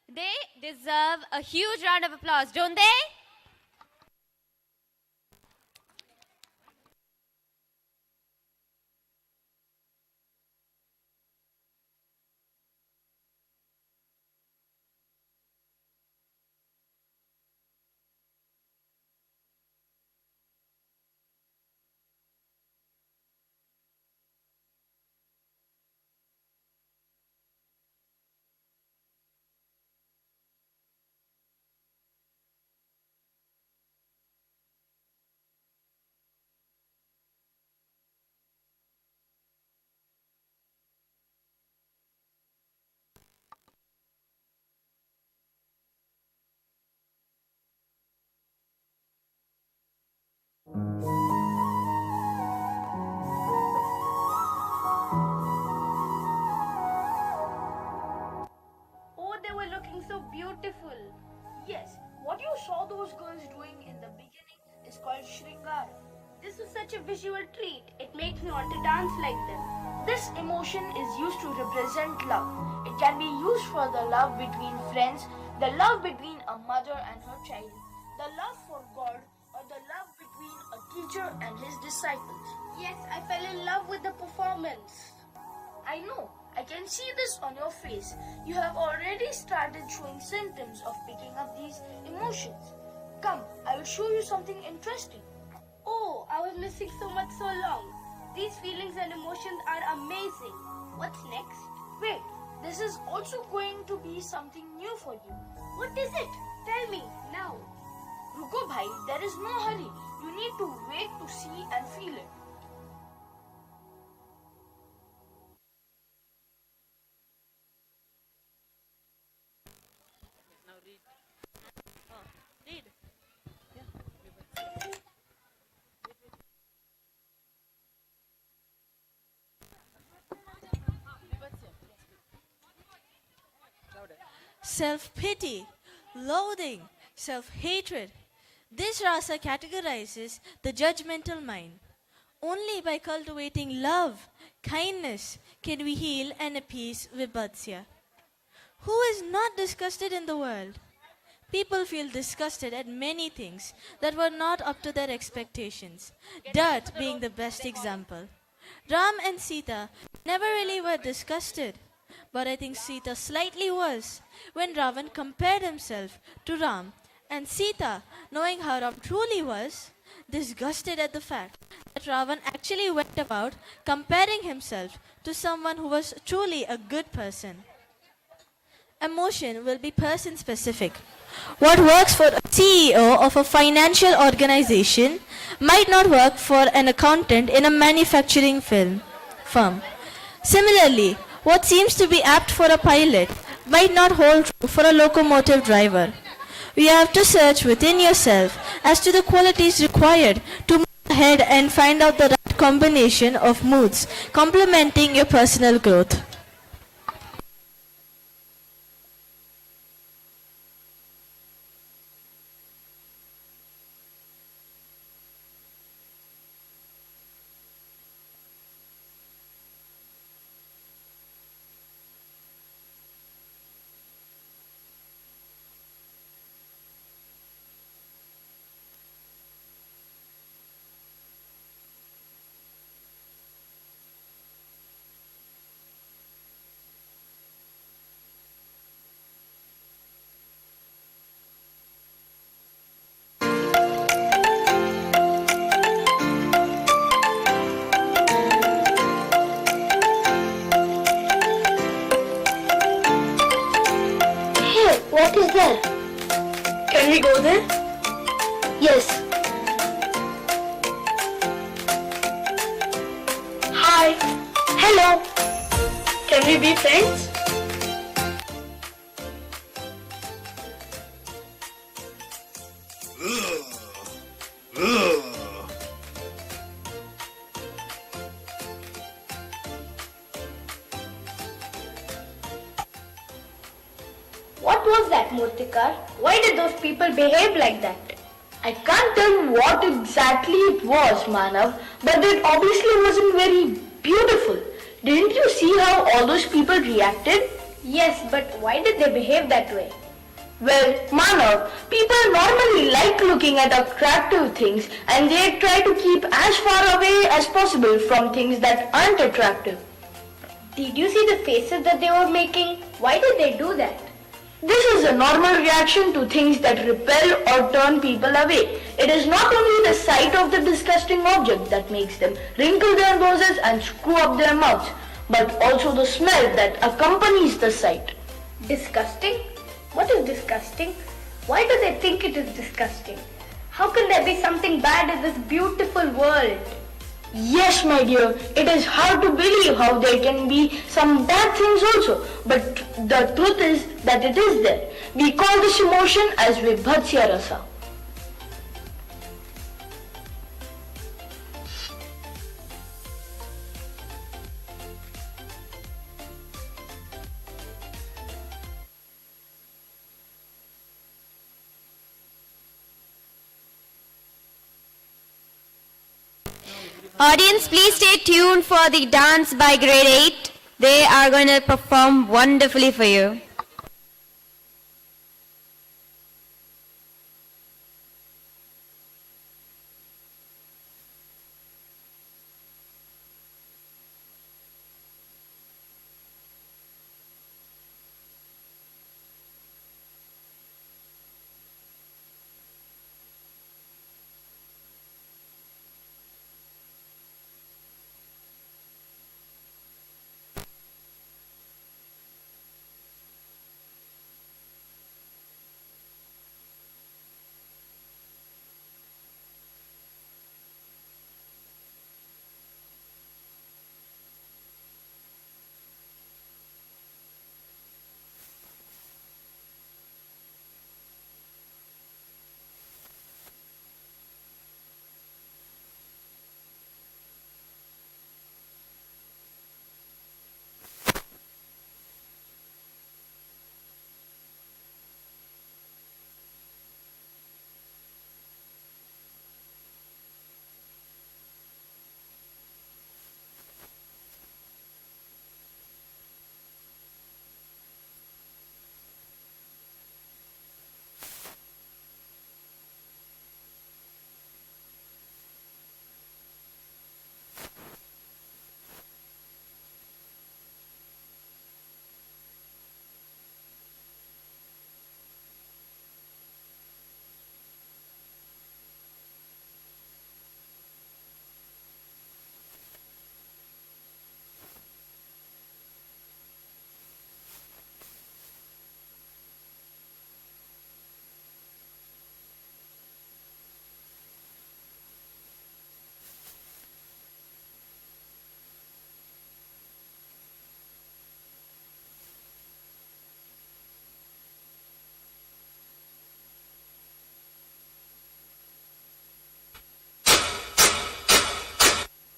They deserve a huge round of applause, don't they? beautiful. Yes, what you saw those girls doing in the beginning is called Shringara. This is such a visual treat. It makes me want to dance like them. This emotion is used to represent love. It can be used for the love between friends, the love between a mother and her child, the love for God, or the love between a teacher and his disciples. Yes, I fell in love with the performance. I know. I can see this on your face. You have already started showing symptoms of picking up these emotions. Come, I will show you something interesting. Oh, I was missing so much so long. These feelings and emotions are amazing. What's next? Wait, this is also going to be something new for you. What is it? Tell me now. Ruko bhai, there is no hurry. You need to wait to see and feel it. Self-pity, loathing, self-hatred. This rasa categorizes the judgmental mind. Only by cultivating love, kindness, can we heal and appease vibhatsya. Who is not disgusted in the world? People feel disgusted at many things that were not up to their expectations, dirt being the best example. Ram and Sita never really were disgusted, but I think Sita slightly was when Ravan compared himself to Ram, and Sita, knowing how Ram truly was, disgusted at the fact that Ravan actually went about comparing himself to someone who was truly a good person. Emotion will be person specific. What works for a CEO of a financial organization might not work for an accountant in a manufacturing firm. Similarly, what seems to be apt for a pilot might not hold true for a locomotive driver. You have to search within yourself as to the qualities required to move ahead and find out the right combination of moods complementing your personal growth. What is there? Can we go there? Yes. Hi. Hello. Can we be friends? What was that, Murtikar? Why did those people behave like that? I can't tell what exactly it was, Manav, but it obviously wasn't very beautiful. Didn't you see how all those people reacted? Yes, but why did they behave that way? Well, Manav, people normally like looking at attractive things and they try to keep as far away as possible from things that aren't attractive. Did you see the faces that they were making? Why did they do that? This is a normal reaction to things that repel or turn people away. It is not only the sight of the disgusting object that makes them wrinkle their noses and screw up their mouths, but also the smell that accompanies the sight. Disgusting? What is disgusting? Why do they think it is disgusting? How can there be something bad in this beautiful world? Yes, my dear, it is hard to believe how there can be some bad things also, but the truth is that it is there. We call this emotion as Vibhatsya Rasa. Audience, please stay tuned for the dance by grade 8. They are going to perform wonderfully for you.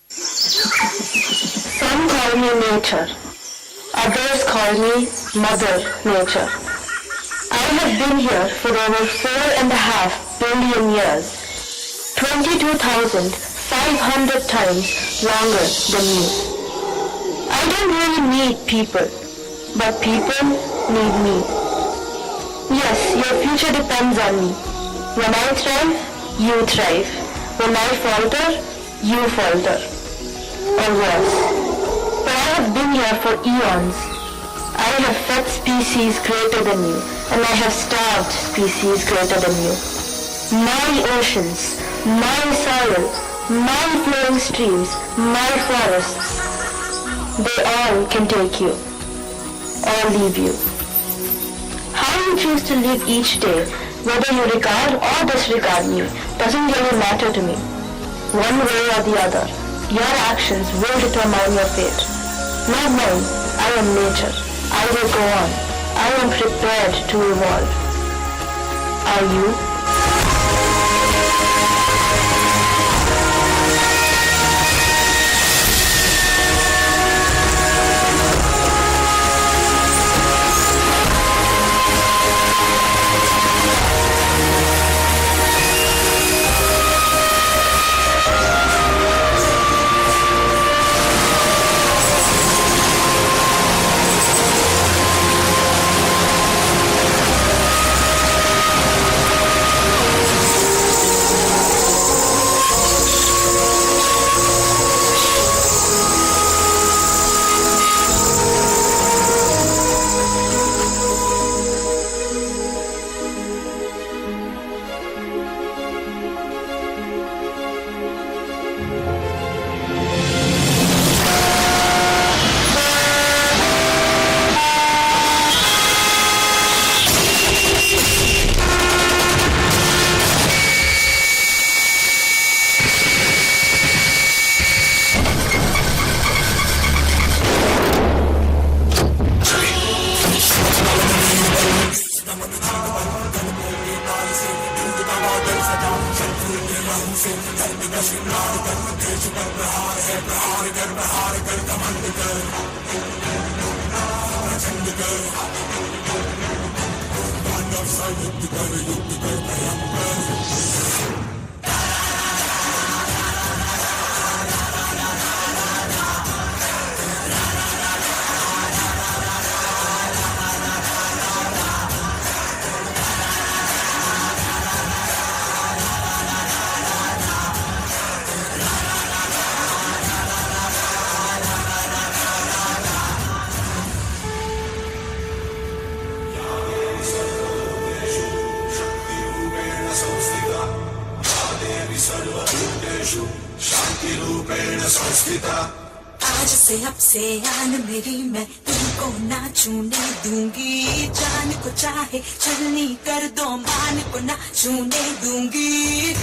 Some call me nature, others call me Mother Nature. I have been here for over 4.5 billion years, 22,500 times longer than you. I don't really need people, but people need me. Yes, your future depends on me. When I thrive, you thrive. When I falter, you falter. Or worse. But I have been here for eons. I have fed species greater than you, and I have starved species greater than you. My oceans, my soil, my flowing streams, my forests, they all can take you, or leave you. How you choose to live each day, whether you regard or disregard me, doesn't really matter to me. One way or the other, your actions will determine your fate. Not mine, I am nature. I will go on. I am prepared to evolve. Are you? शान्तिरूपेण संस्थिता आज से अब से आन मेरी मैं तुमको ना छूने दूंगी जान को चाहे चलनी कर दो मान को ना छूने दूंगी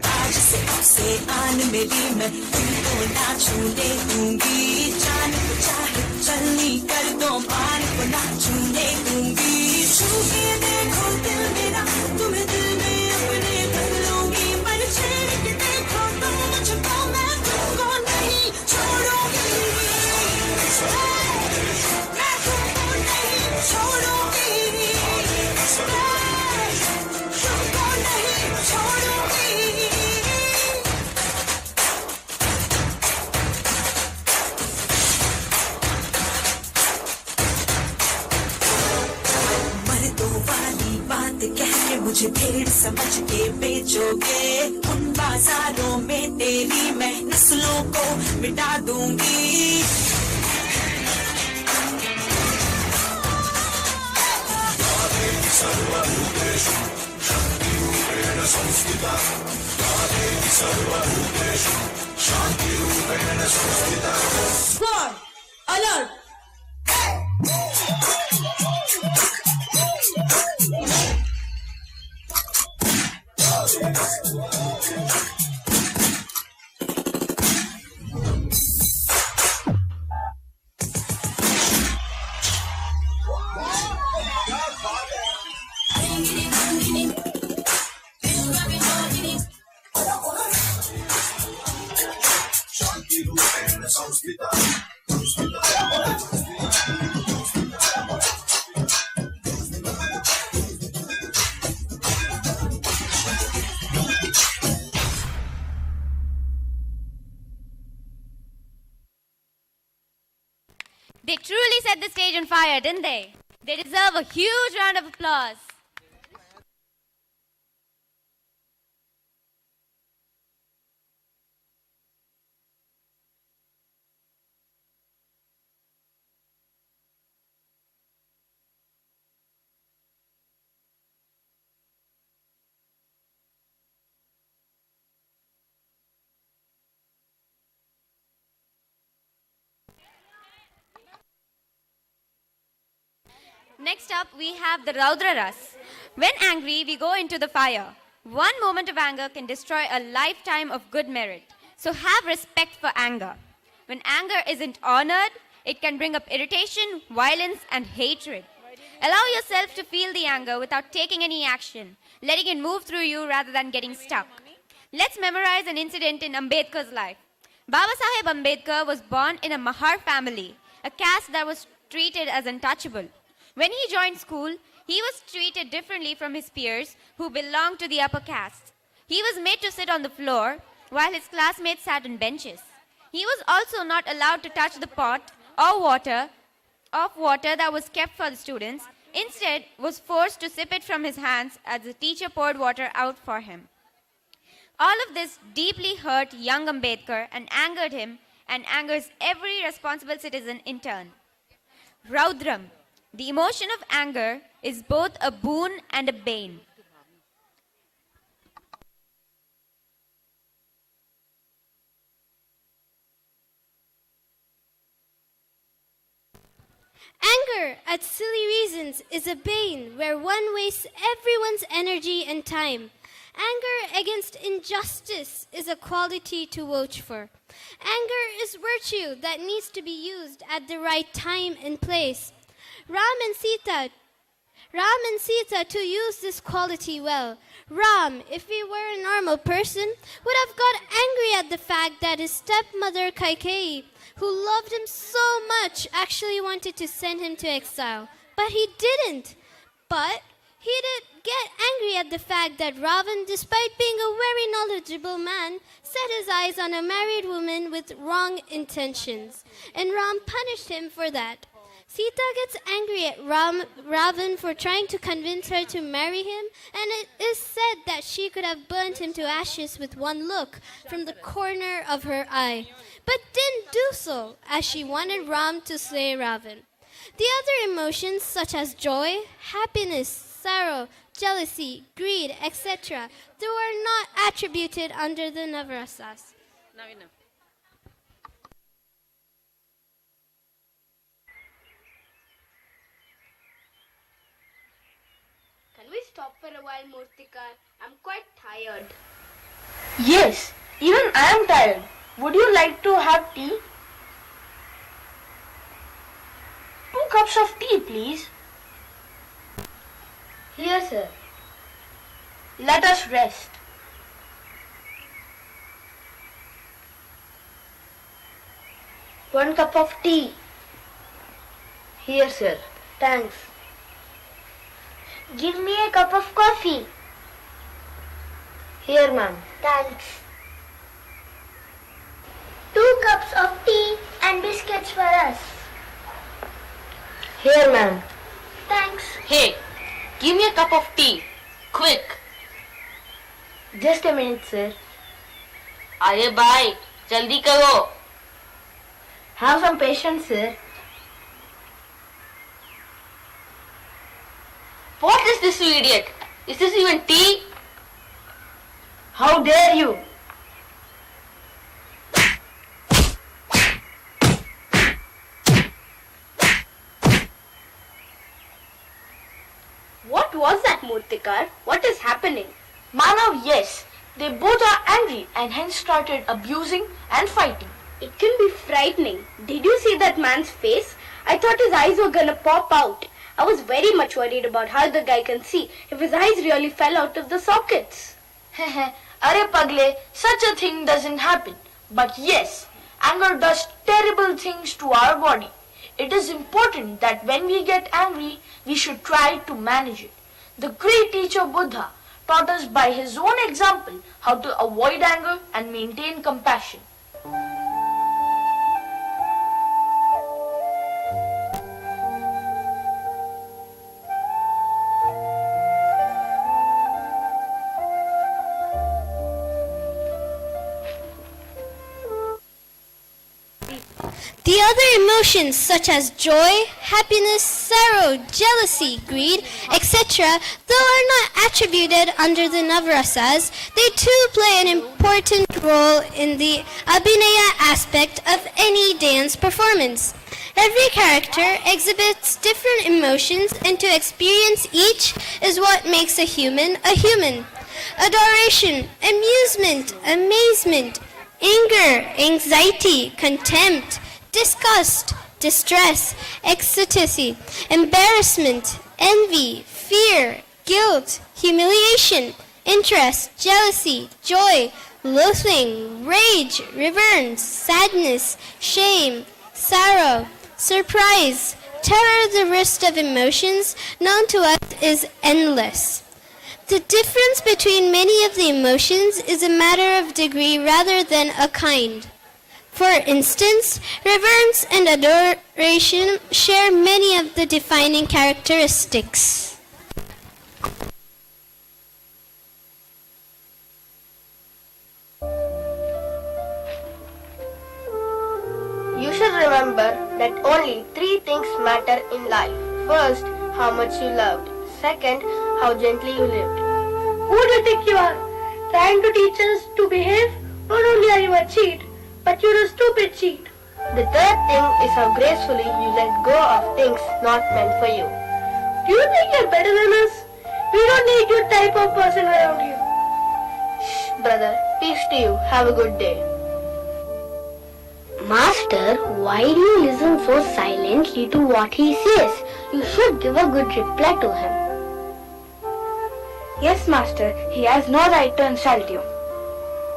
आज से अब से आन मेरी मैं तुमको ना छूने दूंगी जान को चाहे चलनी कर दो मान को ना छूने दूंगी छू के देखो दिल मेरा तुम्हें दिल में अपने कर लूंगी पर छेड़ के देखो तुम मुझको मैं तुमको नहीं छोड़ूंगी मैं तुमको नहीं छोड़ूंगी तुमको नहीं छोड़ूंगी कह के मुझे भेड़ समझ के बेचोगे उन बाजारों में तेरी मैं नस्लों को मिटा दूंगी सर्वभूतेषु शान्तिरूपेण संस्थिता सर्वभूतेषु शान्तिरूपेण संस्थिता Squad, alert! शान्तिरूपेण संस्थिता They truly set the stage on fire, didn't they? They deserve a huge round of applause. Next up, we have the Raudra. When angry, we go into the fire. One moment of anger can destroy a lifetime of good merit. So have respect for anger. When anger isn't honored, it can bring up irritation, violence, and hatred. Allow yourself to feel the anger without taking any action, letting it move through you rather than getting stuck. Let's memorize an incident in Ambedkar's life. Baba Saheb Ambedkar was born in a Mahar family, a caste that was treated as untouchable. When he joined school, he was treated differently from his peers who belonged to the upper caste. He was made to sit on the floor while his classmates sat on benches. He was also not allowed to touch the pot or water that was kept for the students. Instead, was forced to sip it from his hands as the teacher poured water out for him. All of this deeply hurt young Ambedkar and angered him and angers every responsible citizen in turn. Raudram, the emotion of anger, is both a boon and a bane. Anger at silly reasons is a bane where one wastes everyone's energy and time. Anger against injustice is a quality to watch for. Anger is virtue that needs to be used at the right time and place. Ram and Sita, to use this quality well. Ram, if he were a normal person, would have got angry at the fact that his stepmother Kaikeyi, who loved him so much, actually wanted to send him to exile. But he didn't. But he did get angry at the fact that Ravan, despite being a very knowledgeable man, set his eyes on a married woman with wrong intentions. And Ram punished him for that. Sita gets angry at Ravan for trying to convince her to marry him, and it is said that she could have burnt him to ashes with one look from the corner of her eye, but didn't do so, as she wanted Ram to slay Ravan. The other emotions such as joy, happiness, sorrow, jealousy, greed, etc., they were not attributed under the NAVRAS. Can we stop for a while, Murtikar? I'm quite tired. Yes, even I am tired. Would you like to have tea? 2 cups of tea, please. Here, sir. Let us rest. One cup of tea. Here, sir. Thanks. Give me a cup of coffee. Here, ma'am. Thanks. 2 cups of tea and biscuits for us. Here, ma'am. Thanks. Hey, give me a cup of tea. Quick. Just a minute, sir. अरे भाई, जल्दी करो. Have some patience, sir. What is this, you idiot? Is this even tea? How dare you? What was that, Murtikar? What is happening? Manav, yes. They both are angry and hence started abusing and fighting. It can be frightening. Did you see that man's face? I thought his eyes were gonna pop out. I was very much worried about how the guy can see if his eyes really fell out of the sockets. Arey Pagle, such a thing doesn't happen. But yes, anger does terrible things to our body. It is important that when we get angry, we should try to manage it. The great teacher Buddha taught us by his own example how to avoid anger and maintain compassion. The other emotions such as joy, happiness, sorrow, jealousy, greed, etc., though are not attributed under the Navrasas, they too play an important role in the Abhinaya aspect of any dance performance. Every character exhibits different emotions, and to experience each is what makes a human a human. Adoration, amusement, amazement, anger, anxiety, contempt, disgust, distress, ecstasy, embarrassment, envy, fear, guilt, humiliation, interest, jealousy, joy, loathing, rage, reverence, sadness, shame, sorrow, surprise, terror. The list of emotions known to us is endless. The difference between many of the emotions is a matter of degree rather than a kind. For instance, reverence and adoration share many of the defining characteristics. You should remember that only 3 things matter in life. First, how much you loved. Second, how gently you lived. Who do you think you are? Trying to teach us to behave? Not only are you a cheat, but you're a stupid cheat. The third thing is how gracefully you let go of things not meant for you. Do you think you're better than us? We don't need your type of person around here. Shh, brother. Peace to you. Have a good day. Master, why do you listen so silently to what he says? You should give a good reply to him. Yes, Master. He has no right to insult you.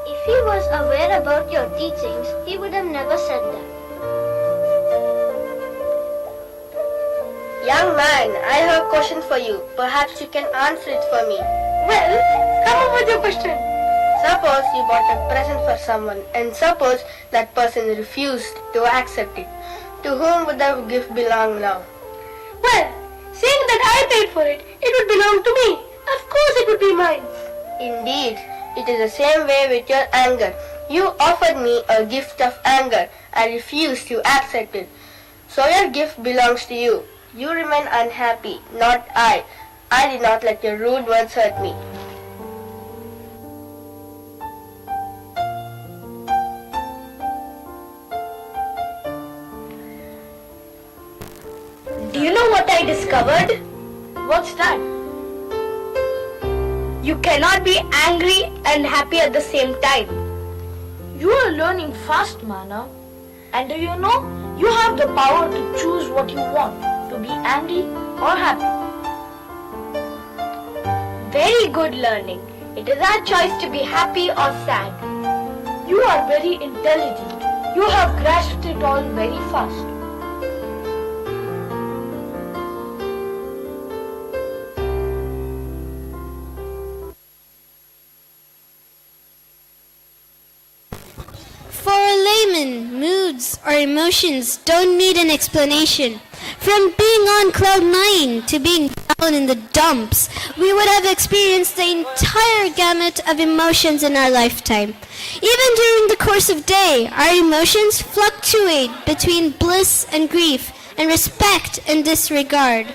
If he was aware about your teachings, he would have never said that. Young man, I have a question for you. Perhaps you can answer it for me. Well, come up with your question. Suppose you bought a present for someone and suppose that person refused to accept it. To whom would the gift belong now? Well, seeing that I paid for it, it would belong to me. Of course it would be mine. Indeed, it is the same way with your anger. You offered me a gift of anger. I refused to accept it. So your gift belongs to you. You remain unhappy, not I. I did not let your rude words hurt me. Do you know what I discovered? What's that? You cannot be angry and happy at the same time. You are learning fast, Mana. And do you know, you have the power to choose what you want, to be angry or happy. Very good learning. It is our choice to be happy or sad. You are very intelligent. You have grasped it all very fast. For a layman, moods or emotions don't need an explanation. From being on cloud 9 to being down in the dumps, we would have experienced the entire gamut of emotions in our lifetime. Even during the course of day, our emotions fluctuate between bliss and grief, and respect and disregard.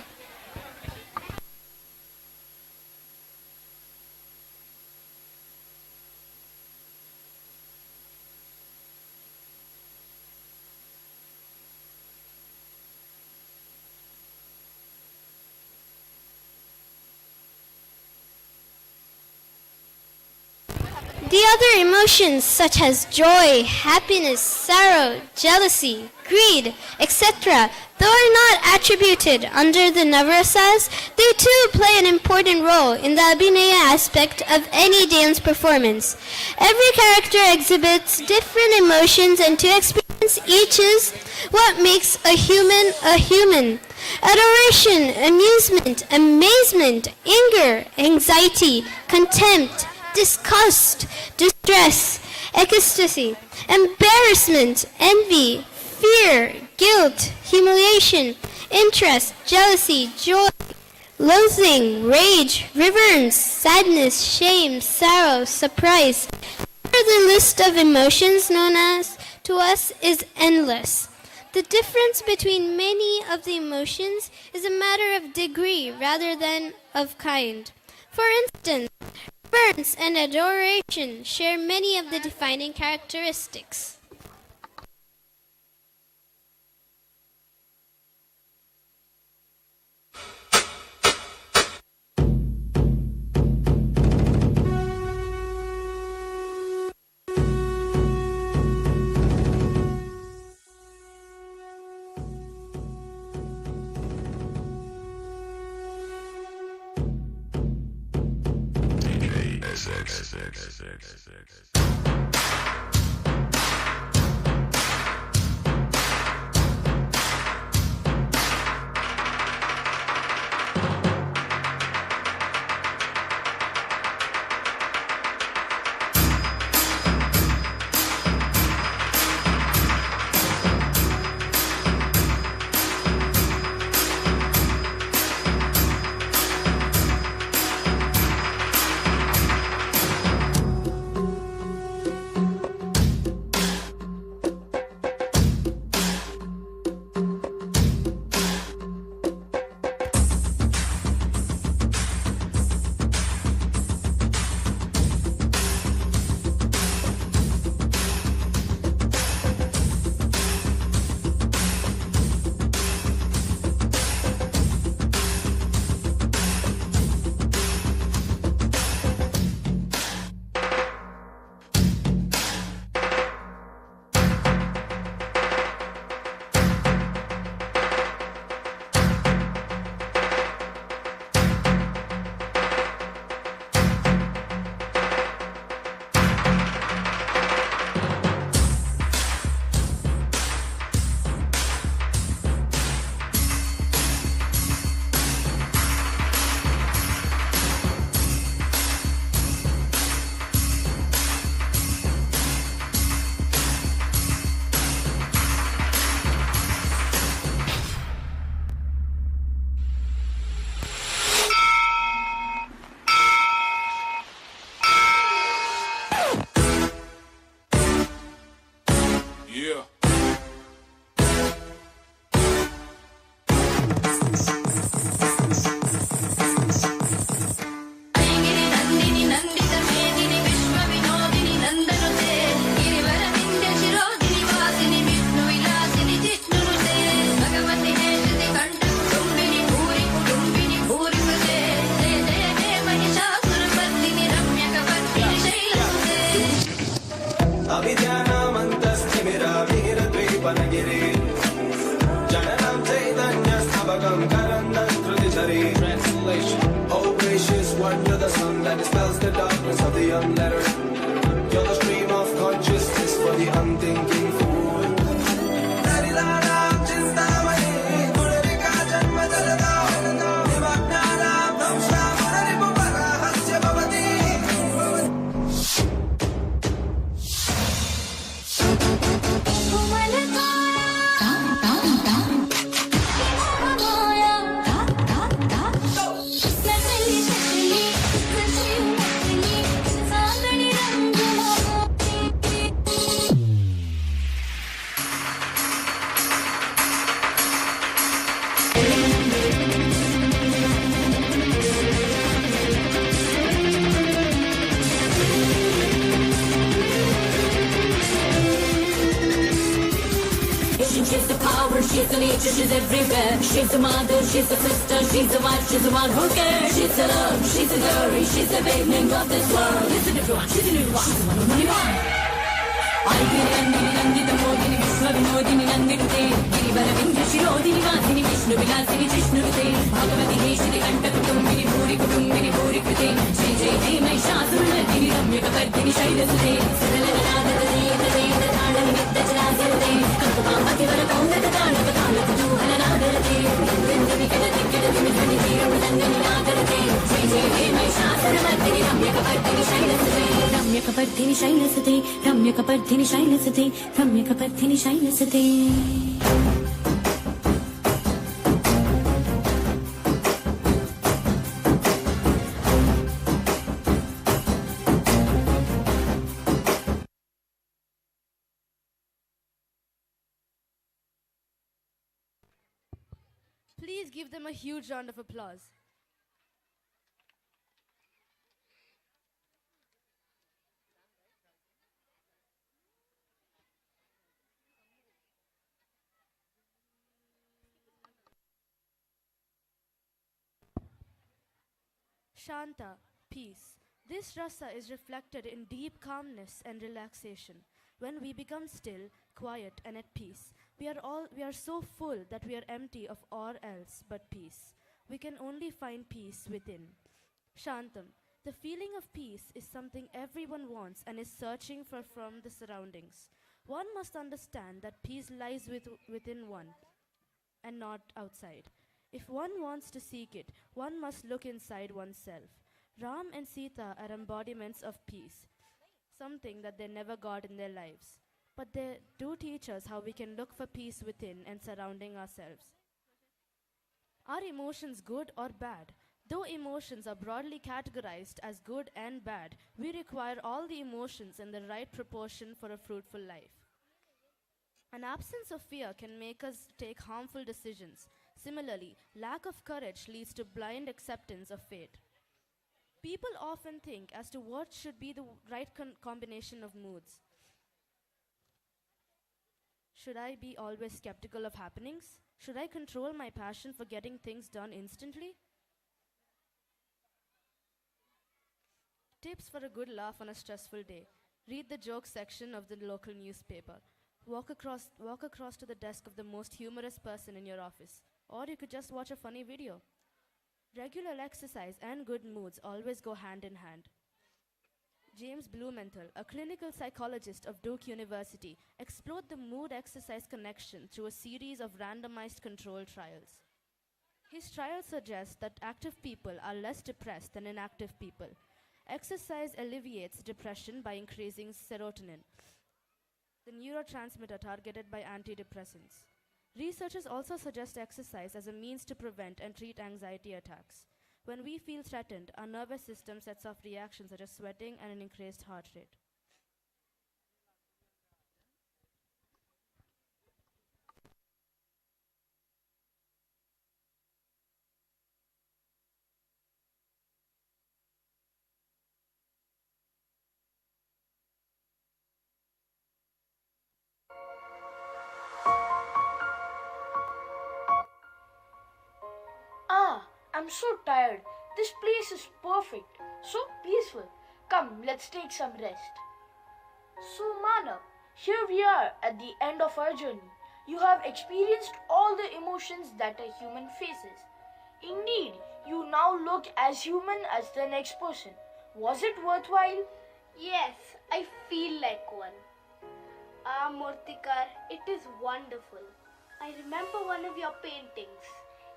The other emotions such as joy, happiness, sorrow, jealousy, greed, etc., though are not attributed under the NAVRAS, they too play an important role in the Abhinaya aspect of any dance performance. Every character exhibits different emotions, and to experience each is what makes a human a human. Adoration, amusement, amazement, anger, anxiety, contempt, disgust, distress, ecstasy, embarrassment, envy, fear, guilt, humiliation, interest, jealousy, joy, loathing, rage, reverence, sadness, shame, sorrow, surprise. The list of emotions known as to us is endless. The difference between many of the emotions is a matter of degree rather than of kind. For instance, reverence and adoration share many of the defining characteristics. अभिध्यानामन्तस्थिमिराभिरद्वीपनगिरे जननं चैतन्यस्तबकं करन्दस्कृतिचरे. Translation. Oh gracious one, you're the sun that dispels the darkness of the unlettered. You're the stream of consciousness for the unthinking fool. Harilaram chintamani, gururika janma jalada, nivagnanam dhamsha muraripu parahasya bhavati. She's the power, she's the nature, she's everywhere. She's the mother, she's the sister, she's the wife, she's the one who cares. She's the love, she's the glory, she's the beginning of this world. Listen everyone, she's the new one, she's the one who only one. Aigiri Nandini Nandita Modini Vishwa Vinodini Nandinute Girivara Vindhya Shirodini Vasini Vishnu Vilasini Jishnurute Bhagavati Heshiti Kanta Kutumbini Bhuri Krite Jai Jai Jai Mahishasuramartini Ramyaka Pardini Shailasute Sadalanadadade Tadeda Tadani Nitta Chalasirate Kankupamati Varapaundata Tadaka Tadaka Juhalanadadate Nindindini Kadati Midhani Thirumadandani Nadarate Jai Jai Jai Mahishasuramartini Ramyaka Pardini Shailasute Ramyaka Pardini Shailasute Ramyaka Pardini Shailasate Ramyaka Pardini Shailasate. Please give them a huge round of applause. Shanta, peace. This rasa is reflected in deep calmness and relaxation. When we become still, quiet, and at peace, we are so full that we are empty of all else but peace. We can only find peace within. Shantam, the feeling of peace is something everyone wants and is searching for from the surroundings. One must understand that peace lies within one and not outside. If one wants to seek it, one must look inside oneself. Ram and Sita are embodiments of peace, something that they never got in their lives. But they do teach us how we can look for peace within and surrounding ourselves. Are emotions good or bad? Though emotions are broadly categorized as good and bad, we require all the emotions in the right proportion for a fruitful life. An absence of fear can make us take harmful decisions. Similarly, lack of courage leads to blind acceptance of fate. People often think as to what should be the right combination of moods. Should I be always skeptical of happenings? Should I control my passion for getting things done instantly? Tips for a good laugh on a stressful day. Read the joke section of the local newspaper. Walk across to the desk of the most humorous person in your office. Or you could just watch a funny video. Regular exercise and good moods always go hand in hand. James Blumenthal, a clinical psychologist of Duke University, explored the mood-exercise connection through a series of randomized controlled trials. His trials suggest that active people are less depressed than inactive people. Exercise alleviates depression by increasing serotonin, the neurotransmitter targeted by antidepressants. Researchers also suggest exercise as a means to prevent and treat anxiety attacks. When we feel threatened, our nervous system sets off reactions such as sweating and an increased heart rate. I'm so tired. This place is perfect. So peaceful. Come, let's take some rest. So, Ma, Manav, here we are at the end of our journey. You have experienced all the emotions that a human faces. Indeed, you now look as human as the next person. Was it worthwhile? Yes, I feel like one. Ah, Murtikar, it is wonderful. I remember one of your paintings.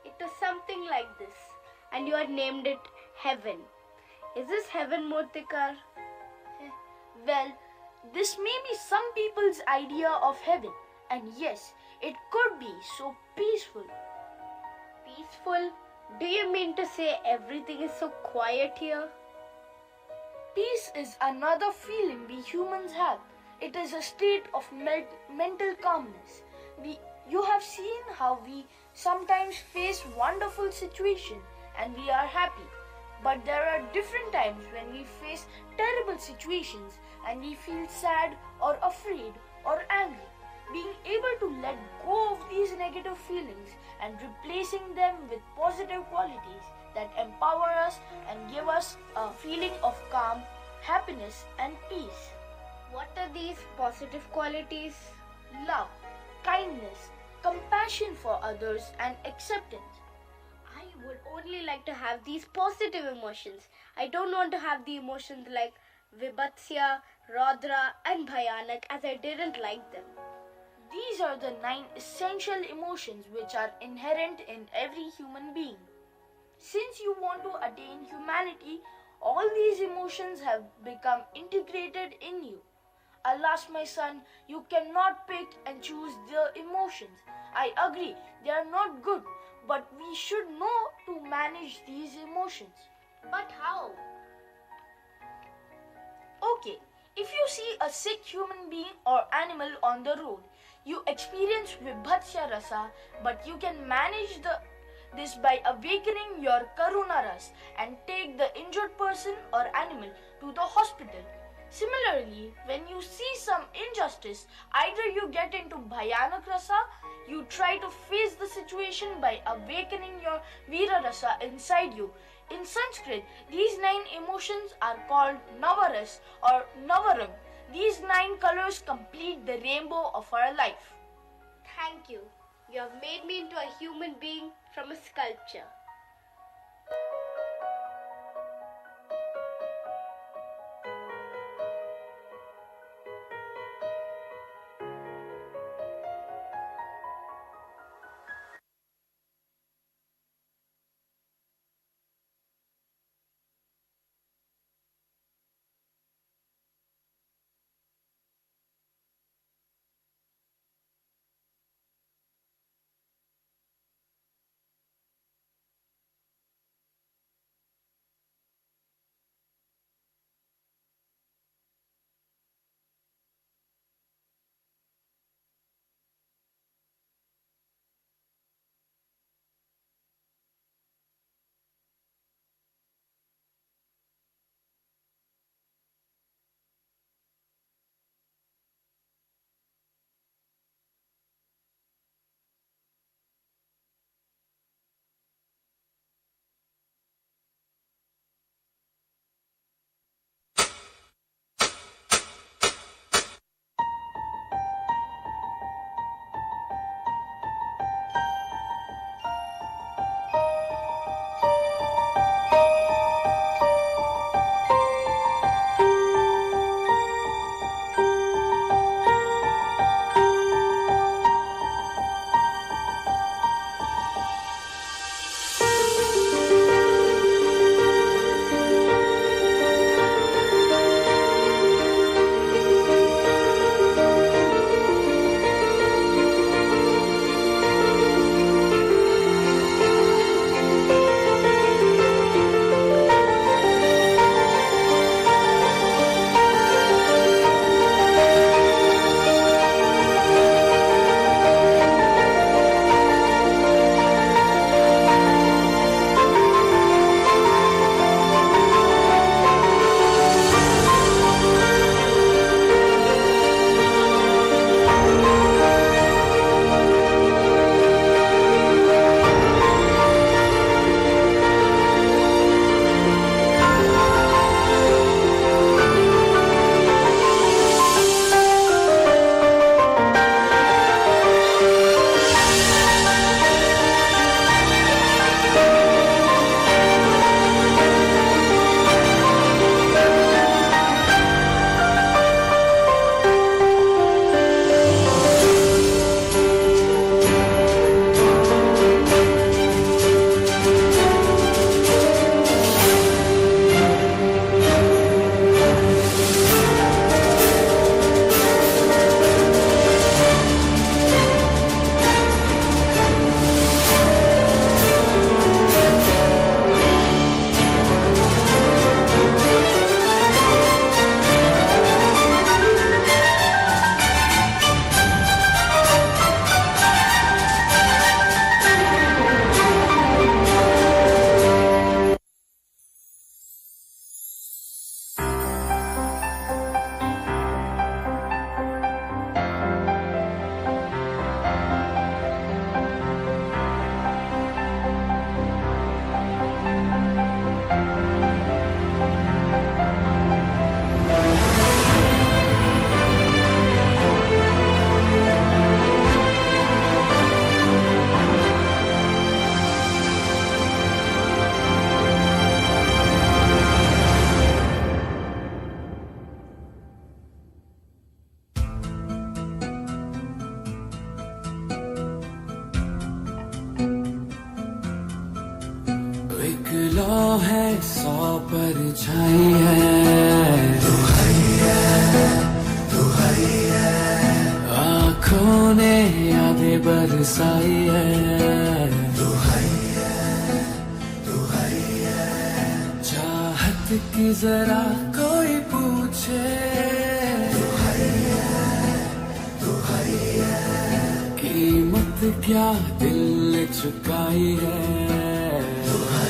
It was something like this, and you had named it Heaven. Is this heaven, Murtikar? Well, this may be some people's idea of heaven, and yes, it could be so peaceful. Peaceful? Do you mean to say everything is so quiet here? Peace is another feeling we humans have. It is a state of mental calmness. You have seen how we sometimes face wonderful situations and we are happy. But there are different times when we face terrible situations and we feel sad or afraid or angry. Being able to let go of these negative feelings and replacing them with positive qualities that empower us and give us a feeling of calm, happiness and peace. What are these positive qualities? Love, kindness, compassion for others and acceptance. I would only like to have these positive emotions. I don't want to have the emotions like Vibhatsya, Rodra and Bhayanak as I didn't like them. These are the 9 essential emotions which are inherent in every human being. Since you want to attain humanity, all these emotions have become integrated in you. Alas, my son, you cannot pick and choose the emotions. I agree, they are not good, but we should know to manage these emotions. But how? Okay, if you see a sick human being or animal on the road, you experience Vibhatsya Rasa, but you can manage this by awakening your Karuna Ras and take the injured person or animal to the hospital. Similarly, when you see some injustice, either you get into Bhayanak Rasa, you try to face the situation by awakening your Veera Rasa inside you. In Sanskrit, these 9 emotions are called NAVRAS or Navarang. These 9 colors complete the rainbow of our life. Thank you. You have made me into a human being from a sculpture. 100 परछाई है तू है आँखों ने यादें बरसाई है तू है चाहत की जरा कोई पूछे तू है कीमत क्या दिल ने चुकाई है तू है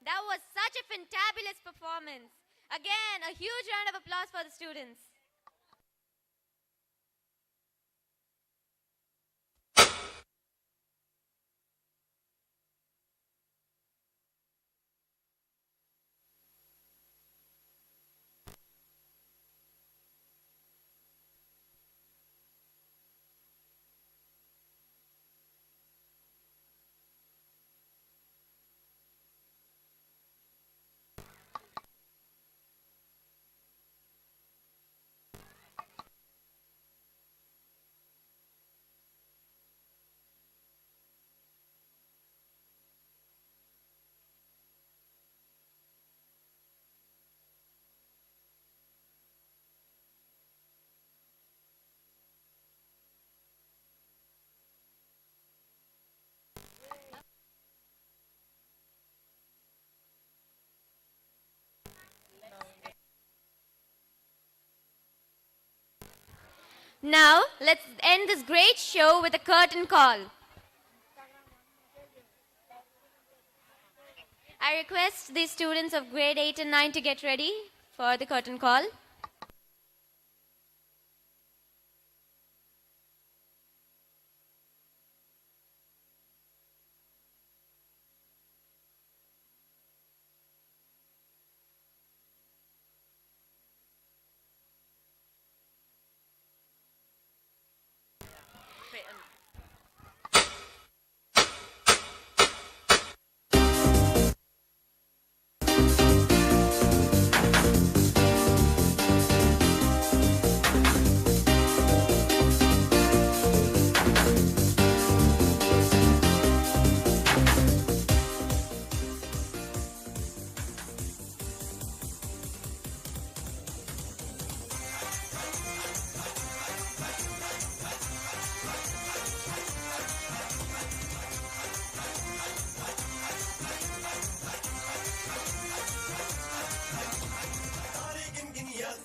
That was such a fantabulous performance. Again, a huge round of applause for the students. Now, let's end this great show with a curtain call. I request the students of grade 8 and 9 to get ready for the curtain call.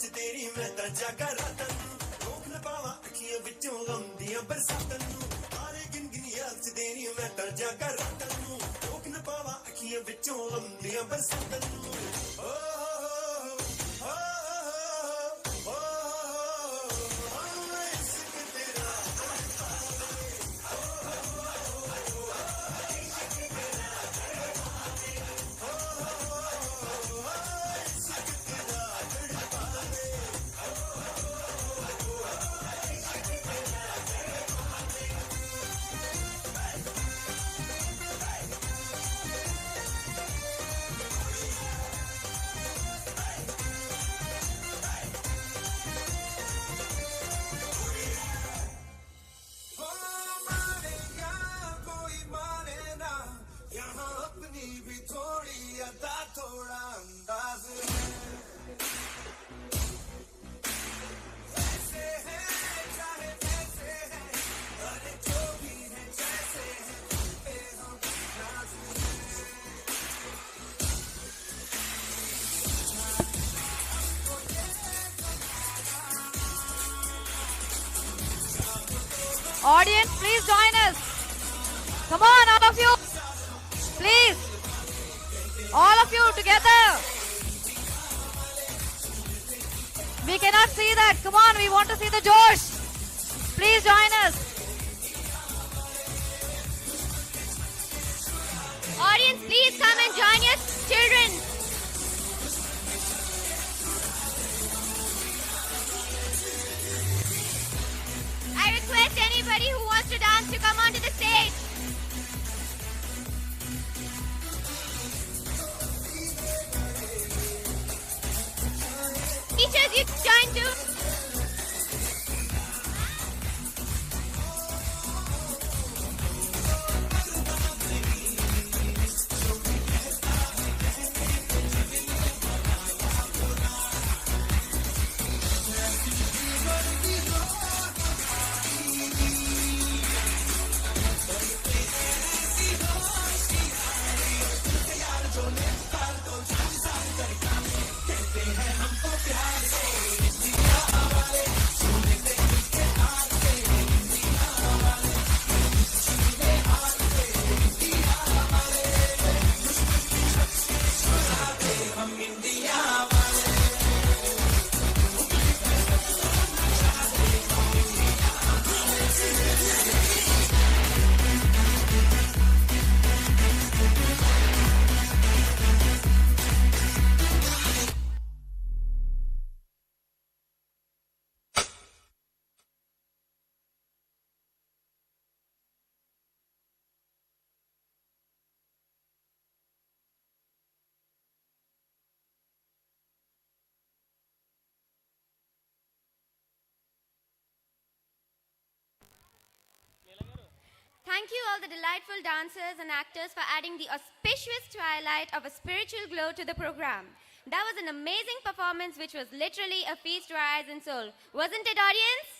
च तेरी मैं तां जागा रातां नूं रोक न पावां अखियां विचों गम दियां बरसातां नूं मारे गिन याद च तेरी मैं तां जागा रातां नूं रोक न पावां अखियां विचों गम दियां बरसातां नूं ओ Audience, please join us. Come on, all of you. Please. All of you together. We cannot see that. Come on, we want to see the Josh. Please join us. Audience, please come and join your children. I request anybody who wants to dance to come onto the stage. Teachers, you join too. Thank you all the delightful dancers and actors for adding the auspicious twilight of a spiritual glow to the program. That was an amazing performance which was literally a feast to our eyes and soul. Wasn't it, audience?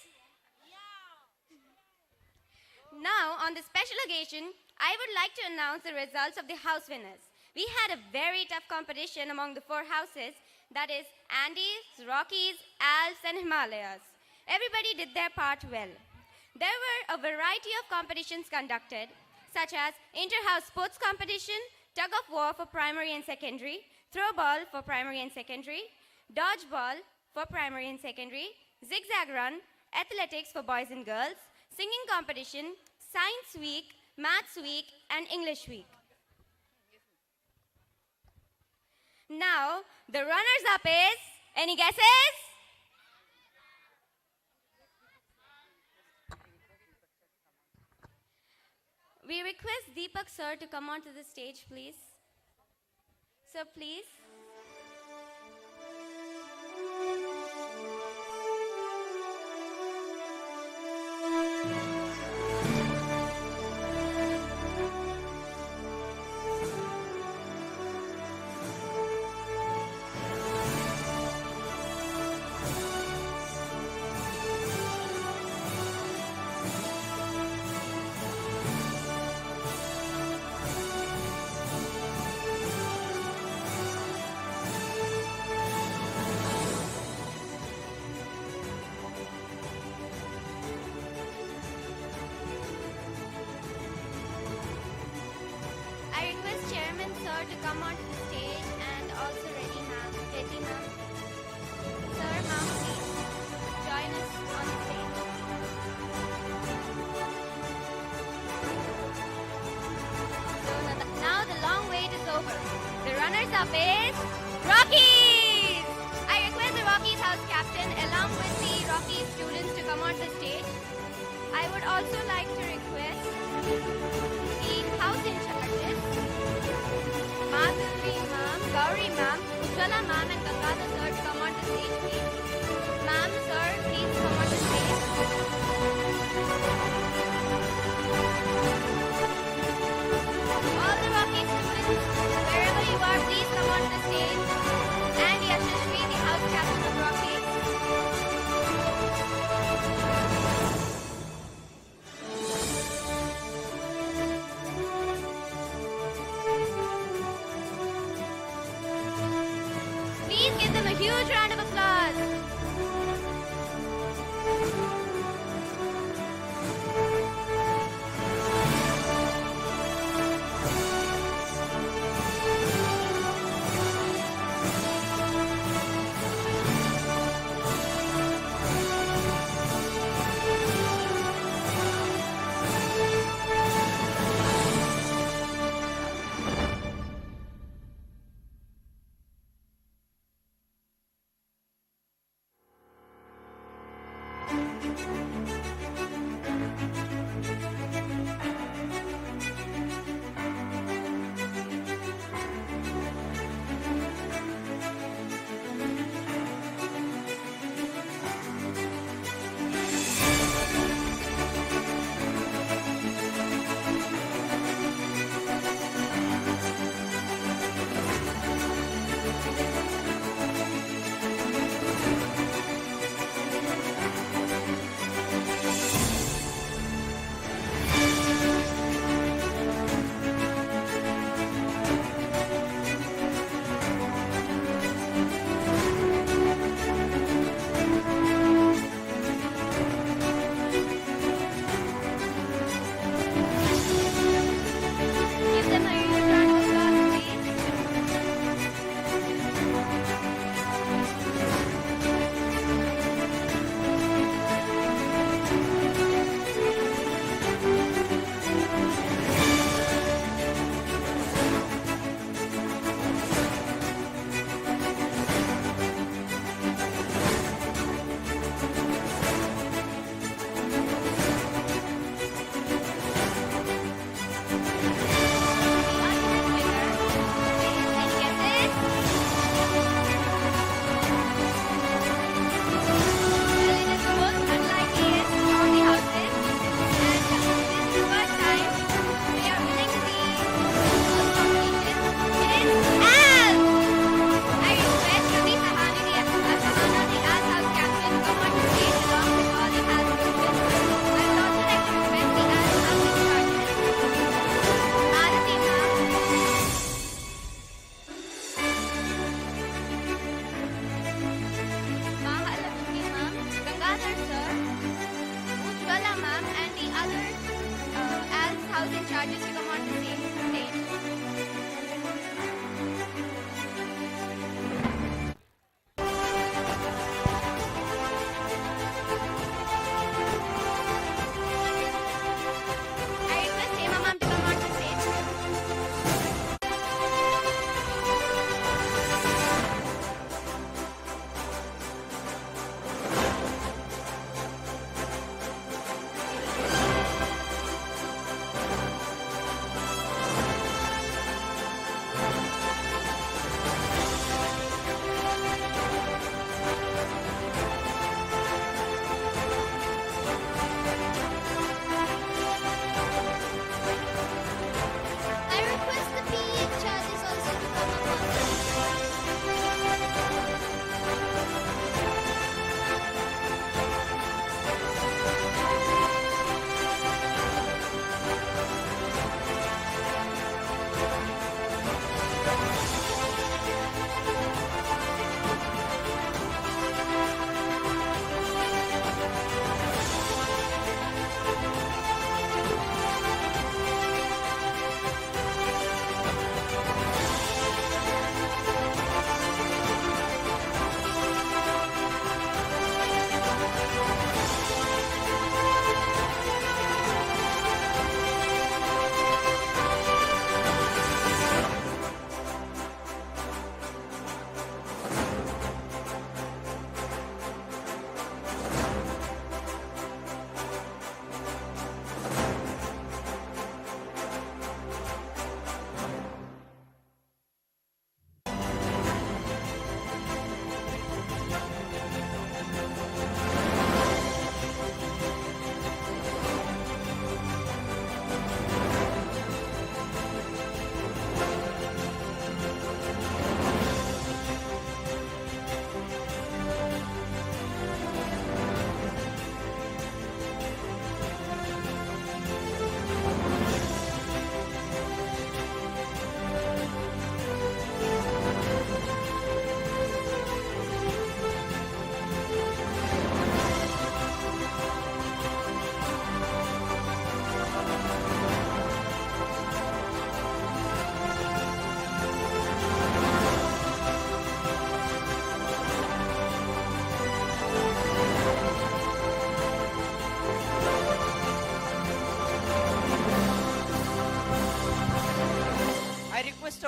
Now, on this special occasion, I would like to announce the results of the house winners. We had a very tough competition among the 4 houses, that is Andes, Rockies, Alps and Himalayas. Everybody did their part well. There were a variety of competitions conducted, such as inter-house sports competition, tug of war for primary and secondary, throw ball for primary and secondary, dodgeball for primary and secondary, zigzag run, athletics for boys and girls, singing competition, science week, maths week, and English week. Now, the runners-up is, any guesses? We request Deepak sir to come onto the stage, please. Sir, please. First up is Rockies! I request the Rockies house captain along with the Rockies students to come on the stage. I would also like to request the house in charges, Madhuri ma'am, Gauri ma'am, Ujjwala ma'am and Gangadhar sir to come on the stage, please. Ma'am, sir, please come on the stage. All the Rocky students, wherever you are, please come on the stage. And Yashashvi, the house captain of Rocky. Please give them a huge round of applause.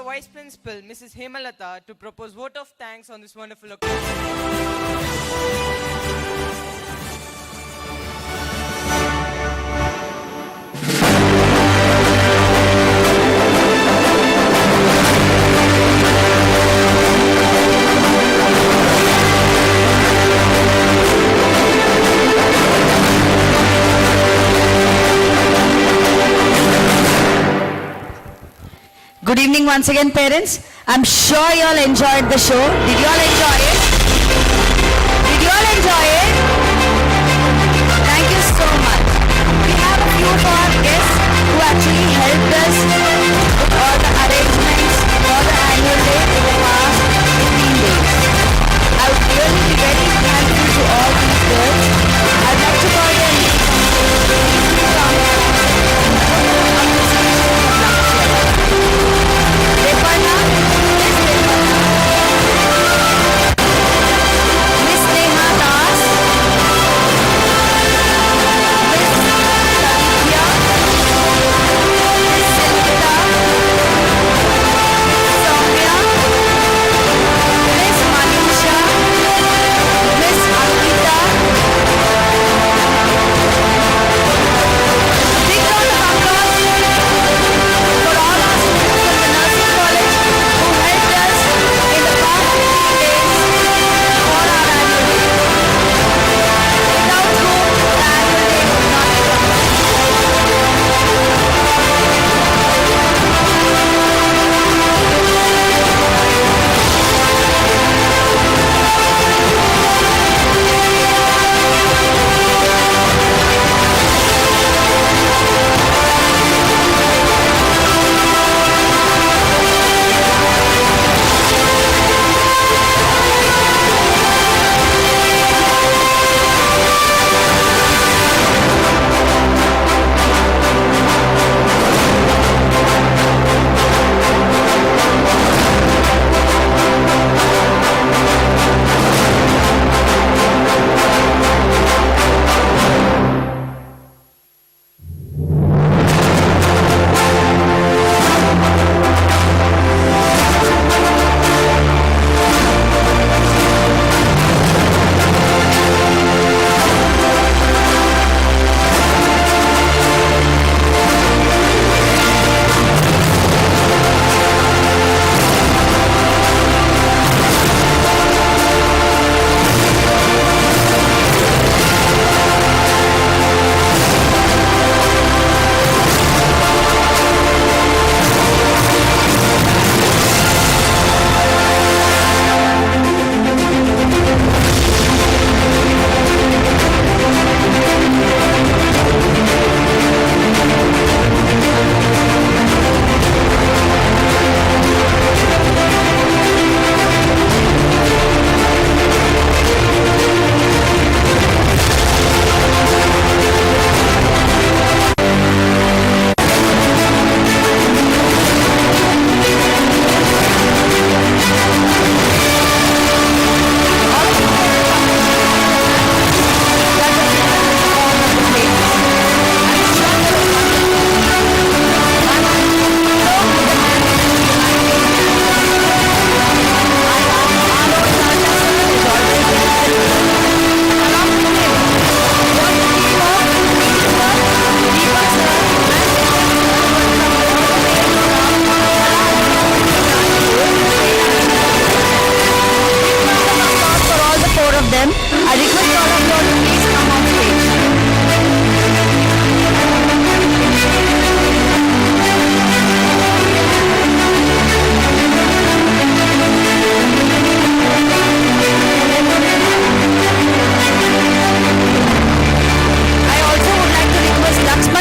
Vice Principal, Mrs. Hemalata, to propose vote of thanks on this wonderful occasion. Good evening once again, parents. I'm sure you all enjoyed the show. Did you all enjoy it? Did you all enjoy it? Thank you so much. We have a few of our guests who actually helped us with all the arrangements for the annual day in the past 15 days. I would really be very thankful to all these girls. I'd like to call their names. Miss Neha Das, Miss Lakshya, Miss Sangeeta, Miss Soumya, Miss Manisha, Miss Ankita. Big round of applause for all our students from the nursing college who helped us in the past 15 days for our annual day. Without whom the annual day would not be complete.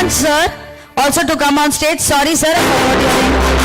Sir, also to come on stage. Sorry, sir, I forgot your name.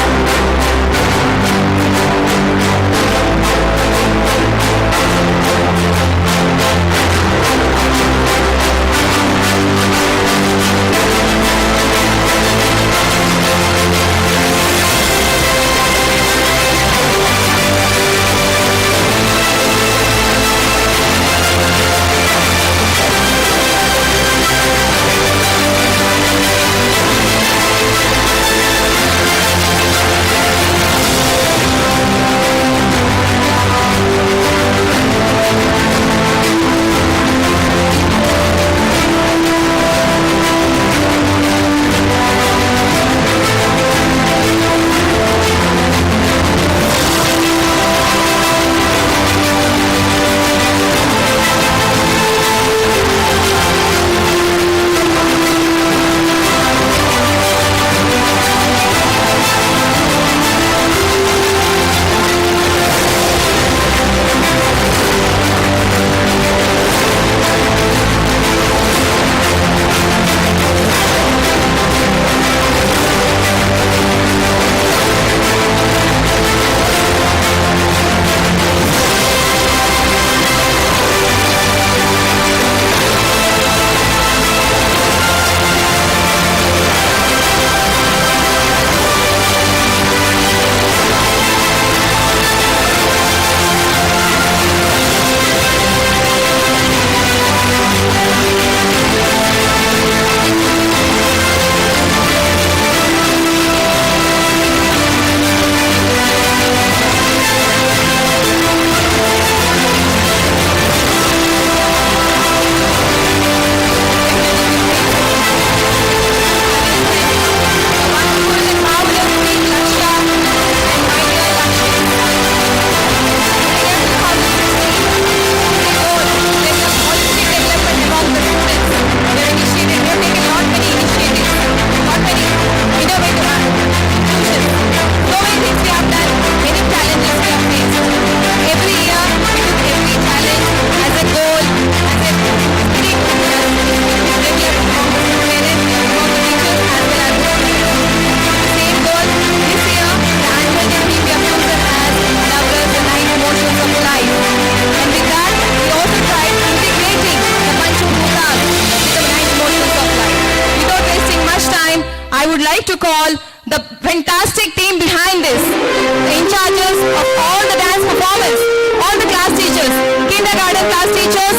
would like to call the fantastic team behind this, the in charges of all the dance performance, all the class teachers, kindergarten class teachers,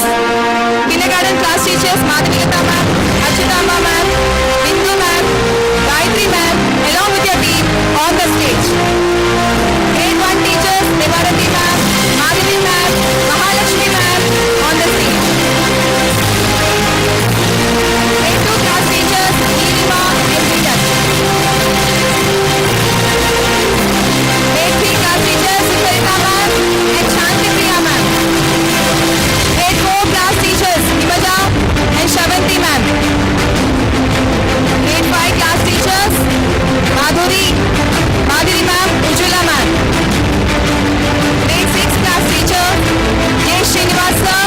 Madhavita ma'am, Achutamba ma'am, Bindu ma'am, Gayatri ma'am, along with your team on the stage. Grade 1 teachers, Devarati ma'am, Madhavi ma'am, Mahalakshmi ma'am on the stage. Grade 2 class teachers, Nilima and Virat. Grade 3 class teachers, Sucharita ma'am and Shanti Priya ma'am. Grade 4 class teachers, Himaja and Shavanti ma'am. Grade 5 class teachers, Madhuri ma'am, Ujjwala ma'am. Grade 6 class teacher, J. Srinivasa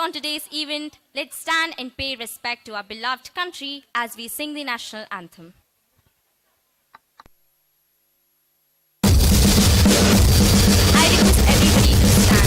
on today's event, let's stand and pay respect to our beloved country as we sing the national anthem. I request everybody to stand.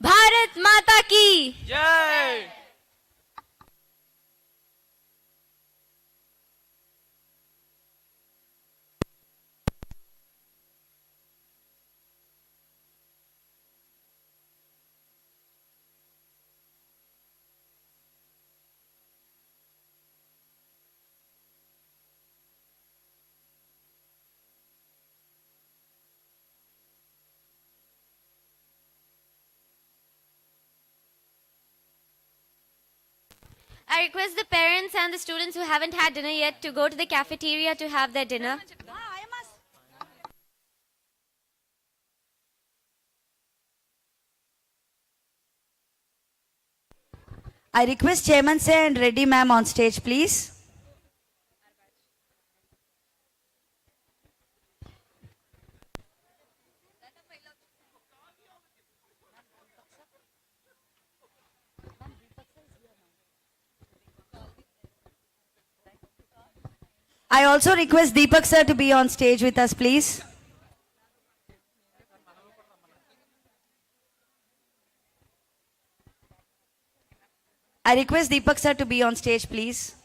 Bharat माता की जय। I request the parents and the students who haven't had dinner yet to go to the cafeteria to have their dinner. I request Chairman Sir and Reddy ma'am on stage, please. I also request Deepak sir to be on stage with us, please. I request Deepak sir to be on stage, please.